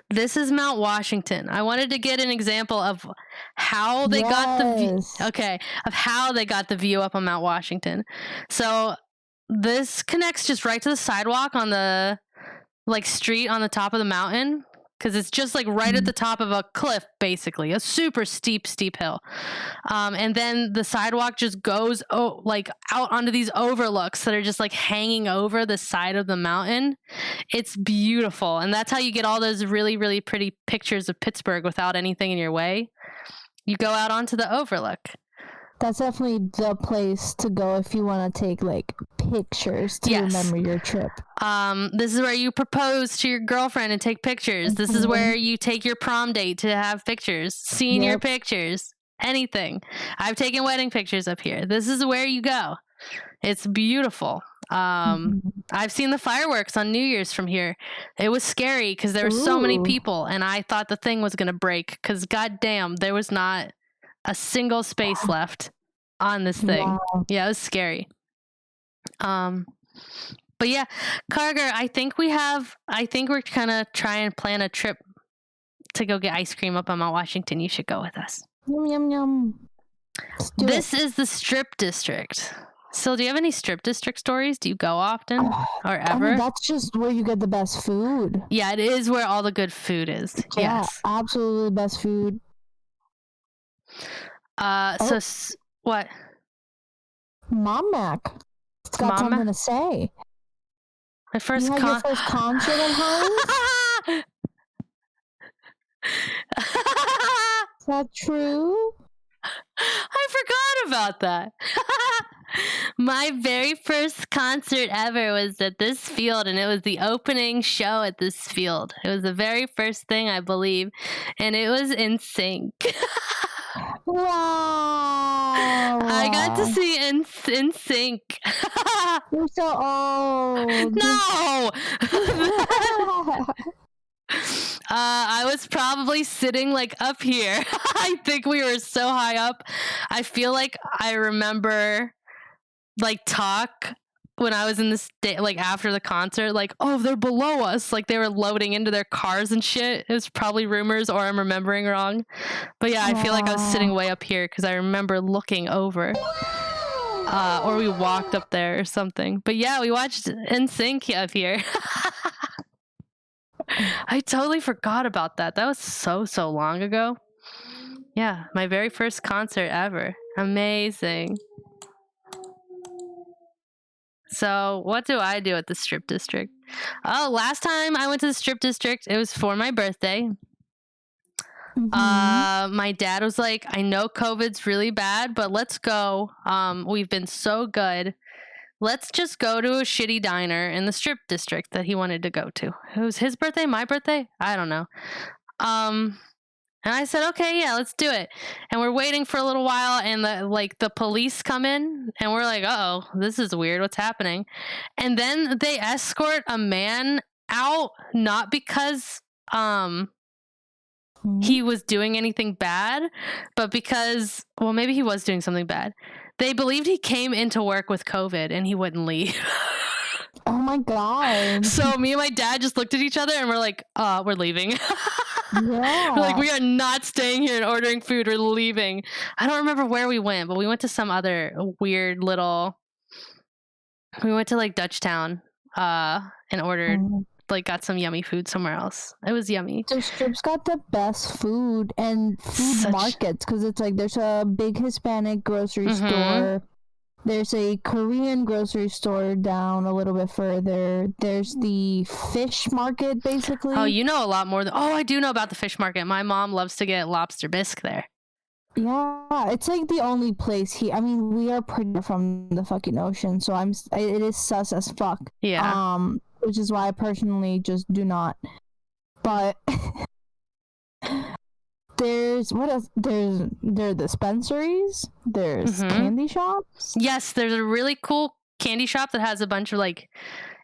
Speaker 1: This is Mount Washington. I wanted to get an example of how they got the view. Okay, of how they got the view up on Mount Washington. So this connects just right to the sidewalk on the like street on the top of the mountain. Because it's just like right at the top of a cliff, basically, a super steep hill. And then the sidewalk just goes like out onto these overlooks that are just like hanging over the side of the mountain. It's beautiful. And that's how you get all those really, really pretty pictures of Pittsburgh without anything in your way. You go out onto the overlook.
Speaker 2: That's definitely the place to go if you want to take like pictures to remember your trip.
Speaker 1: This is where you propose to your girlfriend and take pictures. This is where you take your prom date to have pictures, senior pictures, anything. I've taken wedding pictures up here. This is where you go. It's beautiful. I've seen the fireworks on New Year's from here. It was scary because there were so many people, and I thought the thing was gonna break because goddamn, there was not a single space left on this thing. Wow. Yeah, it was scary. But yeah, Carger, I think we're gonna try and plan a trip to go get ice cream up on Mount Washington. You should go with us.
Speaker 2: Yum, yum, yum.
Speaker 1: This is the Strip District. So do you have any Strip District stories? Do you go often or ever?
Speaker 2: I mean, that's just where you get the best food.
Speaker 1: Yeah, it is where all the good food is.
Speaker 2: Yeah,
Speaker 1: yes.
Speaker 2: Absolutely best food.
Speaker 1: So what?
Speaker 2: Mom Mac. It's got something to say.
Speaker 1: My first
Speaker 2: your first concert at home? Is that true?
Speaker 1: I forgot about that. My very first concert ever was at this field, and it was the opening show at this field. It was the very first thing, I believe, and it was NSYNC.
Speaker 2: Wow!
Speaker 1: I got to see NSYNC.
Speaker 2: You're so old.
Speaker 1: No! I was probably sitting like up here. I think we were so high up. I feel like I remember like talk when I was in the state, like after the concert, like, oh, they're below us. Like they were loading into their cars and shit. It was probably rumors or I'm remembering wrong. But yeah, I feel like I was sitting way up here because I remember looking over. Or we walked up there or something. But yeah, we watched NSYNC up here. I totally forgot about that. That was so long ago. Yeah, my very first concert ever. Amazing. So, what do I do at the Strip District? Oh, last time I went to the Strip District, it was for my birthday. My dad was like, I know COVID's really bad, but let's go. We've been so good. Let's just go to a shitty diner in the Strip District that he wanted to go to. It was his birthday, my birthday? I don't know. And I said, okay, yeah, let's do it. And we're waiting for a little while, and the police come in, and we're like, uh-oh, this is weird. What's happening? And then they escort a man out, not because he was doing anything bad, but because, well, maybe he was doing something bad. They believed he came into work with COVID, and he wouldn't leave.
Speaker 2: Oh my God.
Speaker 1: So me and my dad just looked at each other, and we're like, we're leaving.
Speaker 2: Yeah.
Speaker 1: We're like, we are not staying here and ordering food. We're leaving. I don't remember where we went, but we went to some other weird little. We went to like Dutchtown, and ordered got some yummy food somewhere else. It was yummy.
Speaker 2: The Strip's got the best food and food markets because it's like there's a big Hispanic grocery store. There's a Korean grocery store down a little bit further. There's the fish market, basically.
Speaker 1: Oh, you know a lot more than... Oh, I do know about the fish market. My mom loves to get lobster bisque there.
Speaker 2: Yeah, it's like the only place here. I mean, we are pretty far from the fucking ocean, so it is sus as fuck.
Speaker 1: Yeah.
Speaker 2: Which is why I personally just do not. But... There's what else? There are dispensaries. There's candy shops.
Speaker 1: Yes, there's a really cool candy shop that has a bunch of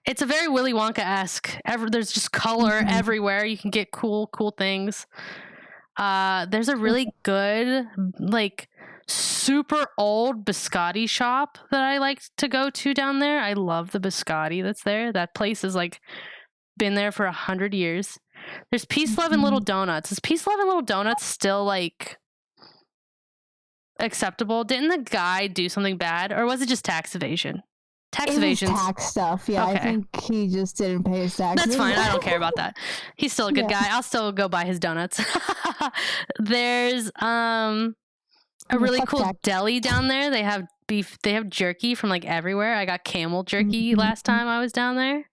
Speaker 1: it's a very Willy Wonka-esque. There's just color everywhere. You can get cool things. There's a really good super old biscotti shop that I like to go to down there. I love the biscotti that's there. That place is been there for 100 years. There's Peace, Love, and Little Donuts. Is Peace, Love, and Little Donuts still acceptable? Didn't the guy do something bad, or was it just tax evasion? Tax evasion.
Speaker 2: Tax stuff. Yeah, okay. I think he just didn't pay his taxes.
Speaker 1: That's fine. I don't care about that. He's still a good guy. I'll still go buy his donuts. There's a really cool deli down there. They have beef. They have jerky from everywhere. I got camel jerky last time I was down there.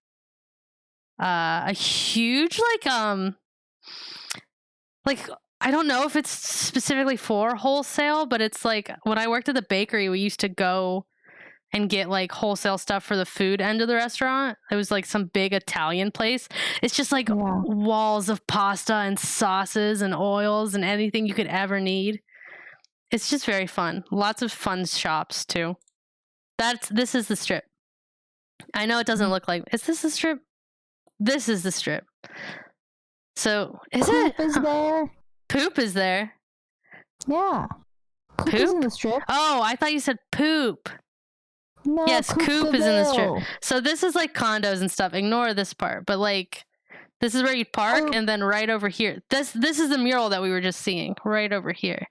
Speaker 1: A huge I don't know if it's specifically for wholesale, but it's when I worked at the bakery, we used to go and get wholesale stuff for the food end of the restaurant. It was some big Italian place. It's just walls of pasta and sauces and oils and anything you could ever need. It's just very fun. Lots of fun shops too. This is the Strip. I know it doesn't look like. Is this the Strip? This is the Strip. So,
Speaker 2: Poop is there.
Speaker 1: Poop is there.
Speaker 2: Yeah. Poop is in the Strip.
Speaker 1: Oh, I thought you said poop.
Speaker 2: No,
Speaker 1: yes, Coop is in the Strip. So this is condos and stuff. Ignore this part. But this is where you'd park, and then right over here. This is the mural that we were just seeing. Right over here.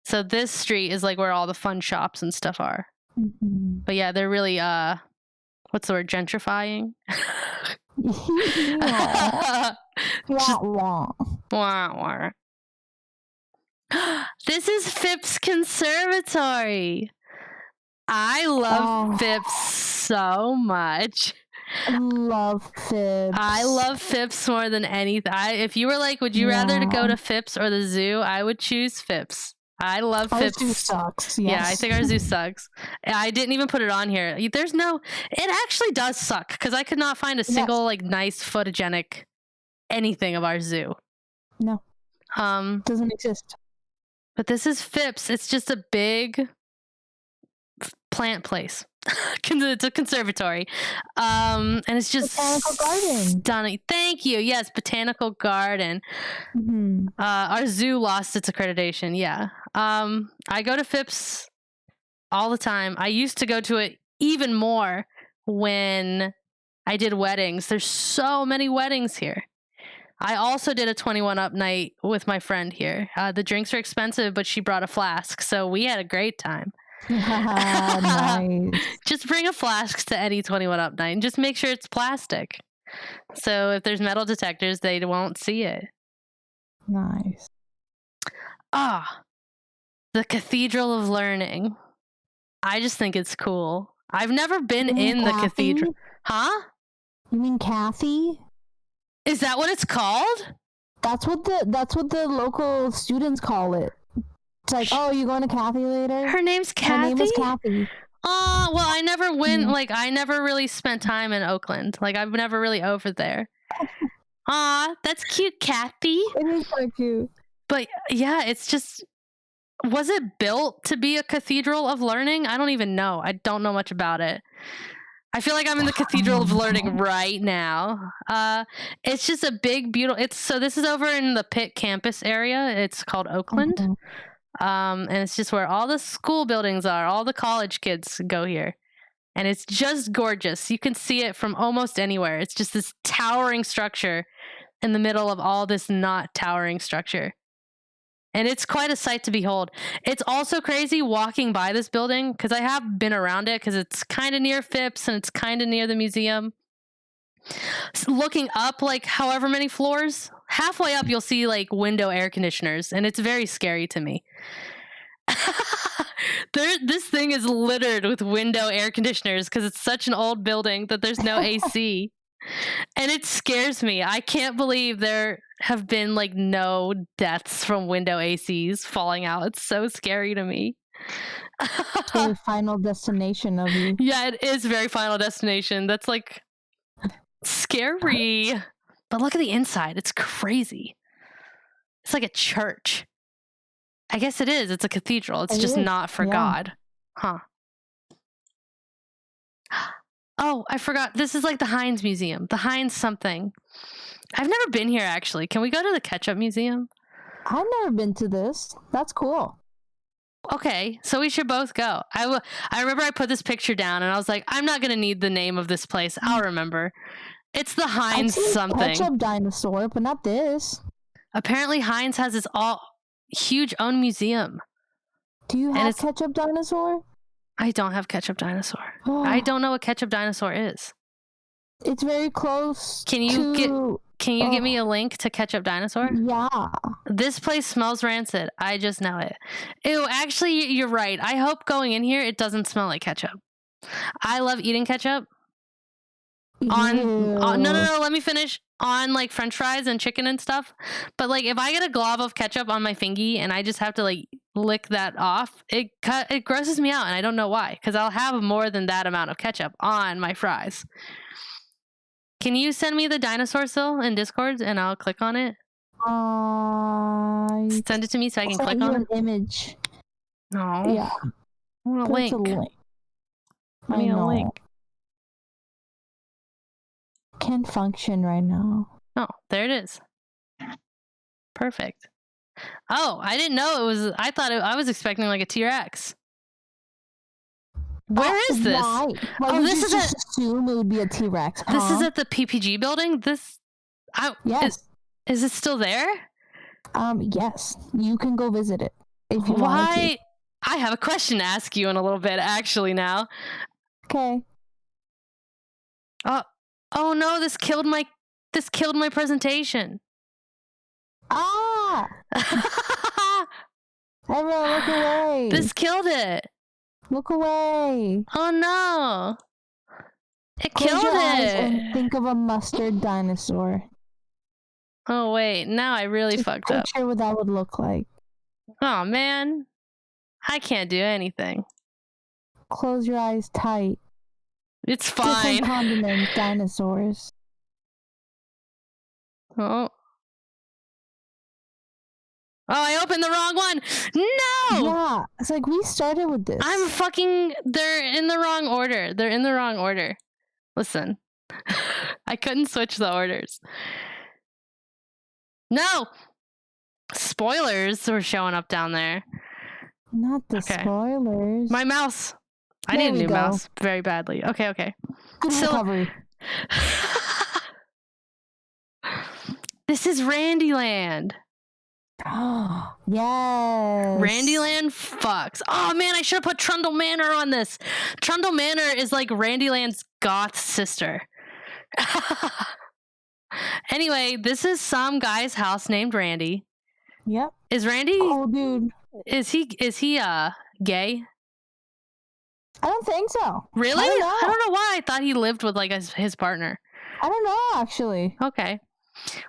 Speaker 1: So this street is where all the fun shops and stuff are. But yeah, they're really what's the word? Gentrifying. This is Phipps Conservatory. I love Phipps so much.
Speaker 2: Love Phipps.
Speaker 1: I love Phipps more than anything. If you were would you rather to go to Phipps or the zoo? I would choose Phipps. I love Phipps.
Speaker 2: Our zoo sucks. Yes.
Speaker 1: Yeah, I think our zoo sucks. I didn't even put it on here. It actually does suck because I could not find a single nice photogenic anything of our zoo.
Speaker 2: No. Doesn't exist.
Speaker 1: But this is Phipps. It's just a big plant place. It's a conservatory. And it's just
Speaker 2: botanical garden.
Speaker 1: Stunning. Thank you. Yes, botanical garden. Our zoo lost its accreditation. Yeah. I go to Phipps all the time. I used to go to it even more when I did weddings. There's so many weddings here. I also did a 21 up night with my friend here. The drinks are expensive, but she brought a flask, so we had a great time.
Speaker 2: Nice.
Speaker 1: Just bring a flask to any 21 up night and just make sure it's plastic. So if there's metal detectors, they won't see it.
Speaker 2: Nice.
Speaker 1: The Cathedral of Learning. I just think it's cool. I've never been in the cathedral. Huh?
Speaker 2: You mean Kathy?
Speaker 1: Is that what it's called?
Speaker 2: That's what the local students call it. It's like, oh, you going to Kathy later?
Speaker 1: Her name's Kathy?
Speaker 2: Her name is Kathy.
Speaker 1: Oh, well, I never went, like, I never really spent time in Oakland. Like, I'm never really over there. Aw, that's cute, Kathy.
Speaker 2: It is so cute.
Speaker 1: But, yeah, it's just, was it built to be a cathedral of learning? I don't even know. I don't know much about it. I feel like I'm in the Cathedral of Learning right now. It's just a big, beautiful, so this is over in the Pitt campus area. It's called Oakland. And it's just where all the school buildings are. All the college kids go here. And it's just gorgeous. You can see it from almost anywhere. It's just this towering structure in the middle of all this not towering structure. And it's quite a sight to behold. It's also crazy walking by this building because I have been around it because it's kind of near Phipps and it's kind of near the museum. So looking up like however many floors, halfway up you'll see like window air conditioners, and it's very scary to me. This thing is littered with window air conditioners because it's such an old building that there's no AC. And it scares me. I can't believe there have been like no deaths from window ACs falling out. It's so scary to me.
Speaker 2: The Final Destination of you.
Speaker 1: Yeah, it is very Final Destination. That's like scary. But look at the inside. It's crazy. It's like a church. I guess it is. It's a cathedral. It's just not for God. Huh. Oh, I forgot. This is like the Heinz Museum. The Heinz something. I've never been here, actually. Can we go to the Ketchup Museum?
Speaker 2: I've never been to this. That's cool.
Speaker 1: Okay, so we should both go. I remember I put this picture down, and I was like, I'm not going to need the name of this place. I'll remember. It's the Heinz something.
Speaker 2: Ketchup dinosaur, but not this.
Speaker 1: Apparently, Heinz has its huge own museum.
Speaker 2: Do you have Ketchup dinosaur?
Speaker 1: I don't have Ketchup dinosaur. I don't know what Ketchup dinosaur is.
Speaker 2: It's very close.
Speaker 1: Can you give me a link to Ketchup dinosaur?
Speaker 2: Yeah.
Speaker 1: This place smells rancid. I just know it. Ew, actually, you're right. I hope going in here it doesn't smell like ketchup. I love eating ketchup. No, let me finish. On like French fries and chicken and stuff. But like if I get a glob of ketchup on my fingy and I just have to like lick that off, it grosses me out, and I don't know why, because I'll have more than that amount of ketchup on my fries. Can you send me the dinosaur still in Discord and I'll click on it? Send it to me so I can click on it.
Speaker 2: An image.
Speaker 1: No.
Speaker 2: Yeah.
Speaker 1: I want a link.
Speaker 2: I need a link. Can't function right now.
Speaker 1: Oh, there it is. Perfect. Oh, I didn't know it was. I was expecting like a T-Rex. Where is this?
Speaker 2: Why
Speaker 1: This is
Speaker 2: just assume it would be a T-Rex. Huh?
Speaker 1: This is at the PPG building.
Speaker 2: Yes.
Speaker 1: Is it still there?
Speaker 2: Yes. You can go visit it if you want to.
Speaker 1: I have a question to ask you in a little bit. Actually, now.
Speaker 2: Okay.
Speaker 1: Oh no! This killed my presentation.
Speaker 2: Ah! Everyone, look away!
Speaker 1: This killed it.
Speaker 2: Look away!
Speaker 1: Oh no! It
Speaker 2: Close
Speaker 1: killed
Speaker 2: your eyes
Speaker 1: it.
Speaker 2: and think of a mustard dinosaur.
Speaker 1: Oh wait, now I really fucked up.
Speaker 2: Picture what that would look like.
Speaker 1: Oh man, I can't do anything.
Speaker 2: Close your eyes tight.
Speaker 1: It's fine.
Speaker 2: Different continent dinosaurs.
Speaker 1: Oh, I opened the wrong one. No.
Speaker 2: Yeah, it's like we started with this.
Speaker 1: They're in the wrong order. Listen, I couldn't switch the orders. No. Spoilers were showing up down there.
Speaker 2: Not the spoilers.
Speaker 1: My mouse. I need a new mouse very badly. Okay.
Speaker 2: Good recovery.
Speaker 1: This is Randyland.
Speaker 2: Yes.
Speaker 1: Randyland fucks. Oh man, I should have put Trundle Manor on this. Trundle Manor is like Randyland's goth sister. Anyway, this is some guy's house named Randy.
Speaker 2: Yep.
Speaker 1: Is Randy?
Speaker 2: Oh, dude.
Speaker 1: Is he gay?
Speaker 2: I don't think so.
Speaker 1: Really?
Speaker 2: I
Speaker 1: don't know why I thought he lived with like his partner.
Speaker 2: I don't know, actually.
Speaker 1: Okay.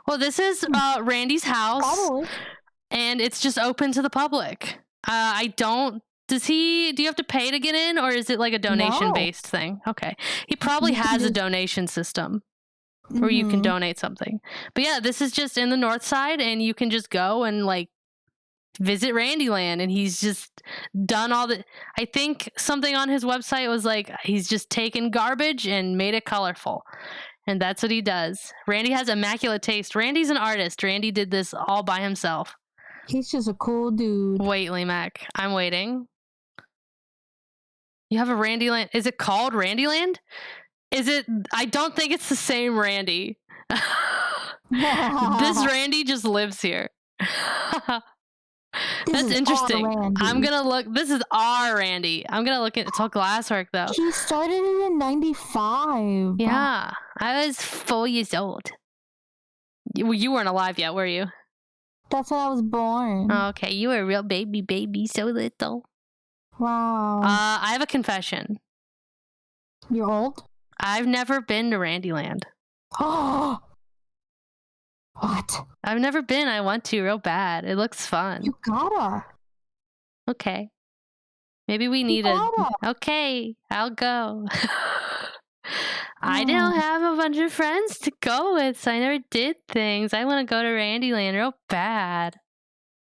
Speaker 1: Well, this is Randy's house.
Speaker 2: Probably.
Speaker 1: And it's just open to the public. Do you have to pay to get in, or is it like a donation based thing? Okay. He probably has a donation system where you can donate something. But yeah, this is just in the north side, and you can just go and like visit Randyland, and he's just done all the, I think something on his website was like he's just taken garbage and made it colorful. And that's what he does. Randy has immaculate taste. Randy's an artist. Randy did this all by himself.
Speaker 2: He's just a cool dude.
Speaker 1: Wait, Mac. I'm waiting. You have a Randyland. Is it called Randyland? Is it? I don't think it's the same Randy. This Randy just lives here. That's interesting. I'm going to look. This is our Randy. I'm going to look at, it's all glasswork though.
Speaker 2: He started it in 95.
Speaker 1: Yeah. I was 4 years old. You weren't alive yet, were you?
Speaker 2: That's when I was born.
Speaker 1: Oh, okay, you were a real baby, so little.
Speaker 2: Wow.
Speaker 1: I have a confession.
Speaker 2: You're old?
Speaker 1: I've never been to Randyland.
Speaker 2: Oh. What?
Speaker 1: I've never been. I want to real bad. It looks fun.
Speaker 2: You gotta.
Speaker 1: Okay. Maybe we need Okay, I'll go. I don't have a bunch of friends to go with, so I never did things. I want to go to Randyland real bad.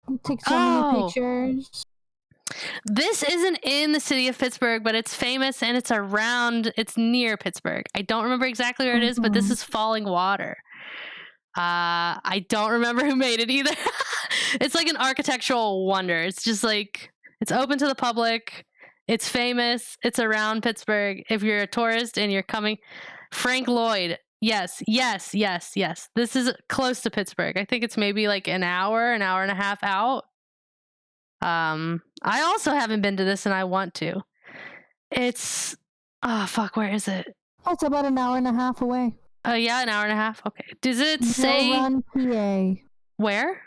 Speaker 2: We'll take so many pictures.
Speaker 1: This isn't in the city of Pittsburgh, but it's famous and it's near Pittsburgh. I don't remember exactly where it is, but this is Falling Water. I don't remember who made it either. It's like an architectural wonder. It's just like, it's open to the public. It's famous. It's around Pittsburgh. If you're a tourist and you're coming, Frank Lloyd. Yes. This is close to Pittsburgh. I think it's maybe like an hour and a half out. I also haven't been to this and I want to. It's, where is it?
Speaker 2: Oh, it's about an hour and a half away.
Speaker 1: Oh, yeah, an hour and a half. Okay. Does it say?
Speaker 2: Mill Run, PA.
Speaker 1: Where?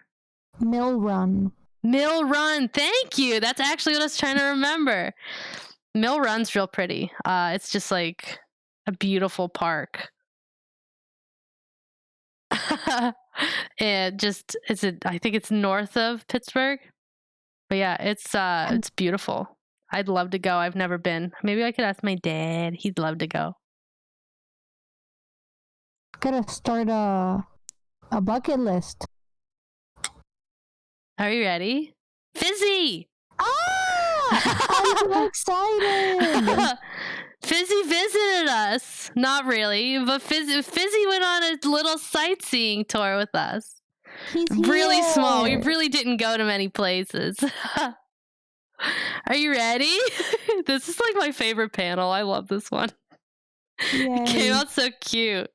Speaker 2: Mill Run.
Speaker 1: Mill Run. Thank you. That's actually what I was trying to remember. Mill Run's real pretty. It's just like a beautiful park. I think it's north of Pittsburgh. But yeah, it's beautiful. I'd love to go. I've never been. Maybe I could ask my dad. He'd love to go.
Speaker 2: Gotta start a bucket list.
Speaker 1: Are you ready? Fizzy!
Speaker 2: I'm so excited!
Speaker 1: Fizzy visited us. Not really, but Fizzy went on a little sightseeing tour with us.
Speaker 2: He's
Speaker 1: really
Speaker 2: here.
Speaker 1: Small. We really didn't go to many places. Are you ready? This is like my favorite panel. I love this one.
Speaker 2: Yay.
Speaker 1: It came out so cute.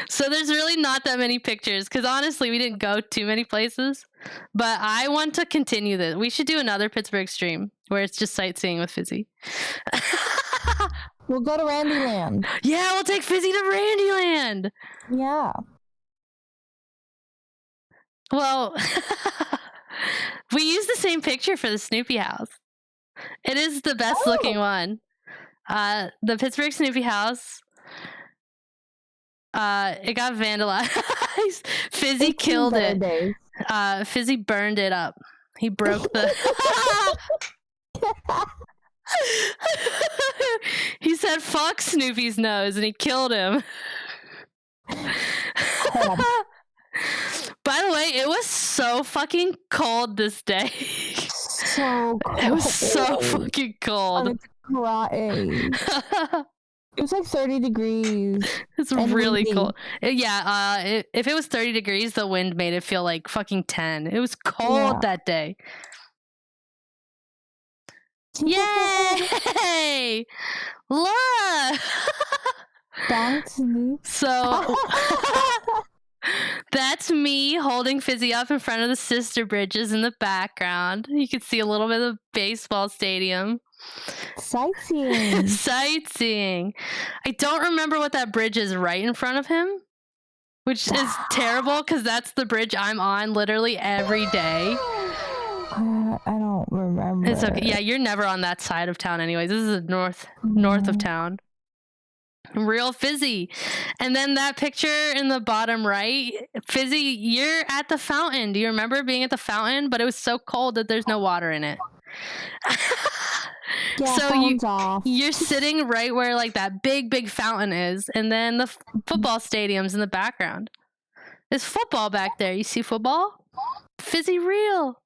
Speaker 1: So there's really not that many pictures because honestly we didn't go too many places, but I want to continue this. We should do another Pittsburgh stream where it's just sightseeing with Fizzy.
Speaker 2: We'll go to Randyland.
Speaker 1: Yeah, we'll take Fizzy to Randyland.
Speaker 2: Yeah.
Speaker 1: Well, we used the same picture for the Snoopy house. It is the best looking one. The Pittsburgh Snoopy house. It got vandalized. Fizzy killed it. Fizzy burned it up. He broke the. He said, "Fuck Snoopy's nose," and he killed him. By the way, it was so fucking cold this day.
Speaker 2: So cold.
Speaker 1: It was so fucking cold.
Speaker 2: I'm crying. It was like 30 degrees.
Speaker 1: It's really cold. Yeah, if it was 30 degrees, the wind made it feel like fucking 10. It was cold that day. Yay! Look!
Speaker 2: That's me.
Speaker 1: So that's me holding Fizzy up in front of the Sister Bridges in the background. You can see a little bit of the baseball stadium.
Speaker 2: Sightseeing.
Speaker 1: Sightseeing. I don't remember what that bridge is right in front of him, which is terrible because that's the bridge I'm on literally every day.
Speaker 2: I don't remember.
Speaker 1: It's okay. Yeah, you're never on that side of town anyways. This is north of town. Real Fizzy. And then that picture in the bottom right, Fizzy, you're at the fountain. Do you remember being at the fountain? But it was so cold that there's no water in it.
Speaker 2: Yeah,
Speaker 1: so you're sitting right where like that big fountain is, and then the football stadium's in the background. There's football back there. You see football? Fizzy real.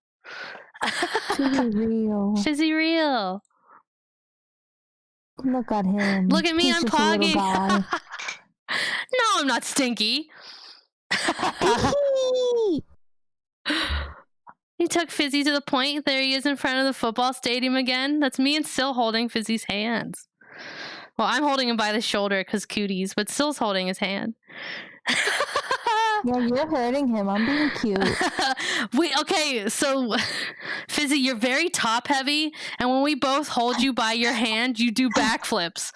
Speaker 2: Fizzy real.
Speaker 1: Fizzy real.
Speaker 2: Look at him.
Speaker 1: Look at me,
Speaker 2: He's
Speaker 1: I'm
Speaker 2: just a little
Speaker 1: pogging.
Speaker 2: guy.
Speaker 1: No, I'm not stinky. He took Fizzy to the point. There he is in front of the football stadium again. That's me and Syl holding Fizzy's hands. Well, I'm holding him by the shoulder because cooties, but Syl's holding his hand.
Speaker 2: Yeah, you're hurting him. I'm being cute.
Speaker 1: Okay, so Fizzy, you're very top heavy, and when we both hold you by your hand, you do backflips.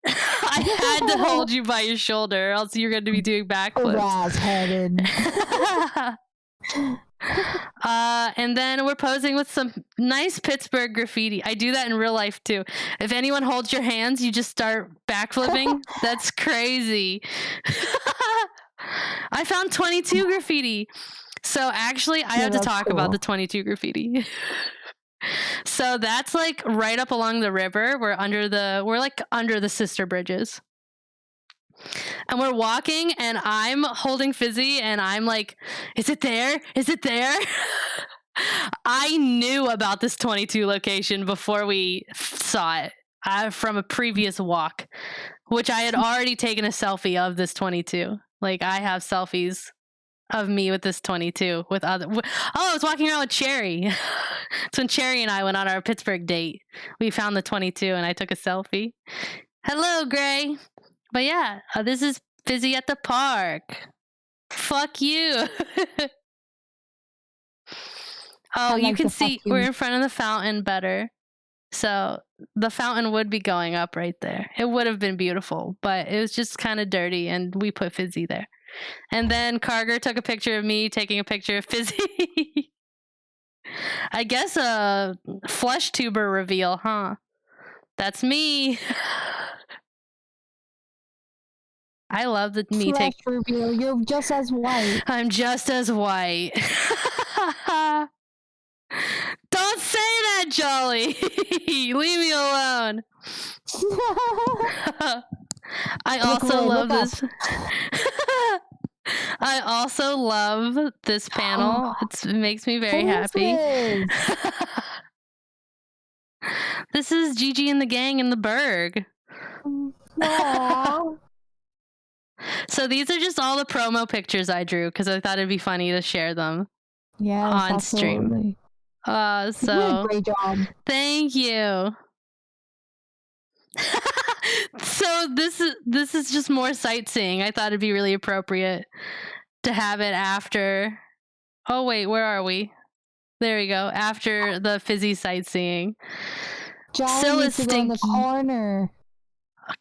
Speaker 1: I had to hold you by your shoulder, or else you're going to be doing backflips.
Speaker 2: Ass-headed.
Speaker 1: And then we're posing with some nice Pittsburgh graffiti. I do that in real life too. If anyone holds your hands, you just start backflipping. That's crazy. I found 22 graffiti. So actually, I have to talk about the 22 graffiti. So that's like right up along the river. We're like under the Sister Bridges. And we're walking, and I'm holding Fizzy, and I'm like, is it there? Is it there? I knew about this 22 location before we saw it from a previous walk, which I had already taken a selfie of this 22. Like, I have selfies of me with this 22 with other. I was walking around with Cherry. It's when Cherry and I went on our Pittsburgh date. We found the 22, and I took a selfie. Hello, Gray. But yeah, this is Fizzy at the park. Fuck you. Oh, you can see we're in front of the fountain better. So the fountain would be going up right there. It would have been beautiful, but it was just kind of dirty, and we put Fizzy there. And then Carger took a picture of me taking a picture of Fizzy. I guess a flesh tuber reveal, huh? That's me. I love the me take
Speaker 2: reveal. You're just as white.
Speaker 1: I'm just as white. Don't say that, Jolly. Leave me alone. I also love this. I also love this panel. It makes me very happy. This is Gigi and the gang in the Berg.
Speaker 2: Aww.
Speaker 1: So these are just all the promo pictures I drew because I thought it'd be funny to share them on stream. So
Speaker 2: you did a great job.
Speaker 1: Thank you. So this is just more sightseeing. I thought it'd be really appropriate to have it after. Oh wait, where are we? There we go. After the Fizzy sightseeing.
Speaker 2: Jolly needs to go in the corner.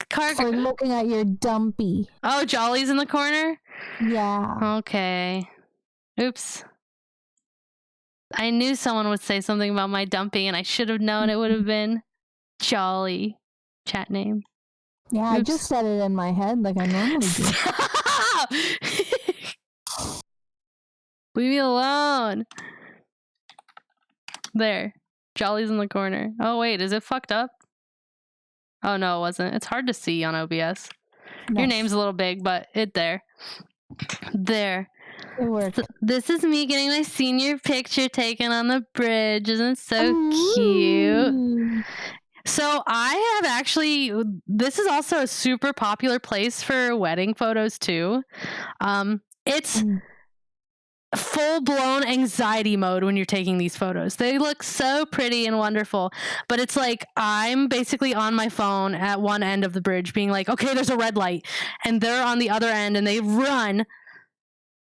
Speaker 2: For looking at your dumpy.
Speaker 1: Oh, Jolly's in the corner?
Speaker 2: Yeah.
Speaker 1: Okay. Oops. I knew someone would say something about my dumpy, and I should have known it would have been Jolly. Chat name.
Speaker 2: Yeah, oops. I just said it in my head like I normally do.
Speaker 1: Leave me alone. There. Jolly's in the corner. Oh, wait. Is it fucked up? Oh, no, it wasn't. It's hard to see on OBS. Nice. Your name's a little big, but there. There.
Speaker 2: It worked.
Speaker 1: This is me getting my senior picture taken on the bridge. Isn't it so cute? So I have actually, this is also a super popular place for wedding photos too. It's full-blown anxiety mode when you're taking these photos. They look so pretty and wonderful, but it's like I'm basically on my phone at one end of the bridge being like, okay, there's a red light, and they're on the other end and they run,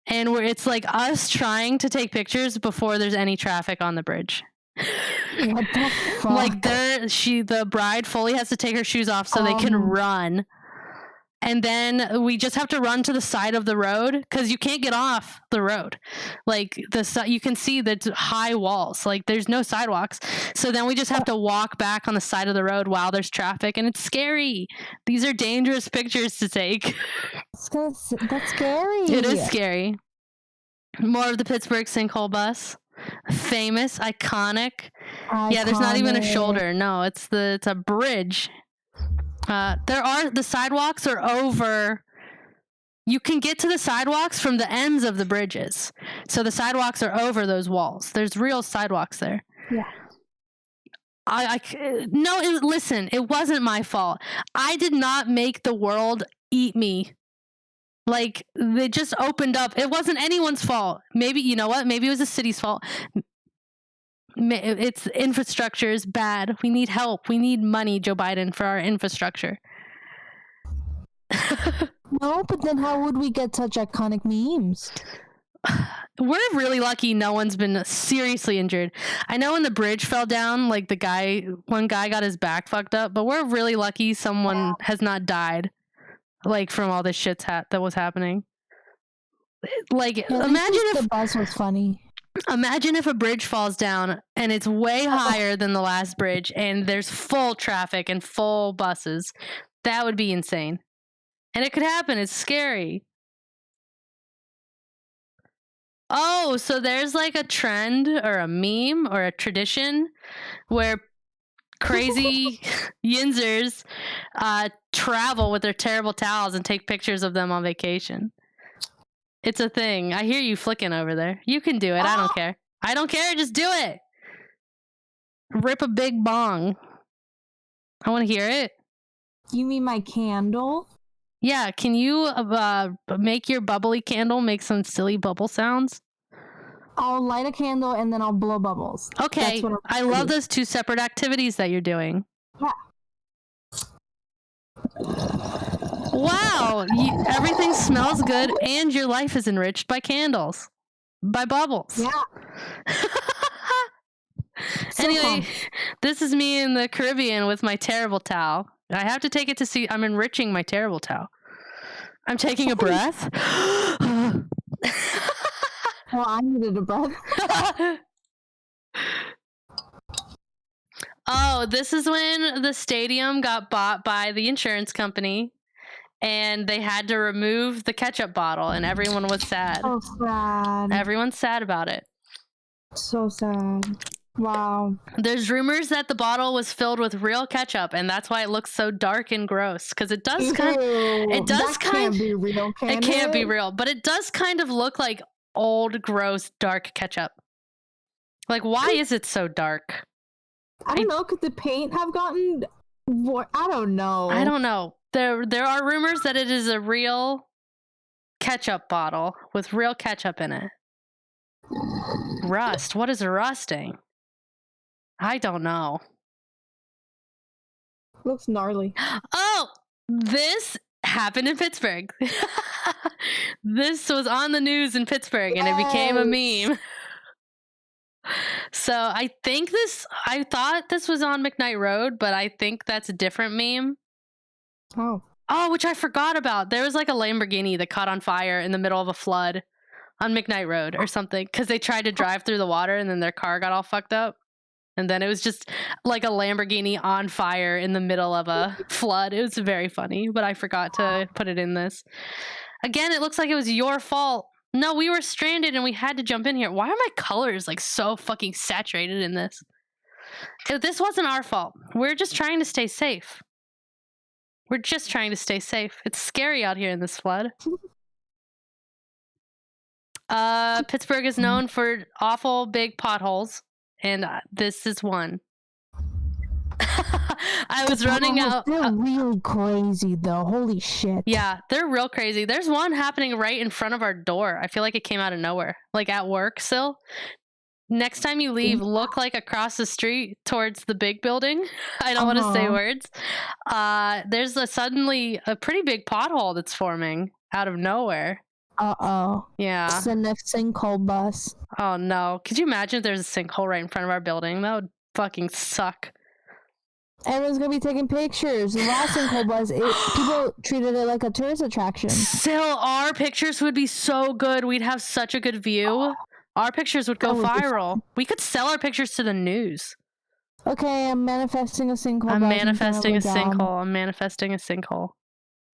Speaker 1: and it's like us trying to take pictures before there's any traffic on the bridge.
Speaker 2: What the fuck?
Speaker 1: Like the bride fully has to take her shoes off so they can run. And then we just have to run to the side of the road because you can't get off the road. Like you can see the high walls. Like there's no sidewalks. So then we just have to walk back on the side of the road while there's traffic, and it's scary. These are dangerous pictures to take.
Speaker 2: That's scary.
Speaker 1: It is scary. More of the Pittsburgh sinkhole bus. Famous, iconic. Yeah, there's not even a shoulder. No, it's a bridge. The sidewalks are over. You can get to the sidewalks from the ends of the bridges. So the sidewalks are over those walls. There's real sidewalks there.
Speaker 2: Yeah.
Speaker 1: Listen, it wasn't my fault. I did not make the world eat me. Like, they just opened up. It wasn't anyone's fault. Maybe, you know what? Maybe it was the city's fault. It's infrastructure is bad. We need help. We need money, Joe Biden, for our infrastructure.
Speaker 2: No, but then how would we get such iconic memes?
Speaker 1: We're really lucky no one's been seriously injured. I know when the bridge fell down, like one guy got his back fucked up, but we're really lucky someone has not died, like from all this shit that was happening. Like, imagine if
Speaker 2: the bus was funny.
Speaker 1: Imagine if a bridge falls down and it's way higher than the last bridge and there's full traffic and full buses. That would be insane. And it could happen. It's scary. Oh, so there's like a trend or a meme or a tradition where crazy Yinzers travel with their terrible towels and take pictures of them on vacation. It's a thing. I hear you flicking over there. You can do it. I don't care. I don't care. Just do it. Rip a big bong. I want to hear it.
Speaker 2: You mean my candle?
Speaker 1: Yeah. Can you make your bubbly candle make some silly bubble sounds?
Speaker 2: I'll light a candle and then I'll blow bubbles.
Speaker 1: Okay. I love those two separate activities that you're doing.
Speaker 2: Yeah.
Speaker 1: Wow, everything smells good and your life is enriched by candles. By bubbles.
Speaker 2: Yeah.
Speaker 1: Anyway, this is me in the Caribbean with my terrible towel. I have to take it to see. I'm enriching my terrible towel. I'm taking a breath.
Speaker 2: Well, I needed a breath.
Speaker 1: Oh, this is when the stadium got bought by the insurance company. And they had to remove the ketchup bottle, and everyone was sad.
Speaker 2: So sad.
Speaker 1: Everyone's sad about it.
Speaker 2: So sad. Wow.
Speaker 1: There's rumors that the bottle was filled with real ketchup, and that's why it looks so dark and gross. Because it does kind. It does
Speaker 2: that can't be real.
Speaker 1: It can't be real, but it does kind of look like old, gross, dark ketchup. Like, why is it so dark?
Speaker 2: I don't know. Could the paint have gotten? I don't know.
Speaker 1: I don't know. There are rumors that it is a real ketchup bottle with real ketchup in it. Rust. What is rusting? I don't know.
Speaker 2: Looks gnarly.
Speaker 1: Oh, this happened in Pittsburgh. This was on the news in Pittsburgh and it became a meme. So I thought this was on McKnight Road, but I think that's a different meme. Oh, which I forgot about. There was like a Lamborghini that caught on fire in the middle of a flood on McKnight Road or something because they tried to drive through the water and then their car got all fucked up. And then it was just like a Lamborghini on fire in the middle of a flood. It was very funny, but I forgot to put it in this. Again, it looks like it was your fault. No, we were stranded and we had to jump in here. Why are my colors like so fucking saturated in this? This wasn't our fault. We're just trying to stay safe. We're just trying to stay safe. It's scary out here in this flood. Pittsburgh is known for awful big potholes, and this is one. I was running out.
Speaker 2: They're real crazy, though. Holy shit.
Speaker 1: Yeah, they're real crazy. There's one happening right in front of our door. I feel like it came out of nowhere. Like at work still. Next time you leave, look like across the street towards the big building. I don't want to say words. There's suddenly a pretty big pothole that's forming out of nowhere.
Speaker 2: Uh-oh.
Speaker 1: Yeah.
Speaker 2: It's the next sinkhole bus.
Speaker 1: Oh, no. Could you imagine if there's a sinkhole right in front of our building? That would fucking suck.
Speaker 2: Everyone's going to be taking pictures. The last sinkhole bus, people treated it like a tourist attraction.
Speaker 1: Still, our pictures would be so good. We'd have such a good view. Our pictures would go viral. We could sell our pictures to the news.
Speaker 2: Okay, I'm manifesting a sinkhole.
Speaker 1: I'm manifesting a sinkhole. I'm manifesting a sinkhole.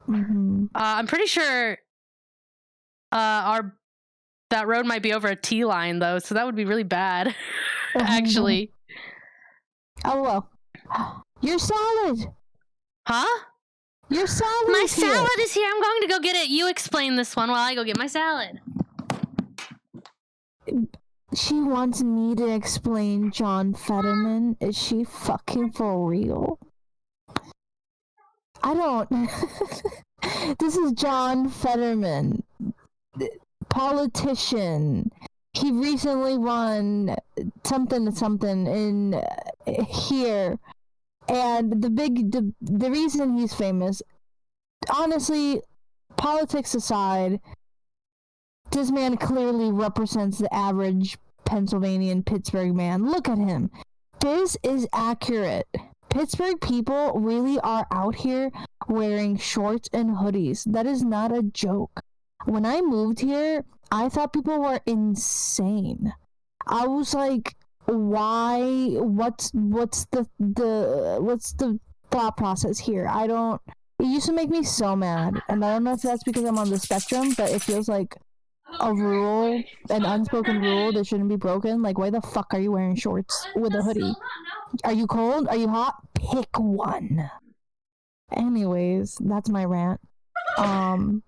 Speaker 2: Mm-hmm.
Speaker 1: I'm pretty sure that road might be over a T line though, so that would be really bad. Actually.
Speaker 2: Oh well. Your salad.
Speaker 1: Huh?
Speaker 2: Your salad.
Speaker 1: My salad is here. I'm going to go get it. You explain this one while I go get my salad.
Speaker 2: She wants me to explain John Fetterman. Is she fucking for real? I don't. This is John Fetterman, politician. He recently won something in here, and the reason he's famous, honestly, politics aside, this man clearly represents the average Pennsylvanian Pittsburgh man. Look at him. This is accurate. Pittsburgh people really are out here wearing shorts and hoodies. That is not a joke. When I moved here, I thought people were insane. I was like, why? What's the thought process here? It used to make me so mad, and I don't know if that's because I'm on the spectrum, but it feels like a rule, an unspoken rule that shouldn't be broken. Like, why the fuck are you wearing shorts with a hoodie? Are you cold? Are you hot? Pick one. Anyways, that's my rant.
Speaker 1: Still,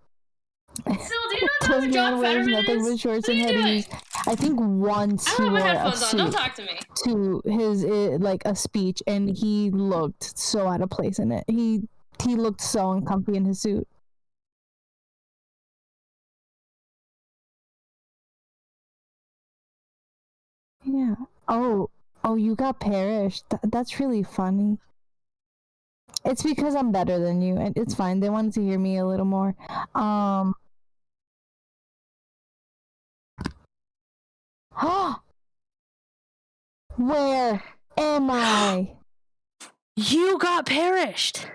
Speaker 1: do you know who John Fetterman
Speaker 2: nothing
Speaker 1: is?
Speaker 2: but shorts and hoodies. I think once he wore a suit
Speaker 1: Don't talk to me.
Speaker 2: to his like a speech, and he looked so out of place in it. He looked so uncomfy in his suit. Yeah. Oh, you got perished. That's really funny. It's because I'm better than you, and it's fine. They wanted to hear me a little more. Where am I?
Speaker 1: You got perished.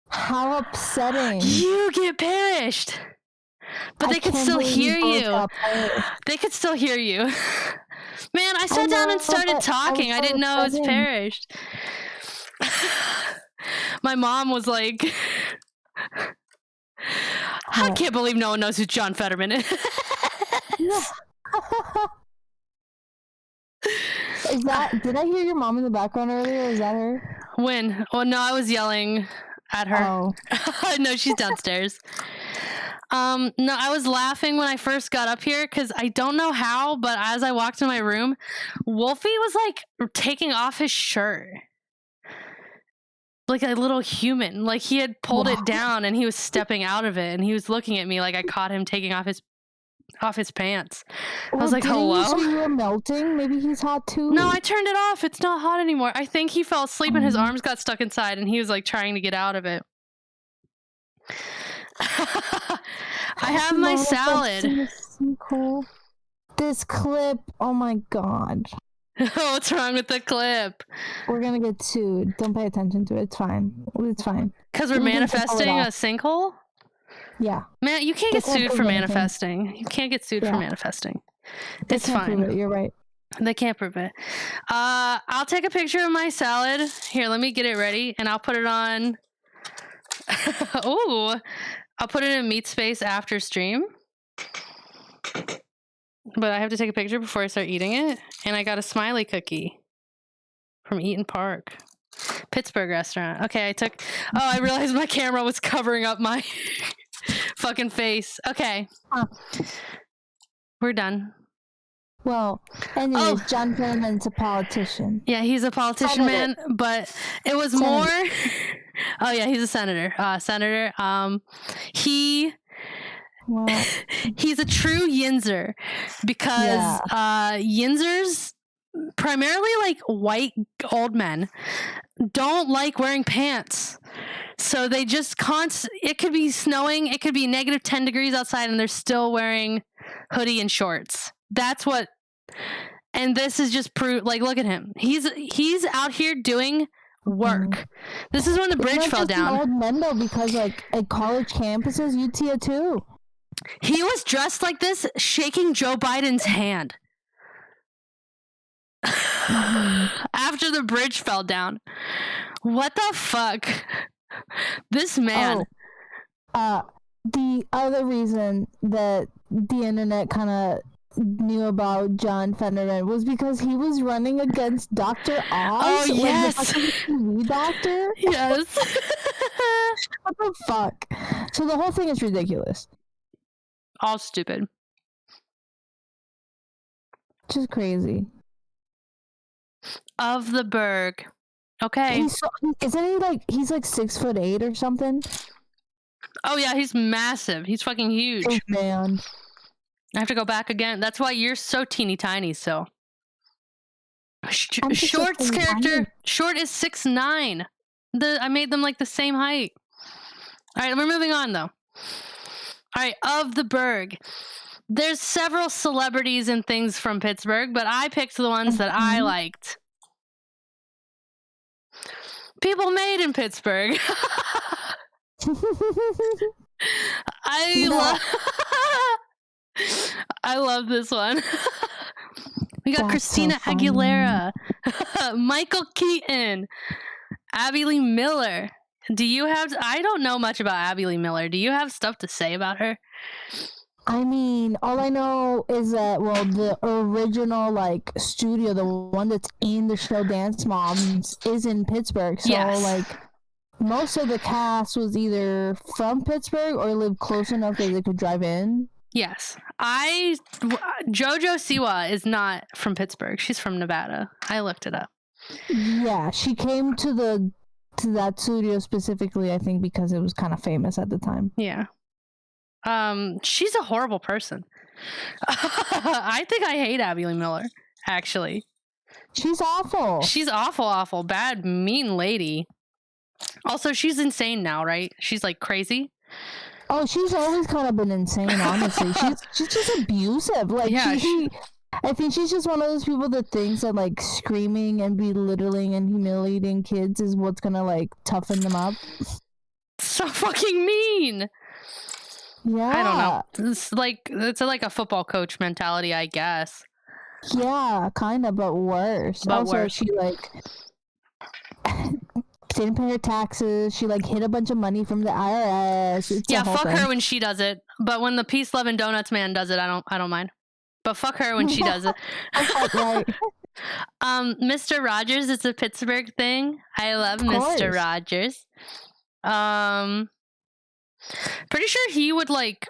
Speaker 2: How upsetting.
Speaker 1: You get perished. But they could still hear you. They could still hear you. Man, I sat down and started talking. I didn't know it was perished. My mom was like, I can't believe no one knows who John Fetterman is.
Speaker 2: Did I hear your mom in the background earlier? Is that her?
Speaker 1: When? Oh, no, I was yelling at her.
Speaker 2: Oh.
Speaker 1: No, she's downstairs. No, I was laughing when I first got up here because I don't know how, but as I walked in my room, Wolfie was like taking off his shirt. Like a little human. Like he had pulled it down and he was stepping out of it and he was looking at me like I caught him taking off his pants. I was like, hello?
Speaker 2: So you were melting? Maybe he's hot too?
Speaker 1: No, I turned it off. It's not hot anymore. I think he fell asleep and his arms got stuck inside and he was like trying to get out of it. I have my salad.
Speaker 2: This clip, oh my god.
Speaker 1: What's wrong with the clip?
Speaker 2: We're gonna get sued. Don't pay attention to it. It's fine. It's fine.
Speaker 1: Because we're manifesting a sinkhole?
Speaker 2: Yeah.
Speaker 1: Man, you can't get sued for manifesting. You can't get sued for manifesting. It's fine.
Speaker 2: You're right.
Speaker 1: They can't prove it. I'll take a picture of my salad. Here, let me get it ready, and I'll put it on. Ooh. I'll put it in Meat Space after stream. But I have to take a picture before I start eating it. And I got a smiley cookie from Eaton Park. Pittsburgh restaurant. Okay, I realized my camera was covering up my fucking face. Okay. We're done.
Speaker 2: Well, anyways, John Fetterman's a politician.
Speaker 1: Yeah, he's a politician, man. But it was more. Oh yeah, he's a senator. He's a true Yinzer because Yinzers, primarily like white old men, don't like wearing pants. So they just it could be snowing, it could be negative 10 degrees outside, and they're still wearing hoodie and shorts. That's what. And this is just proof. Like, look at him. He's out here doing work. This is when the bridge fell down.
Speaker 2: Old men though, because like at college campuses, UT too.
Speaker 1: He was dressed like this, shaking Joe Biden's hand after the bridge fell down. What the fuck? This man.
Speaker 2: The other reason that the internet kind of knew about John Fetterman was because he was running against Dr. Oz.
Speaker 1: Oh, yes.
Speaker 2: Like the TV doctor.
Speaker 1: Yes.
Speaker 2: What the fuck? So the whole thing is ridiculous.
Speaker 1: All stupid.
Speaker 2: Just crazy.
Speaker 1: Of the Berg. Okay.
Speaker 2: He's like 6'8" or something?
Speaker 1: Oh yeah, he's massive. He's fucking huge.
Speaker 2: Oh, man.
Speaker 1: I have to go back again. That's why you're so teeny tiny, so. Short's character, Short is 6'9". I made them like the same height. Alright, we're moving on though. Alright, of the Berg. There's several celebrities and things from Pittsburgh, but I picked the ones that I liked. People made in Pittsburgh. I love this one. We got Christina Aguilera, Michael Keaton, Abby Lee Miller. I don't know much about Abby Lee Miller. Do you have stuff to say about her?
Speaker 2: I mean, all I know is that, well, the original, like, studio, the one that's in the show Dance Moms, is in Pittsburgh. So, like, most of the cast was either from Pittsburgh or lived close enough that they could drive in.
Speaker 1: Yes. JoJo Siwa is not from Pittsburgh. She's from Nevada. I looked it up.
Speaker 2: Yeah, she came to that studio specifically, I think, because it was kind of famous at the time.
Speaker 1: Yeah. She's a horrible person. I think I hate Abby Lee Miller, actually.
Speaker 2: She's awful.
Speaker 1: She's awful, bad, mean lady. Also, she's insane now, right? She's like crazy.
Speaker 2: Oh, she's always kind of been insane, honestly. She's just abusive. Like,
Speaker 1: yeah,
Speaker 2: I think she's just one of those people that thinks that, like, screaming and belittling and humiliating kids is what's gonna, like, toughen them up.
Speaker 1: So fucking mean.
Speaker 2: Yeah.
Speaker 1: I don't know. It's like a football coach mentality, I guess.
Speaker 2: Yeah, kind of, but worse. She, like, didn't pay her taxes. She, like, hid a bunch of money from the IRS.
Speaker 1: Yeah, fuck her when she does it. But when the Peace, Love, and Donuts man does it, I don't mind. But fuck her when she does it.
Speaker 2: Right.
Speaker 1: Mr. Rogers is a Pittsburgh thing. I love Mr. Rogers. Pretty sure he would, like,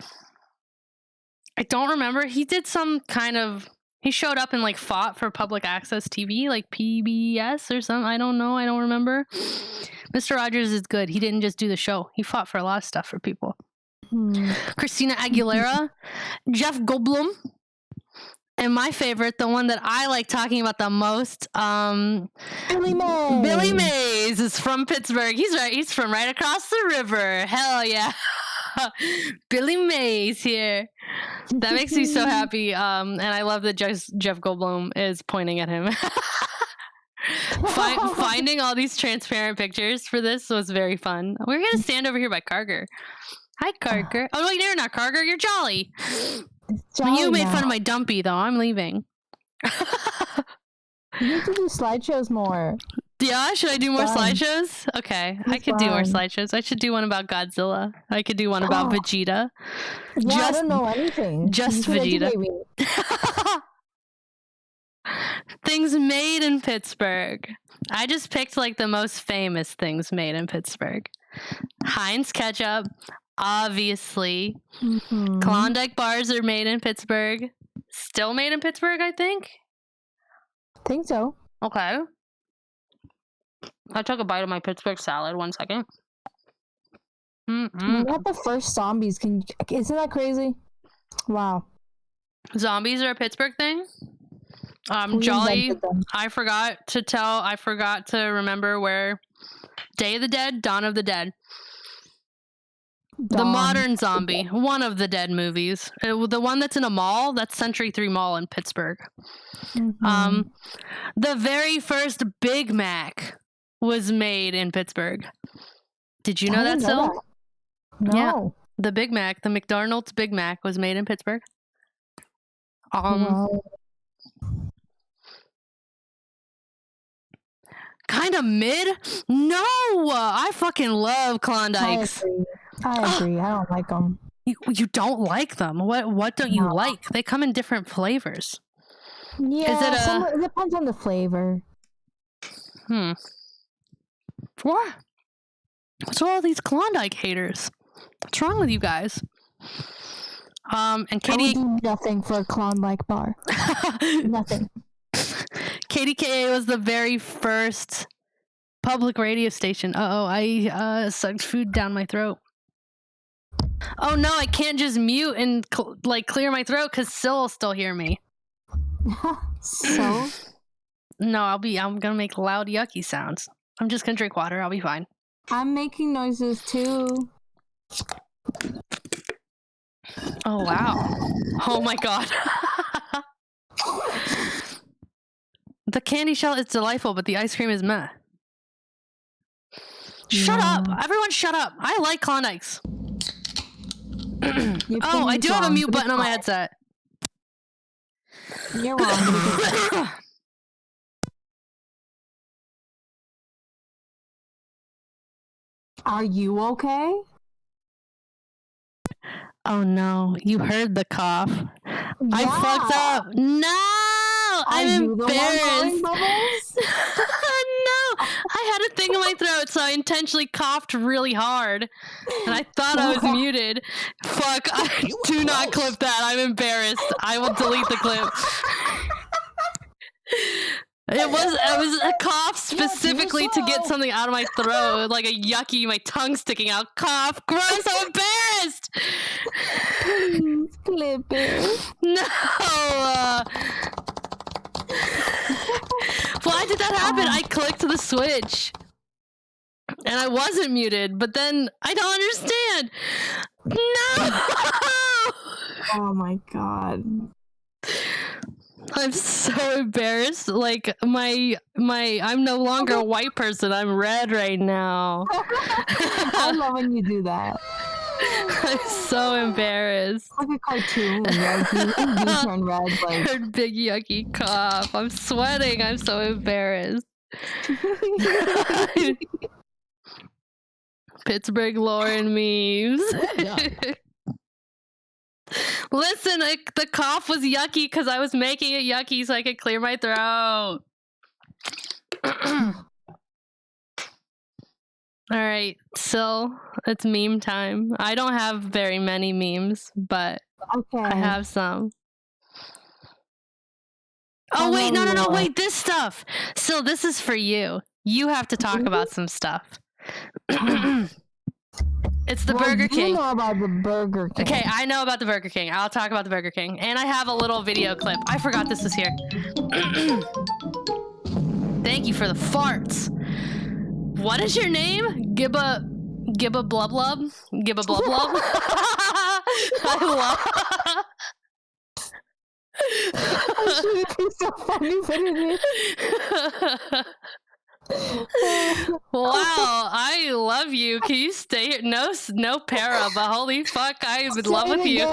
Speaker 1: I don't remember. He did some kind of, he showed up and, like, fought for public access TV, like PBS or something. I don't know. I don't remember. Mr. Rogers is good. He didn't just do the show. He fought for a lot of stuff for people. Christina Aguilera, Jeff Goldblum, and my favorite, the one that I like talking about the most,
Speaker 2: Billy Mays.
Speaker 1: Billy Mays is from Pittsburgh. He's from right across the river. Hell yeah. Billy Mays here. That makes me so happy. And I love that Jeff Goldblum is pointing at him. Finding all these transparent pictures for this was very fun. We're gonna stand over here by Carger. Hi, Carger. Oh, wait, you're not Carger. You're Jolly. You made fun of my dumpy, though. I'm leaving.
Speaker 2: You need to do slideshows more.
Speaker 1: Yeah, should I do more slideshows? Okay, I could do more slideshows. I should do one about Godzilla. I could do one about Vegeta.
Speaker 2: Yeah, I don't know anything.
Speaker 1: Just Vegeta. Things made in Pittsburgh. I just picked like the most famous things made in Pittsburgh. Heinz ketchup, obviously. Klondike bars are made in Pittsburgh. still made in Pittsburgh, I think.
Speaker 2: Think so.
Speaker 1: Okay. I took a bite of my Pittsburgh salad. 1 second.
Speaker 2: We got the first zombies. Isn't that crazy? Wow.
Speaker 1: Zombies are a Pittsburgh thing?
Speaker 2: We
Speaker 1: Jolly,
Speaker 2: invented them.
Speaker 1: I forgot to remember where Day of the Dead, Dawn of the Dead. The
Speaker 2: Dawn.
Speaker 1: modern zombie, one of the Dead movies. The one that's in a mall, that's Century 3 Mall in Pittsburgh.
Speaker 2: Mhm.
Speaker 1: The very first Big Mac was made in Pittsburgh. Did you know
Speaker 2: I
Speaker 1: that,
Speaker 2: didn't know
Speaker 1: Sil?
Speaker 2: that. No.
Speaker 1: Yeah. The Big Mac, the McDonald's Big Mac was made in Pittsburgh.
Speaker 2: Wow.
Speaker 1: Kind of mid? No! I fucking love
Speaker 2: I
Speaker 1: Klondikes.
Speaker 2: agree. I don't like them.
Speaker 1: You don't like them? What don't you
Speaker 2: No.
Speaker 1: like? They come in different flavors.
Speaker 2: Yeah, it depends on the flavor.
Speaker 1: What? What's all these Klondike haters? What's wrong with you guys? And
Speaker 2: I
Speaker 1: Katie,
Speaker 2: would do nothing for a Klondike bar. Nothing.
Speaker 1: KDKA was the very first public radio station. I sucked food down my throat. Oh no, I can't just mute and clear my throat because Sil will still hear me.
Speaker 2: So?
Speaker 1: No, I'm gonna make loud yucky sounds. I'm just gonna drink water. I'll be fine.
Speaker 2: I'm making noises too.
Speaker 1: Oh wow. Oh my god. The candy shell is delightful, but the ice cream is meh. Shut up! Everyone shut up! I like Klondikes. Oh, I do have a mute button on my headset.
Speaker 2: You're wrong. Are you okay?
Speaker 1: Oh no, you heard the cough. I
Speaker 2: Yeah.
Speaker 1: fucked up. No! I'm
Speaker 2: you the one blowing
Speaker 1: embarrassed.
Speaker 2: bubbles?
Speaker 1: No! I had a thing in my throat, so I intentionally coughed really hard. And I thought I was muted. Fuck, do not clip that. I'm embarrassed. I will delete the clip. It was a cough specifically to get something out of my throat, like a yucky, my tongue sticking out. Cough, gross, I'm embarrassed.
Speaker 2: Please clip it.
Speaker 1: No. Why did that happen? I clicked the switch, and I wasn't muted. But then I don't understand. No.
Speaker 2: Oh my god.
Speaker 1: I'm so embarrassed. Like I'm no longer a white person. I'm red right now.
Speaker 2: I love when you do that.
Speaker 1: I'm so embarrassed.
Speaker 2: Like a cartoon, right? You turn red, like
Speaker 1: Heard big yucky cough. I'm sweating. I'm so embarrassed. Pittsburgh Lauren memes. Listen, the cough was yucky because I was making it yucky so I could clear my throat. All right, Sil, it's meme time. I don't have very many memes, but
Speaker 2: okay.
Speaker 1: I have some. Oh, wait, no, wait, this stuff. Sil, this is for you. You have to talk about some stuff. It's the Burger King.
Speaker 2: You know about the Burger King.
Speaker 1: Okay, I know about the Burger King. I'll talk about the Burger King. And I have a little video clip. I forgot this was here. Thank you for the farts. What is your name? Gibba Blub Blub? Gibba Blub Blub? I love...
Speaker 2: It'd be so funny, but it is.
Speaker 1: Wow, I love you. Can you stay here? No para, but holy fuck, I would love with you.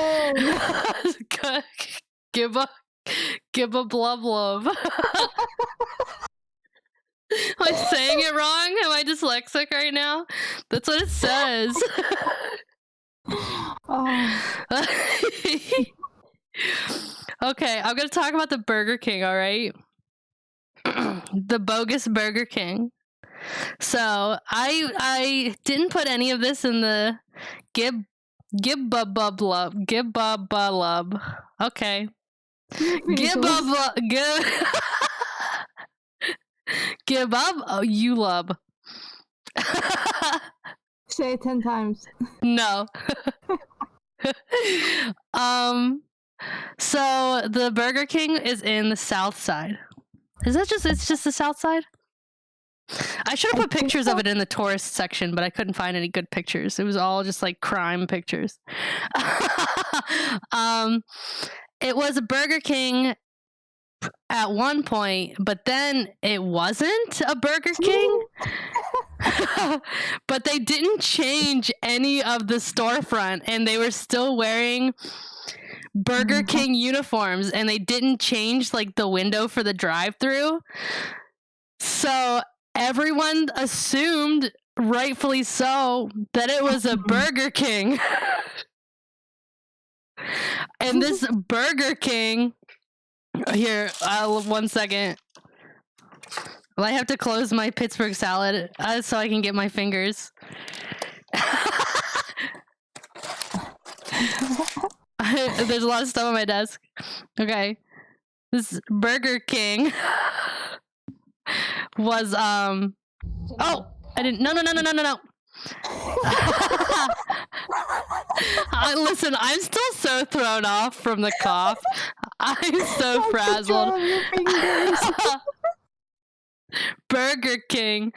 Speaker 1: Gibba Blub Blub. Am I saying it wrong? Am I dyslexic right now? That's what it says. Okay, I'm gonna talk about the Burger King, alright? The bogus Burger King. So, I didn't put any of this in the Gibba Blub. Okay. Give up. Give up. Oh, you love.
Speaker 2: Say it 10 times.
Speaker 1: No. So the Burger King is in the South Side. Is that just? It's just the South Side. I should have put pictures of it in the tourist section, but I couldn't find any good pictures. It was all just like crime pictures. It was a Burger King at one point, but then it wasn't a Burger King. But they didn't change any of the storefront, and they were still wearing Burger King uniforms, and they didn't change like the window for the drive-thru. So everyone assumed, rightfully so, that it was a Burger King. And this Burger King here, 1 second. Well, I have to close my Pittsburgh salad so I can get my fingers. There's a lot of stuff on my desk. Okay. This Burger King was oh, I didn't. No. Listen, I'm still so thrown off from the cough. I'm so frazzled. Burger King.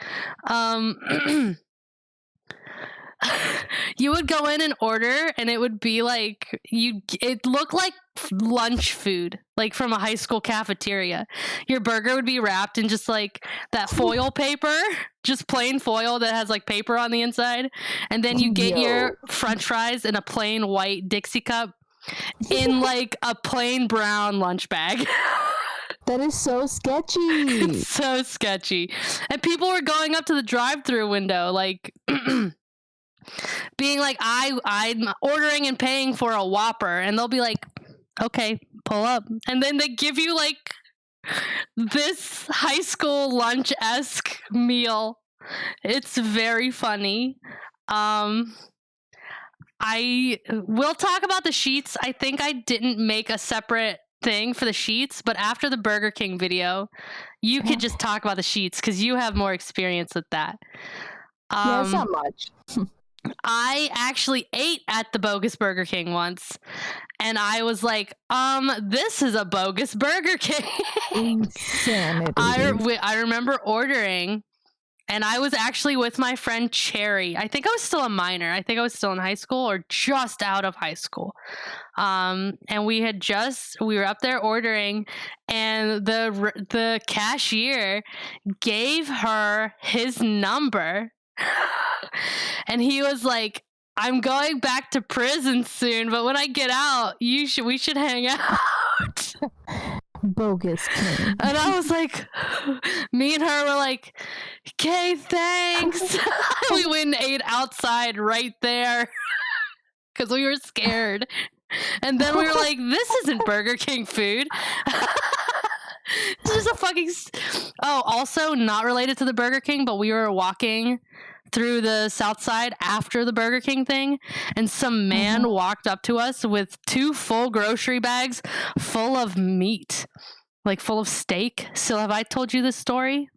Speaker 1: You would go in and order, and it would be like it looked like lunch food, like from a high school cafeteria. Your burger would be wrapped in just like that foil paper, just plain foil that has like paper on the inside, and then you get your French fries in a plain white Dixie cup in like a plain brown lunch bag.
Speaker 2: That is so sketchy.
Speaker 1: It's so sketchy. And people were going up to the drive-thru window, like being like, I'm ordering and paying for a Whopper, and they'll be like, okay, pull up. And then they give you like this high school lunch-esque meal. It's very funny. I will talk about the sheets. I think I didn't make a separate thing for the sheets, but after the Burger King video, you could just talk about the sheets because you have more experience with that.
Speaker 2: Yeah, it's not much.
Speaker 1: I actually ate at the bogus Burger King once, and I was like, this is a bogus Burger King.
Speaker 2: Insanity.
Speaker 1: I remember ordering, and I was actually with my friend Cherry. I think I was still a minor. I think I was still in high school or just out of high school. And we were up there ordering, and the cashier gave her his number. And he was like, I'm going back to prison soon, but when I get out, we should hang out.
Speaker 2: Bogus King.
Speaker 1: And I was like, me and her were like, okay, thanks. We went and ate outside right there because we were scared. And then we were like, this isn't Burger King food. This is a fucking... Oh, also not related to the Burger King, but we were walking through the South Side after the Burger King thing, and some man walked up to us with 2 full grocery bags full of meat, like full of steak. So have I told you this story?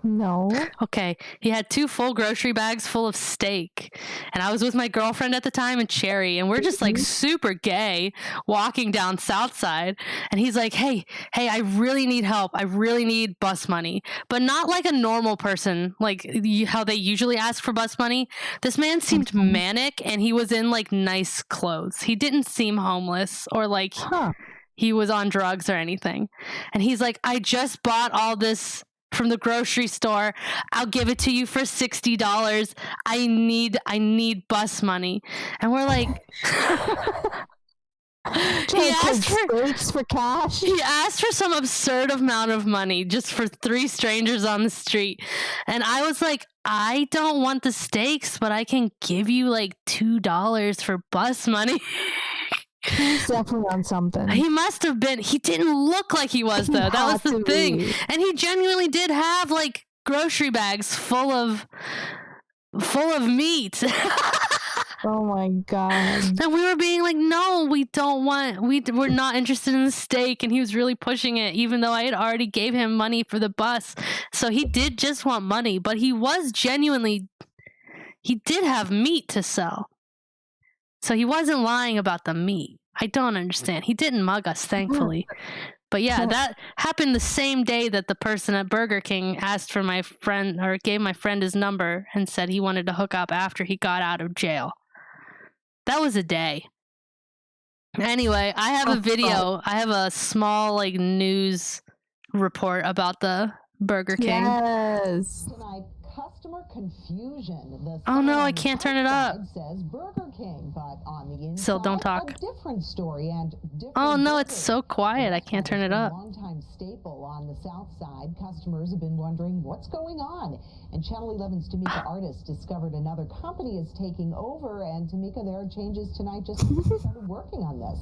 Speaker 2: No.
Speaker 1: Okay. He had 2 full grocery bags full of steak. And I was with my girlfriend at the time and Cherry, and we're just like super gay walking down South Side. And he's like, hey, I really need help. I really need bus money. But not like a normal person, like how they usually ask for bus money. This man seemed manic, and he was in like nice clothes. He didn't seem homeless or like he was on drugs or anything. And he's like, I just bought all this from the grocery store. I'll give it to you for $60. I need bus money. And we're like, he asked for cash. He asked for some absurd amount of money just for 3 strangers on the street. And I was like, I don't want the steaks, but I can give you like $2 for bus money.
Speaker 2: He's definitely on something.
Speaker 1: He must have been. He didn't look like he was, though. That was the thing. And he genuinely did have like grocery bags full of meat.
Speaker 2: Oh my god.
Speaker 1: And we were being like, no, we don't want, we're not interested in the steak. And he was really pushing it, even though I had already gave him money for the bus. So he did just want money, but he was genuinely, he did have meat to sell. So he wasn't lying about the meat. I don't understand. He didn't mug us, thankfully. But yeah, that happened the same day that the person at Burger King asked for my friend, or gave my friend his number and said he wanted to hook up after he got out of jail. That was a day. Anyway, I have a video. I have a small like news report about the Burger King.
Speaker 2: Yes.
Speaker 13: Tonight, customer confusion.
Speaker 1: Oh no, I can't turn it up.
Speaker 13: Says Burger King, but on the inside,
Speaker 1: Still, don't talk.
Speaker 13: a different story and different
Speaker 1: Oh no, it's
Speaker 13: burgers.
Speaker 1: so quiet. I can't turn it up.
Speaker 13: A longtime staple on the South Side. Customers have been wondering what's going on. And Channel 11's Tamika Artist discovered another company is taking over. And Tamika, there are changes tonight just since we started working on this.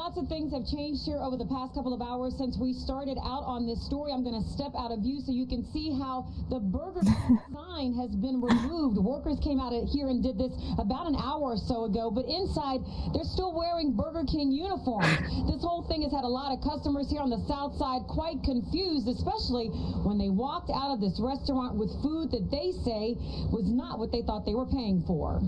Speaker 14: Lots of things have changed here over the past couple of hours since we started out on this story. I'm going to step out of view so you can see how the Burger King sign has been removed. Workers came out here and did this about an hour or so ago, but inside they're still wearing Burger King uniforms. This whole thing has had a lot of customers here on the South Side quite confused, especially when they walked out of this restaurant with food that they say was not what they thought they were paying for.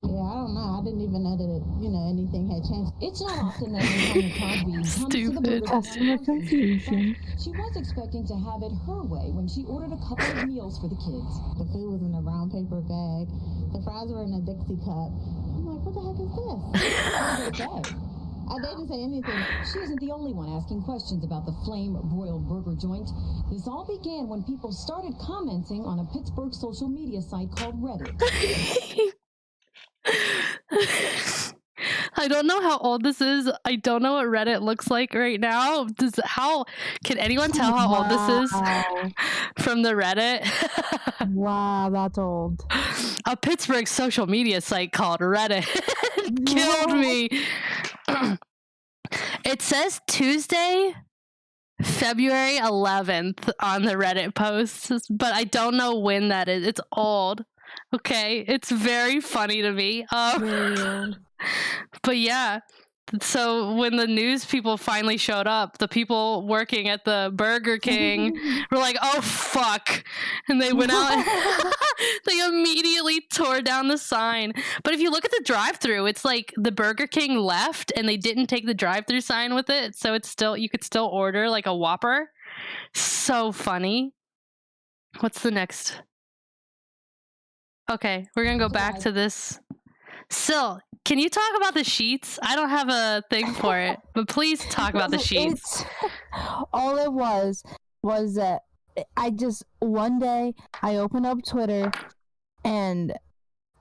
Speaker 6: Yeah, I don't know. I didn't even know that anything had changed.
Speaker 14: It's not often that Tanya Cosby comes to the Burger King.
Speaker 2: Customer confusion.
Speaker 14: She was expecting to have it her way when she ordered a couple of meals for the kids.
Speaker 6: The food was in a brown paper bag. The fries were in a Dixie cup. I'm like, what the heck is this? They didn't say anything.
Speaker 14: She isn't the only one asking questions about the flame-broiled burger joint. This all began when people started commenting on a Pittsburgh social media site called Reddit.
Speaker 1: I don't know how old this is. I don't know what Reddit looks like right now. Can anyone tell how old this is from the Reddit?
Speaker 2: Wow, that's old.
Speaker 1: A Pittsburgh social media site called Reddit killed me. It says Tuesday, February 11th on the Reddit post, but I don't know when that is. It's old. Okay, it's very funny to me. But yeah, so when the news people finally showed up, the people working at the Burger King were like, oh fuck, and they went out and they immediately tore down the sign. But if you look at the drive-thru, it's like the Burger King left and they didn't take the drive-thru sign with it, so it's still, you could still order like a Whopper. So funny. What's the next? Okay, we're gonna go back to this. Sil, can you talk about the sheets? I don't have a thing for it, but please talk about the sheets.
Speaker 2: All it was that one day I opened up Twitter and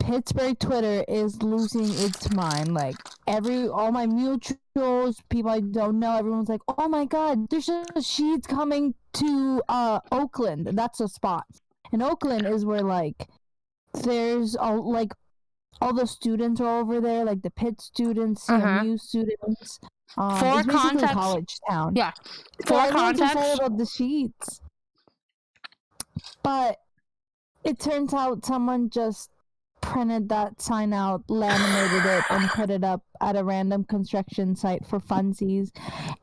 Speaker 2: Pittsburgh Twitter is losing its mind. Like all my mutuals, people I don't know, everyone's like, oh my god, there's just sheets coming to Oakland. That's a spot. And Oakland is where like there's all the students are over there, like the Pitt students, CMU students.
Speaker 1: For context,
Speaker 2: college town.
Speaker 1: Yeah.
Speaker 2: For
Speaker 1: For context,
Speaker 2: about the sheets. But it turns out someone just printed that sign out, laminated it, and put it up at a random construction site for funsies.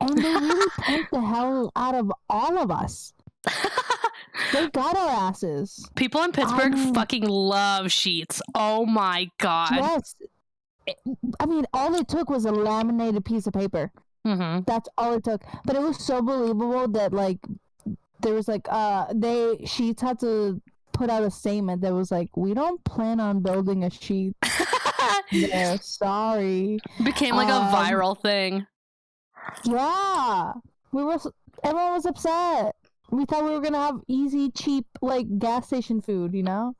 Speaker 2: And they really pranked the hell out of all of us. They got our asses.
Speaker 1: People in Pittsburgh fucking love sheets. Oh my god.
Speaker 2: Yes. I mean, all it took was a laminated piece of paper.
Speaker 1: Mm-hmm.
Speaker 2: That's all it took. But it was so believable that like there was like Sheets had to put out a statement that was like, we don't plan on building a sheet. Yeah, sorry.
Speaker 1: Became like a viral thing.
Speaker 2: Yeah. Everyone was upset. We thought we were gonna have easy, cheap, like gas station food, you know?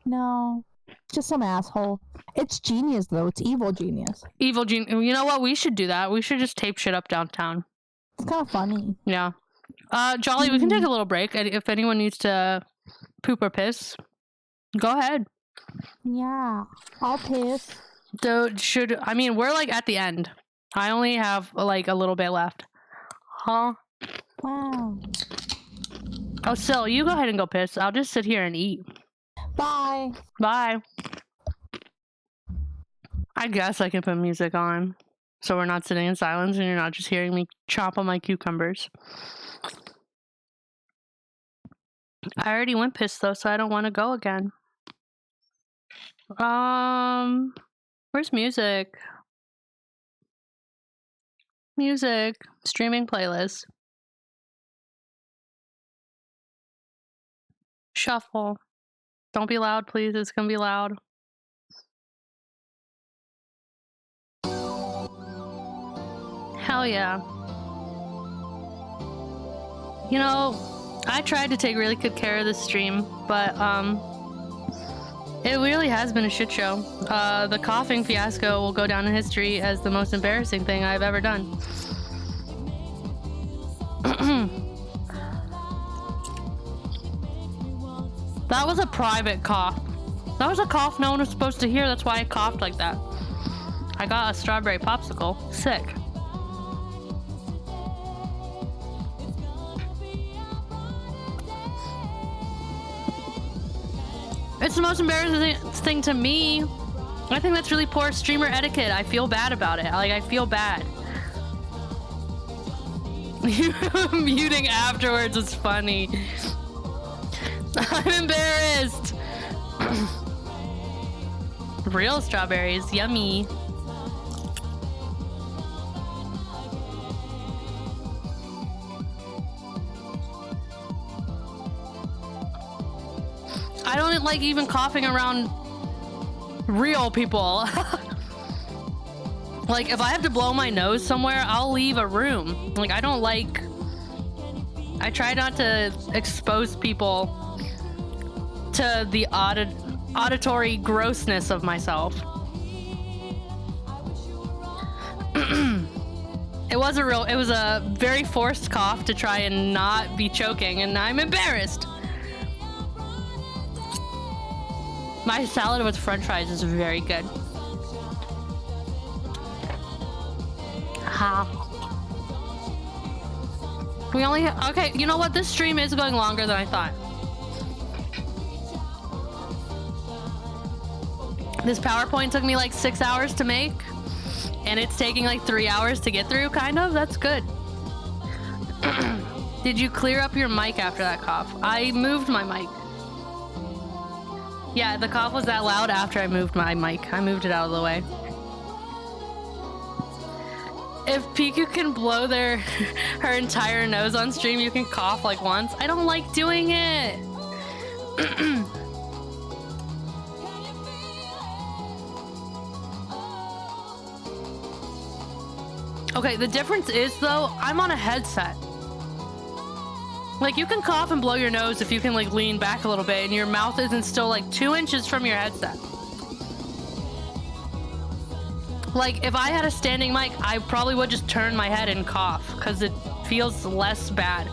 Speaker 2: No. Just some asshole. It's genius though. It's evil genius.
Speaker 1: Evil genius. You know what? We should do that. We should just tape shit up downtown.
Speaker 2: It's kind of funny.
Speaker 1: Yeah. Jolly, we can take a little break. If anyone needs to poop or piss, go ahead.
Speaker 2: Yeah. I'll piss.
Speaker 1: We're like at the end. I only have like a little bit left. Huh?
Speaker 2: Wow.
Speaker 1: Oh, Sil, you go ahead and go piss. I'll just sit here and eat.
Speaker 2: Bye.
Speaker 1: Bye. I guess I can put music on, so we're not sitting in silence and you're not just hearing me chomp on my cucumbers. I already went piss though, so I don't want to go again. Where's music? Music. Streaming playlist. Shuffle. Don't be loud, please. It's gonna be loud. Hell yeah. You know, I tried to take really good care of this stream, but it really has been a shit show. The coughing fiasco will go down in history as the most embarrassing thing I've ever done. That was a private cough. That was a cough no one was supposed to hear. That's why I coughed like that. I got a strawberry popsicle. Sick. It's the most embarrassing thing to me. I think that's really poor streamer etiquette. I feel bad about it. Like, I feel bad. Muting afterwards is funny. I'm embarrassed. Real strawberries, yummy. I don't like even coughing around real people. Like, if I have to blow my nose somewhere, I'll leave a room. Like, I don't like... I try not to expose people to the auditory grossness of myself. It was a very forced cough to try and not be choking, and I'm embarrassed. My salad with french fries is very good. We only okay, you know what? This stream is going longer than I thought. This PowerPoint took me like 6 hours to make, and it's taking like 3 hours to get through, kind of. That's good. Did you clear up your mic after that cough? I moved my mic. Yeah, the cough was that loud after I moved my mic. I moved it out of the way. If Piku can blow her entire nose on stream, you can cough like once. I don't like doing it. Okay, the difference is though, I'm on a headset. Like, you can cough and blow your nose if you can like lean back a little bit and your mouth isn't still like 2 inches from your headset. Like, if I had a standing mic, I probably would just turn my head and cough because it feels less bad.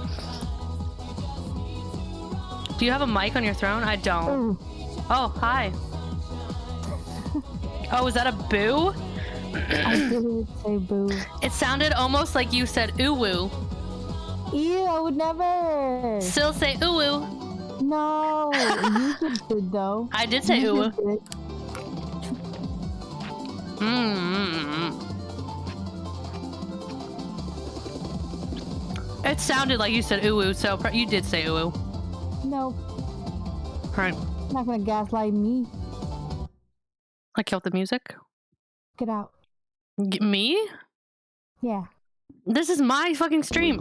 Speaker 1: Do you have a mic on your throne? I don't. Oh, hi. Oh, is that a boo?
Speaker 2: I didn't say boo.
Speaker 1: It sounded almost like you said ooh-woo.
Speaker 2: Ew, I would never.
Speaker 1: Still say ooh-woo.
Speaker 2: No, you just did though.
Speaker 1: I did say ooh-woo. It sounded like you said ooh-woo, so you did say ooh-woo.
Speaker 2: No.
Speaker 1: Right.
Speaker 2: You're not gonna gaslight me.
Speaker 1: I killed the music.
Speaker 2: Get out.
Speaker 1: Me?
Speaker 2: Yeah.
Speaker 1: This is my fucking stream.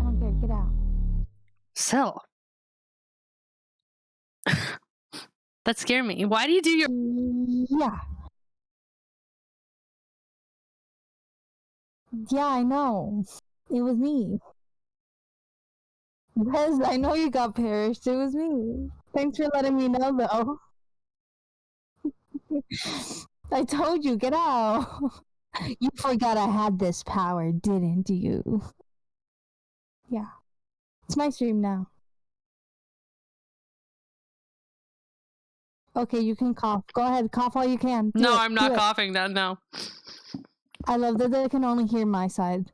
Speaker 2: I don't care. Get out.
Speaker 1: Sil. That scared me. Why do you do your...
Speaker 2: Yeah. Yeah, I know. It was me. Yes, I know you got perished. It was me. Thanks for letting me know, though. I told you, get out. You forgot I had this power, didn't you? Yeah. It's my stream now. Okay, you can cough. Go ahead, cough all you can.
Speaker 1: No, I'm not coughing then, no.
Speaker 2: I love that they can only hear my side.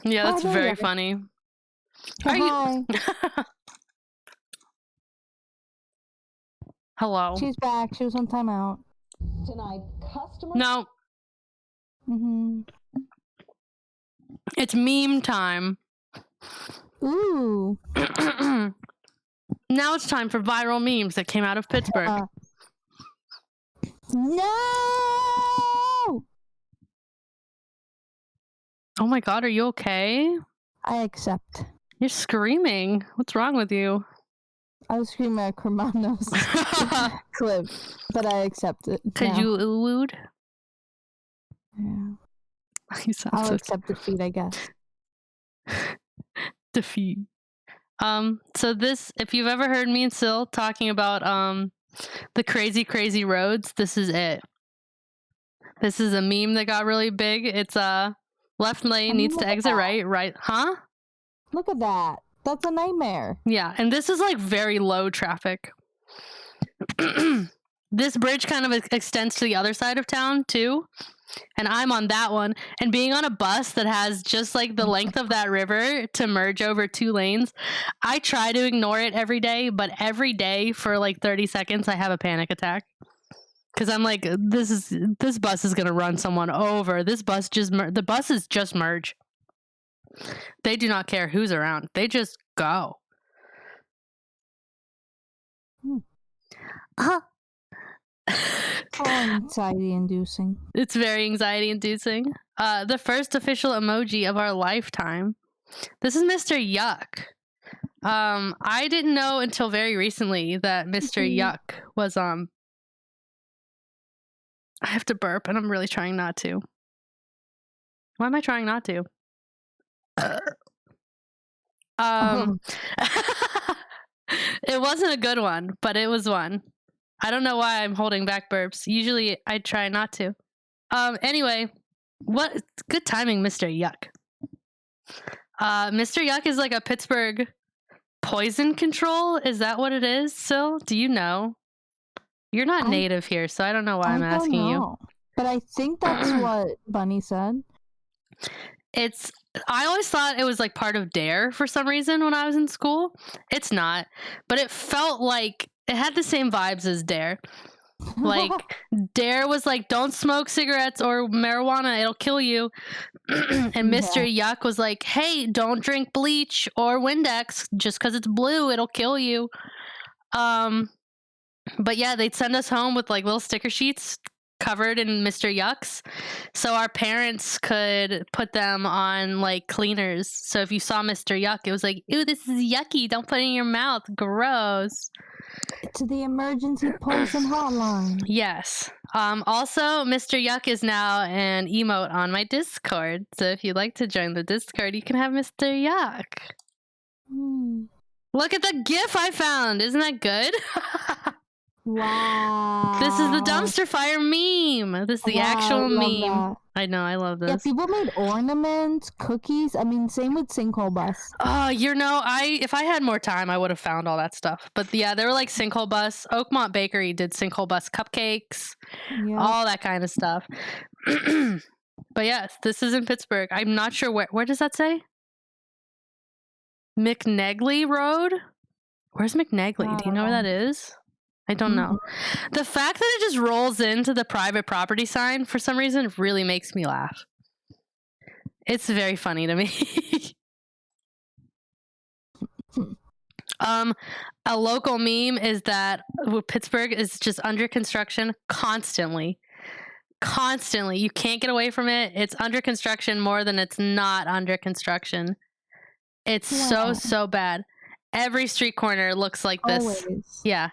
Speaker 1: Yeah, that's very funny. Are
Speaker 2: Hi.
Speaker 1: you? Hello.
Speaker 2: She's back. She was on timeout.
Speaker 13: Tonight, customers.
Speaker 1: No. It's meme time.
Speaker 2: Ooh.
Speaker 1: Now it's time for viral memes that came out of Pittsburgh.
Speaker 2: No!
Speaker 1: Oh my god, are you okay?
Speaker 2: I accept.
Speaker 1: You're screaming. What's wrong with you?
Speaker 2: I was screaming at Cremano's clip, but I accept it.
Speaker 1: Could you elude?
Speaker 2: Yeah.
Speaker 1: You sound
Speaker 2: I'll
Speaker 1: so
Speaker 2: accept defeat, I guess.
Speaker 1: defeat. So this, if you've ever heard me and Sil talking about the crazy roads, this is it. This is a meme that got really big. It's left lane needs to exit right, huh?
Speaker 2: Look at that. That's a nightmare.
Speaker 1: Yeah, and this is like very low traffic. This bridge kind of extends to the other side of town too. And I'm on that one. And being on a bus that has just like the length of that river to merge over 2 lanes, I try to ignore it every day, but every day for like 30 seconds, I have a panic attack. Because I'm like, this bus is going to run someone over. The buses just merge. They do not care who's around. They just go.
Speaker 2: Anxiety inducing.
Speaker 1: It's very anxiety inducing. The first official emoji of our lifetime. This is Mr. Yuck. I didn't know until very recently that Mr. Yuck was I have to burp and I'm really trying not to. Why am I trying not to? It wasn't a good one, but it was one. I don't know why I'm holding back burps. Usually I try not to. Anyway, what good timing, Mr. Yuck. Mr. Yuck is like a Pittsburgh poison control. Is that what it is, Sil? Do you know? You're not native here, so I don't know why I'm asking you.
Speaker 2: But I think that's what Bunny said.
Speaker 1: I always thought it was like part of DARE for some reason when I was in school. It's not, but it felt like it had the same vibes as DARE. Like DARE was like, don't smoke cigarettes or marijuana, it'll kill you. And Mr. Yuck was like, hey, don't drink bleach or Windex just because it's blue, it'll kill you. But yeah, they'd send us home with like little sticker sheets covered in Mr. Yucks, so our parents could put them on like cleaners. So if you saw Mr. Yuck, it was like, ew, this is yucky, don't put it in your mouth, gross.
Speaker 2: To the emergency poison hotline.
Speaker 1: Yes. Also, Mr. Yuck is now an emote on my Discord, so if you'd like to join the Discord, you can have Mr. Yuck. Look at the GIF I found, isn't that good?
Speaker 2: Wow.
Speaker 1: This is the dumpster fire meme. This is the actual meme. That. I know, I love this.
Speaker 2: Yeah, people made ornaments, cookies. I mean, same with Sinkhole Bus.
Speaker 1: If I had more time, I would have found all that stuff. But yeah, they were like Sinkhole Bus. Oakmont Bakery did Sinkhole Bus cupcakes, all that kind of stuff. But yes, this is in Pittsburgh. I'm not sure where does that say? McNegley Road? Where's McNegley? Do you know where that is? I don't know. The fact that it just rolls into the private property sign for some reason really makes me laugh. It's very funny to me. A local meme is that Pittsburgh is just under construction constantly. Constantly. You can't get away from it. It's under construction more than it's not under construction. It's so bad. Every street corner looks like this.
Speaker 2: Always.
Speaker 1: Yeah.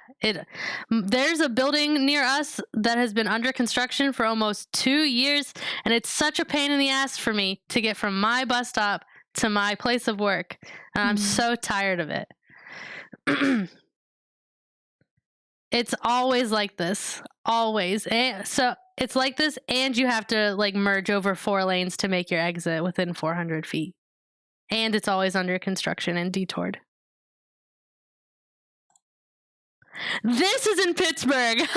Speaker 1: There's a building near us that has been under construction for almost 2 years, and it's such a pain in the ass for me to get from my bus stop to my place of work. And I'm so tired of it. It's always like this. Always. So it's like this, and you have to like merge over 4 lanes to make your exit within 400 feet. And it's always under construction and detoured. This is in Pittsburgh.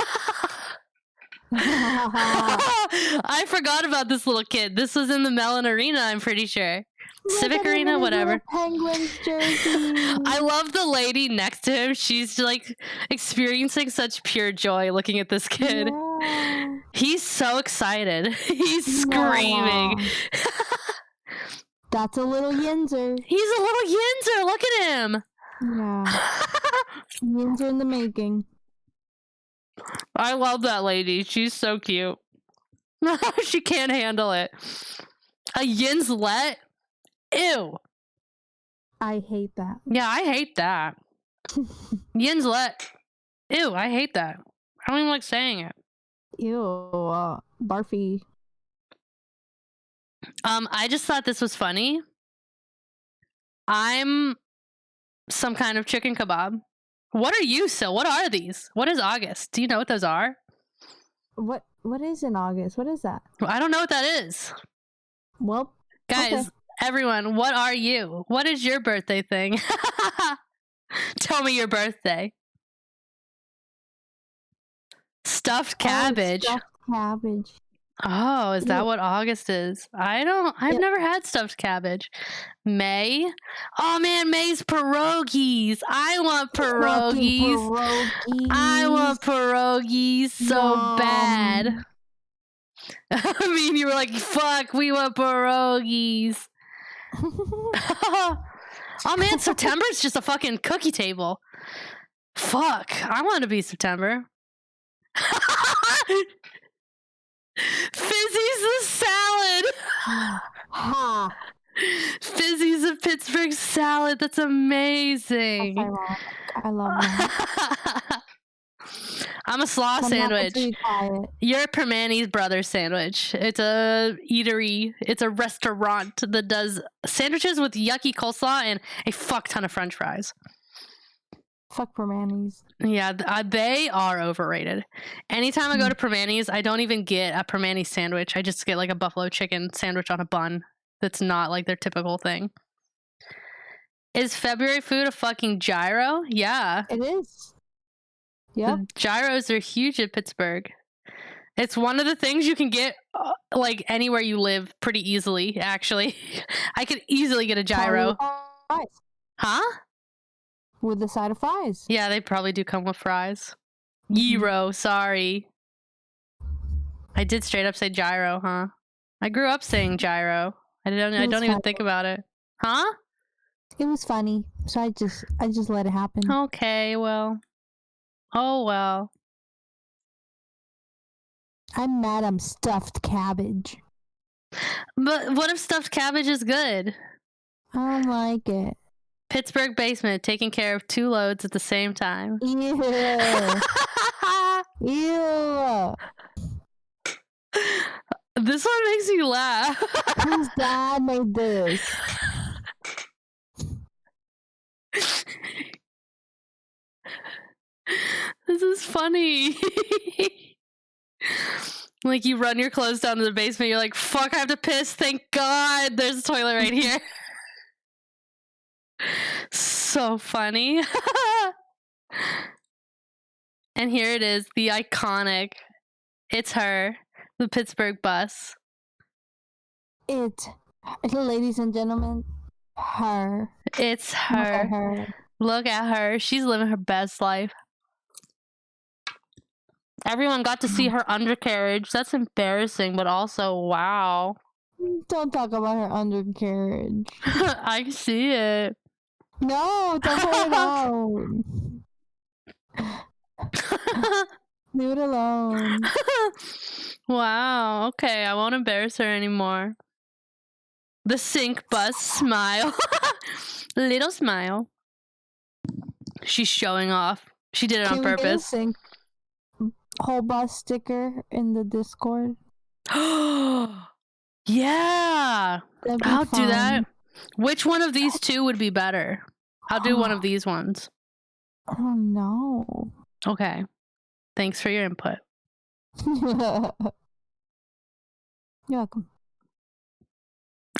Speaker 1: I forgot about this little kid. This was in the Mellon Arena, I'm pretty sure. Civic Arena, whatever.
Speaker 2: Penguins jersey.
Speaker 1: I love the lady next to him. She's like experiencing such pure joy looking at this kid.
Speaker 2: Yeah.
Speaker 1: He's so excited. He's screaming.
Speaker 2: That's a little Yinzer.
Speaker 1: He's a little Yinzer. Look at him.
Speaker 2: Yeah. Yinzer in the making.
Speaker 1: I love that lady. She's so cute. She can't handle it. A Yinzlet? Ew.
Speaker 2: I hate that.
Speaker 1: Yeah, I hate that. Yinzlet. Ew, I hate that. I don't even like saying it.
Speaker 2: Ew, barfy.
Speaker 1: I just thought this was funny. I'm some kind of chicken kebab. What are you, Sil? What are these? What is August? Do you know what those are?
Speaker 2: What is in August? What is that?
Speaker 1: I don't know what that is.
Speaker 2: Well,
Speaker 1: guys,
Speaker 2: okay.
Speaker 1: Everyone, what are you? What is your birthday thing? Tell me your birthday. Stuffed cabbage.
Speaker 2: Stuffed cabbage.
Speaker 1: Oh, is that what August is? I've never had stuffed cabbage. May? Oh man, May's pierogies. I want pierogies. I want pierogies so bad. I mean, you were like, fuck, we want pierogies. Oh man, September's just a fucking cookie table. Fuck, I want to be September. Fizzy's the salad. Fizzy's a Pittsburgh salad. That's amazing.
Speaker 2: That's ironic. I love that.
Speaker 1: I'm a slaw sandwich. You're a Permani's Brothers sandwich. It's a eatery. It's a restaurant that does sandwiches with yucky coleslaw and a fuck ton of French fries.
Speaker 2: Fuck Permani's.
Speaker 1: Yeah, they are overrated. Anytime I go to Permani's, I don't even get a Permani's sandwich. I just get like a buffalo chicken sandwich on a bun. That's not like their typical thing. Is February food a fucking gyro? Yeah.
Speaker 2: It is. Yeah.
Speaker 1: Gyros are huge at Pittsburgh. It's one of the things you can get like anywhere you live pretty easily, actually. I could easily get a gyro. Huh?
Speaker 2: With the side of fries.
Speaker 1: Yeah, they probably do come with fries. Gyro, sorry. I did straight up say gyro, huh? I grew up saying gyro. I don't even think about it. Huh?
Speaker 2: It was funny, so I just let it happen.
Speaker 1: Okay, well. Oh well.
Speaker 2: I'm mad I'm stuffed cabbage.
Speaker 1: But what if stuffed cabbage is good?
Speaker 2: I don't like it.
Speaker 1: Pittsburgh basement taking care of 2 loads at the same time.
Speaker 2: Ew. Ew.
Speaker 1: This one makes me laugh.
Speaker 2: Whose dad made this?
Speaker 1: This is funny. Like you run your clothes down to the basement, you're like, fuck, I have to piss. Thank God there's a toilet right here. So funny. And here it is, the iconic. It's her, the Pittsburgh bus.
Speaker 2: Ladies and gentlemen, her.
Speaker 1: It's her. Look at her. She's living her best life. Everyone got to see her undercarriage. That's embarrassing, but also, wow.
Speaker 2: Don't talk about her undercarriage.
Speaker 1: I see it.
Speaker 2: No, don't put it out. Leave it alone.
Speaker 1: Wow, okay, I won't embarrass her anymore. The sink bus smile. Little smile. She's showing off. She did it on purpose.
Speaker 2: Can we get a sink whole bus sticker in the Discord?
Speaker 1: Yeah, I'll do that. Which one of these two would be better? I'll do one of these ones.
Speaker 2: Oh no.
Speaker 1: Okay. Thanks for your input.
Speaker 2: You're welcome.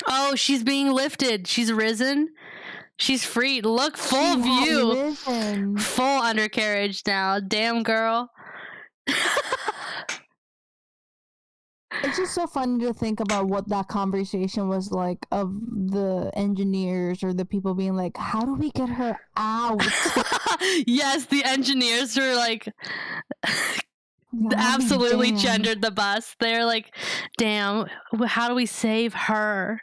Speaker 1: Oh, she's being lifted. She's risen. She's freed. Look, full view.
Speaker 2: Risen.
Speaker 1: Full undercarriage now. Damn, girl.
Speaker 2: It's just so funny to think about what that conversation was like of the engineers or the people being like, how do we get her out?
Speaker 1: Yes, the engineers were like absolutely gendered the bus. They're like, damn, how do we save her?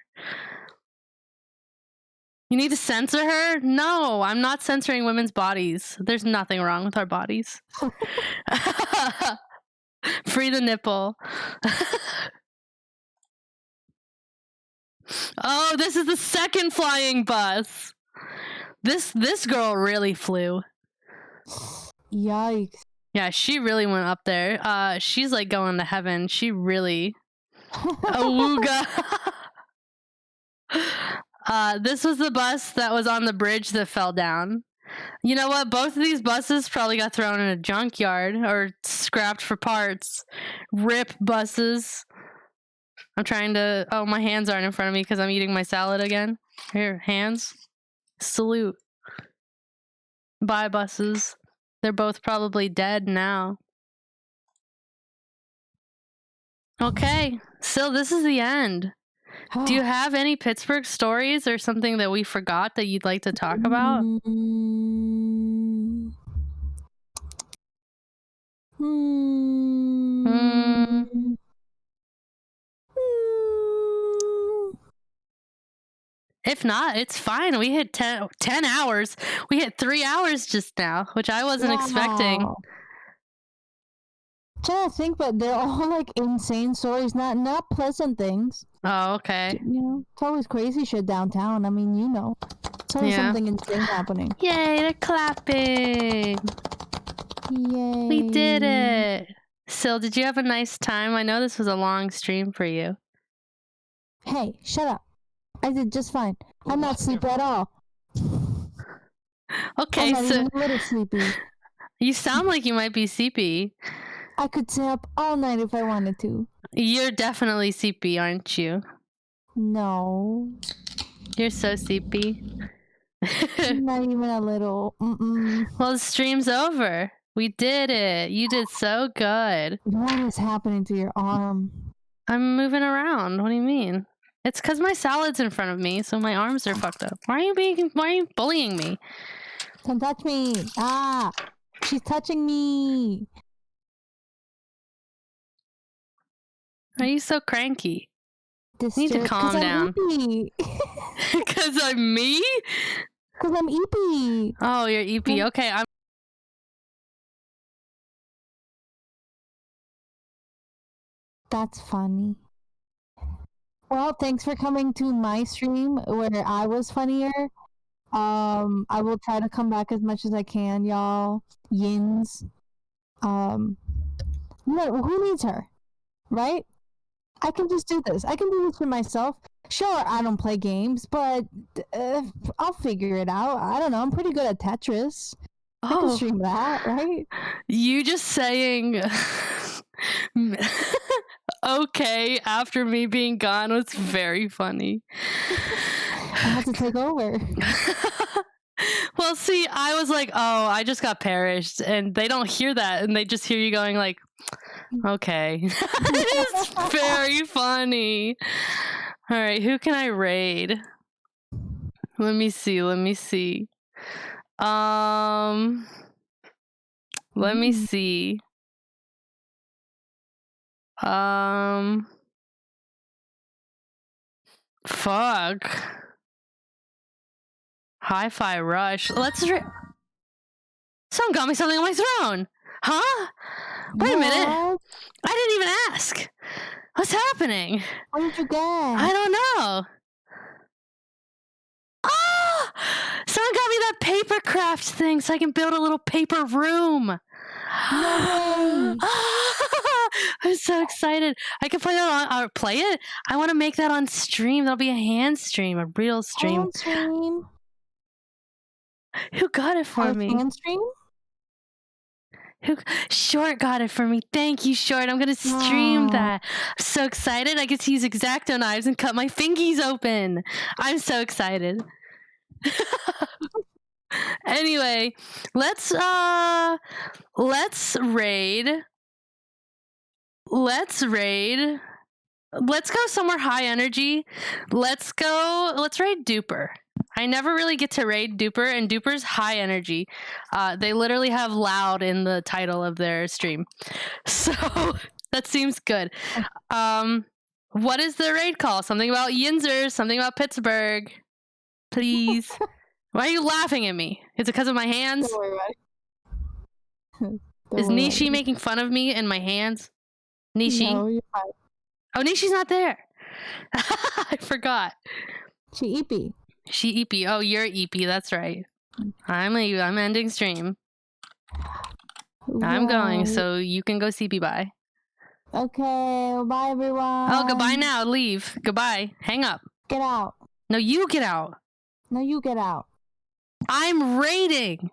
Speaker 1: You need to censor her? No, I'm not censoring women's bodies. There's nothing wrong with our bodies. Free the nipple. Oh, this is the second flying bus. This girl really flew.
Speaker 2: Yikes.
Speaker 1: Yeah, she really went up there. She's like going to heaven. She really awooga. This was the bus that was on the bridge that fell down. You know what? Both of these buses probably got thrown in a junkyard or scrapped for parts. RIP buses. I'm trying to... Oh, my hands aren't in front of me because I'm eating my salad again. Here, hands. Salute. Bye, buses. They're both probably dead now. Okay, so this is the end. Do you have any Pittsburgh stories or something that we forgot that you'd like to talk about? If not, it's fine. We hit 10 hours. We hit 3 hours just now, which I wasn't expecting.
Speaker 2: I'm trying to think, but they're all like insane stories, not pleasant things.
Speaker 1: Oh, okay.
Speaker 2: You know, it's always crazy shit downtown. I mean, you know, it's always something insane happening.
Speaker 1: Yay, they're clapping.
Speaker 2: Yay.
Speaker 1: We did it. Sil, did you have a nice time? I know this was a long stream for you.
Speaker 2: Hey, shut up. I did just fine. I'm not sleepy at all.
Speaker 1: Okay,
Speaker 2: I'm not
Speaker 1: so
Speaker 2: even a little sleepy.
Speaker 1: You sound like you might be CP.
Speaker 2: I could stay up all night if I wanted to.
Speaker 1: You're definitely CP, aren't you?
Speaker 2: No.
Speaker 1: You're so CP.
Speaker 2: Not even a little.
Speaker 1: Well, the stream's over. We did it. You did so good.
Speaker 2: What is happening to your arm?
Speaker 1: I'm moving around. What do you mean? It's because my salad's in front of me, so my arms are fucked up. Why are you bullying me?
Speaker 2: Don't touch me. Ah, she's touching me.
Speaker 1: Why are you so cranky? You need to calm down. Because I'm me?
Speaker 2: Because I'm EP.
Speaker 1: Oh, you're EP. Okay, I'm...
Speaker 2: That's funny. Well, thanks for coming to my stream where I was funnier. I will try to come back as much as I can, y'all. Yinz. No, who needs her? Right? I can just do this. I can do this for myself. Sure, I don't play games, but I'll figure it out. I don't know. I'm pretty good at Tetris. I can stream that, right?
Speaker 1: You just saying okay after me being gone was very funny.
Speaker 2: I had to take over.
Speaker 1: Well, see, I was like, oh, I just got perished, and they don't hear that, and they just hear you going like, okay. It's very funny. All right, who can I raid? Let me see. Let me see. Fuck. Hi-Fi Rush. Someone got me something on my throne. Huh? Wait a minute. I didn't even ask. What's happening?
Speaker 2: What did you get?
Speaker 1: I don't know. Oh! Someone got me that paper craft thing so I can build a little paper room.
Speaker 2: No way.
Speaker 1: I'm so excited. I can play that on, or play it. I want to make that on stream. That'll be a hand stream, a real stream.
Speaker 2: Hand stream?
Speaker 1: Who got it for me?
Speaker 2: Hand stream?
Speaker 1: Short got it for me. Thank you, Short. I'm gonna stream that. I'm so excited. I get to use X-Acto knives and cut my fingies open. I'm so excited. Anyway, let's raid. let's go somewhere high energy. Let's raid Duper. I never really get to raid Duper, and Duper's high energy. They literally have loud in the title of their stream. So that seems good. What is the raid call? Something about Yinzers, something about Pittsburgh. Please. Why are you laughing at me? Is it because of my hands?
Speaker 2: Don't worry about it.
Speaker 1: Is Nishi making fun of me and my hands? Nishi?
Speaker 2: No, you're fine.
Speaker 1: Oh, Nishi's not there. I forgot.
Speaker 2: She EP.
Speaker 1: She EP. Oh, you're EP. That's right. I'm ending stream. I'm going, so you can go CP bye.
Speaker 2: Okay, well, bye everyone.
Speaker 1: Oh, goodbye now. Leave. Goodbye. Hang up.
Speaker 2: Get out.
Speaker 1: No, you get out.
Speaker 2: No, you get out.
Speaker 1: I'm raiding.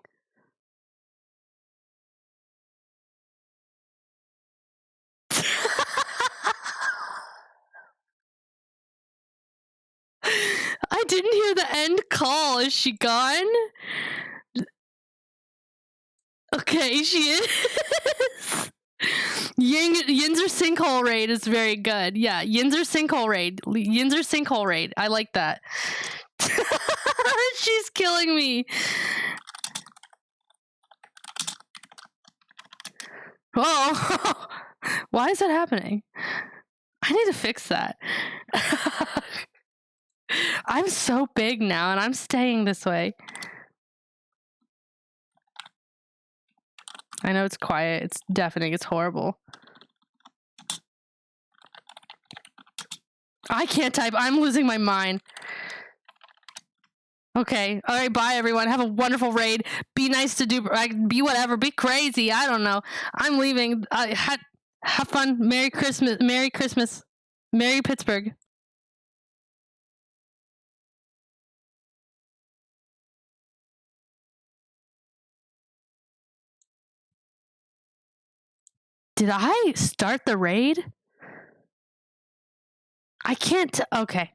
Speaker 1: I didn't hear the end call. Is she gone? Okay, she is. Yinzer sinkhole raid is very good. Yeah, Yinzer sinkhole raid. Yinzer sinkhole raid. I like that. She's killing me. Oh, why is that happening? I need to fix that. I'm so big now, and I'm staying this way. I know it's quiet. It's deafening. It's horrible. I can't type. I'm losing my mind. Okay. All right. Bye, everyone. Have a wonderful raid. Be nice to do. Be whatever. Be crazy. I don't know. I'm leaving. Have fun. Merry Christmas. Merry Christmas. Merry Pittsburgh. Did I start the raid? I can't. Okay.